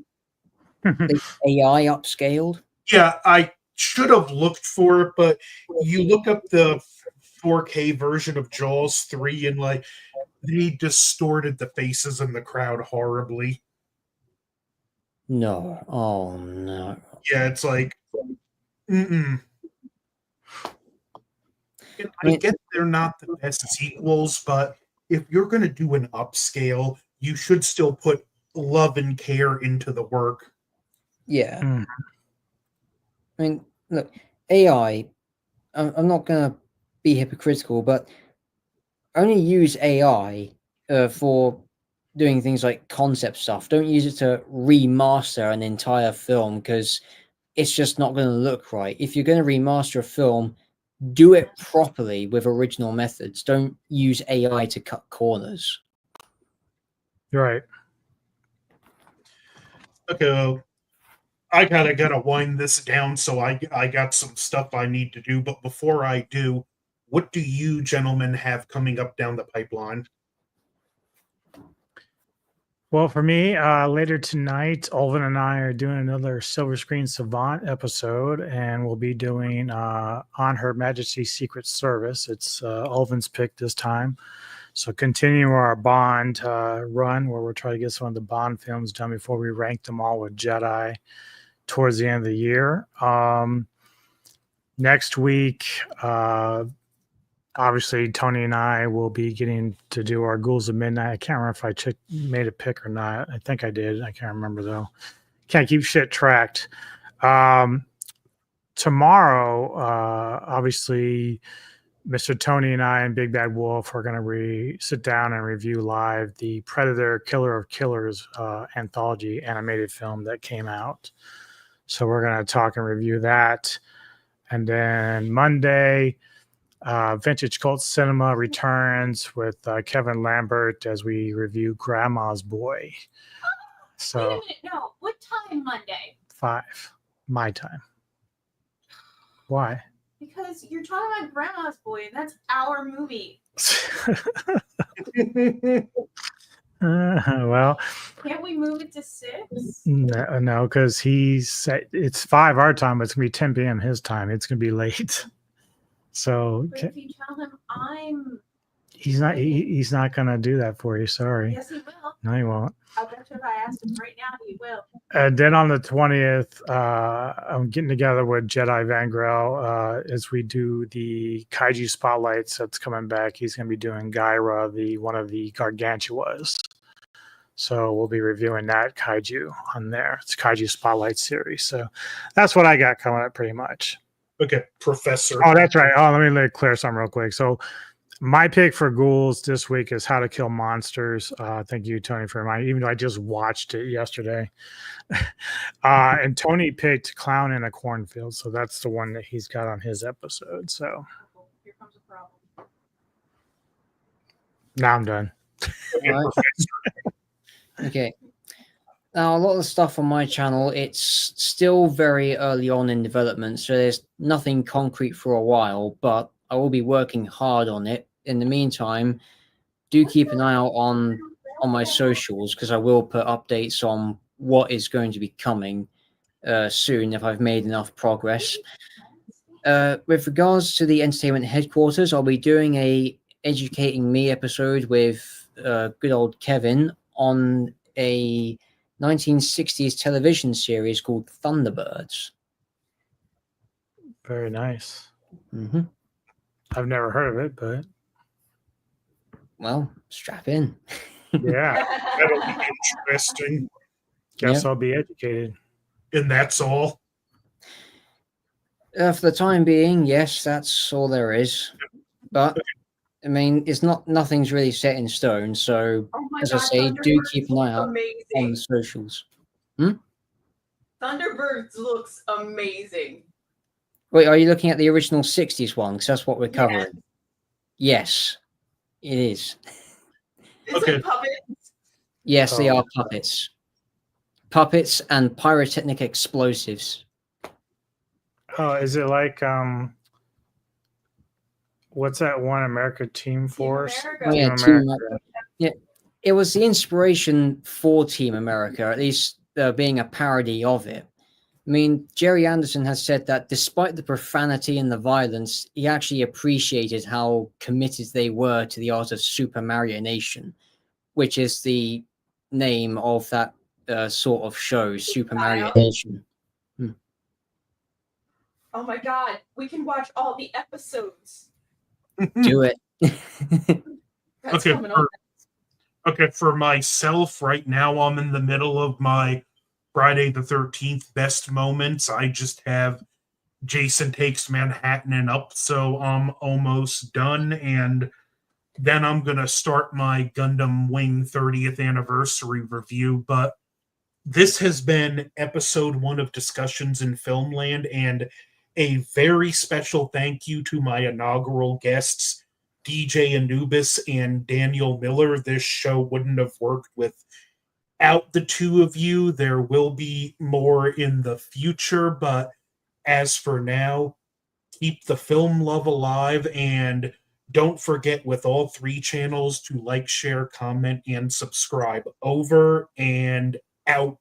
The AI upscaled. Yeah, I should have looked for it, but you look up the 4K version of Jaws 3 and like they distorted the faces in the crowd horribly. No. Oh no. Yeah, it's like mm-mm. And I mean- get they're not the best sequels, but if you're gonna do an upscale, you should still put love and care into the work. Yeah. Mm. I mean, look, AI. I'm not gonna be hypocritical, but only use AI for doing things like concept stuff. Don't use it to remaster an entire film because it's just not going to look right. If you're going to remaster a film, do it properly with original methods. Don't use AI to cut corners. You're right. Okay, well, I gotta wind this down, so I got some stuff I need to do. But before I do, what do you gentlemen have coming up down the pipeline? Well, for me, later tonight, Olvin and I are doing another Silver Screen Savant episode, and we'll be doing On Her Majesty's Secret Service. It's Olvin's pick this time. So continue our Bond run, where we'll try to get some of the Bond films done before we rank them all with Jedi towards the end of the year. Next week, obviously, Tony and I will be getting to do our Ghouls of Midnight. I can't remember if I made a pick or not. I think I did. I can't remember, though. Can't keep shit tracked. Tomorrow, obviously, Mr. Tony and I and Big Bad Wolf are going to sit down and review live the Predator Killer of Killers anthology animated film that came out. So we're going to talk and review that. And then Monday, Vintage Cult Cinema returns with Kevin Lambert as we review Grandma's Boy. So wait a minute, no. What time Monday? 5, my time. Why? Because you're talking about Grandma's Boy, and that's our movie. Well, Can't we move it to 6? no, because he said it's 5 our time, but it's gonna be 10 p.m. his time. It's gonna be late. So But if you tell him he's not gonna do that for you. Sorry. yes, he will. No, he won't. I bet you if I asked him right now, he will. And then on the 20th, I'm getting together with Jedi Van Grell as we do the Kaiju Spotlights that's coming back. He's going to be doing Gyra, one of the Gargantuas. So we'll be reviewing that Kaiju on there. It's Kaiju Spotlight series. So that's what I got coming up pretty much. Okay, Professor. Oh, that's right. Oh, let me clear something real quick. So my pick for ghouls this week is How to Kill Monsters. Thank you, Tony, for reminding me, even though I just watched it yesterday. And Tony picked Clown in a Cornfield. So that's the one that he's got on his episode. So Here comes a problem. now I'm done. Okay, Right. Professor. Okay. Now, a lot of the stuff on my channel, it's still very early on in development, so there's nothing concrete for a while, but I will be working hard on it. In the meantime, do keep an eye out on my socials, because I will put updates on what is going to be coming soon if I've made enough progress. With regards to the entertainment headquarters, I'll be doing a Educating Me episode with good old Kevin on a 1960s television series called Thunderbirds. Very nice. Mm-hmm. I've never heard of it, but Well, strap in. yeah, That'll be interesting. guess Yep. I'll be educated. And that's all. For the time being, yes, that's all there is. But I mean, nothing's really set in stone. So Oh my as I God, say, do Thunderbirds keep an eye out looks on the amazing. socials. Thunderbirds looks amazing. Wait, are you looking at the original 60s one? Because that's what we're covering. Yes. Yes, it is. Is Okay. it puppets? Yes, they Oh. are puppets. Puppets and pyrotechnic explosives. Oh, is it like what's that one America Team Force? America. Oh, yeah, Team Team America. America. Yeah, it was the inspiration for Team America, at least being a parody of it. I mean, Jerry Anderson has said that despite the profanity and the violence, he actually appreciated how committed they were to the art of Super Marionation, which is the name of that sort of show, Super Style. Marionation. Oh my God, we can watch all the episodes. Do it. That's Okay, coming on. Okay, for myself, right now I'm in the middle of my Friday the 13th best moments. I just have Jason Takes Manhattan and Up, so I'm almost done. And then I'm going to start my Gundam Wing 30th anniversary review. But this has been episode 1 of Discussions in Filmland. And a very special thank you to my inaugural guests, DJ Anubis and Daniel Miller. This show wouldn't have worked without the two of you. There will be more in the future, but as for now, keep the film love alive, and don't forget with all three channels to like, share, comment, and subscribe. Over and out.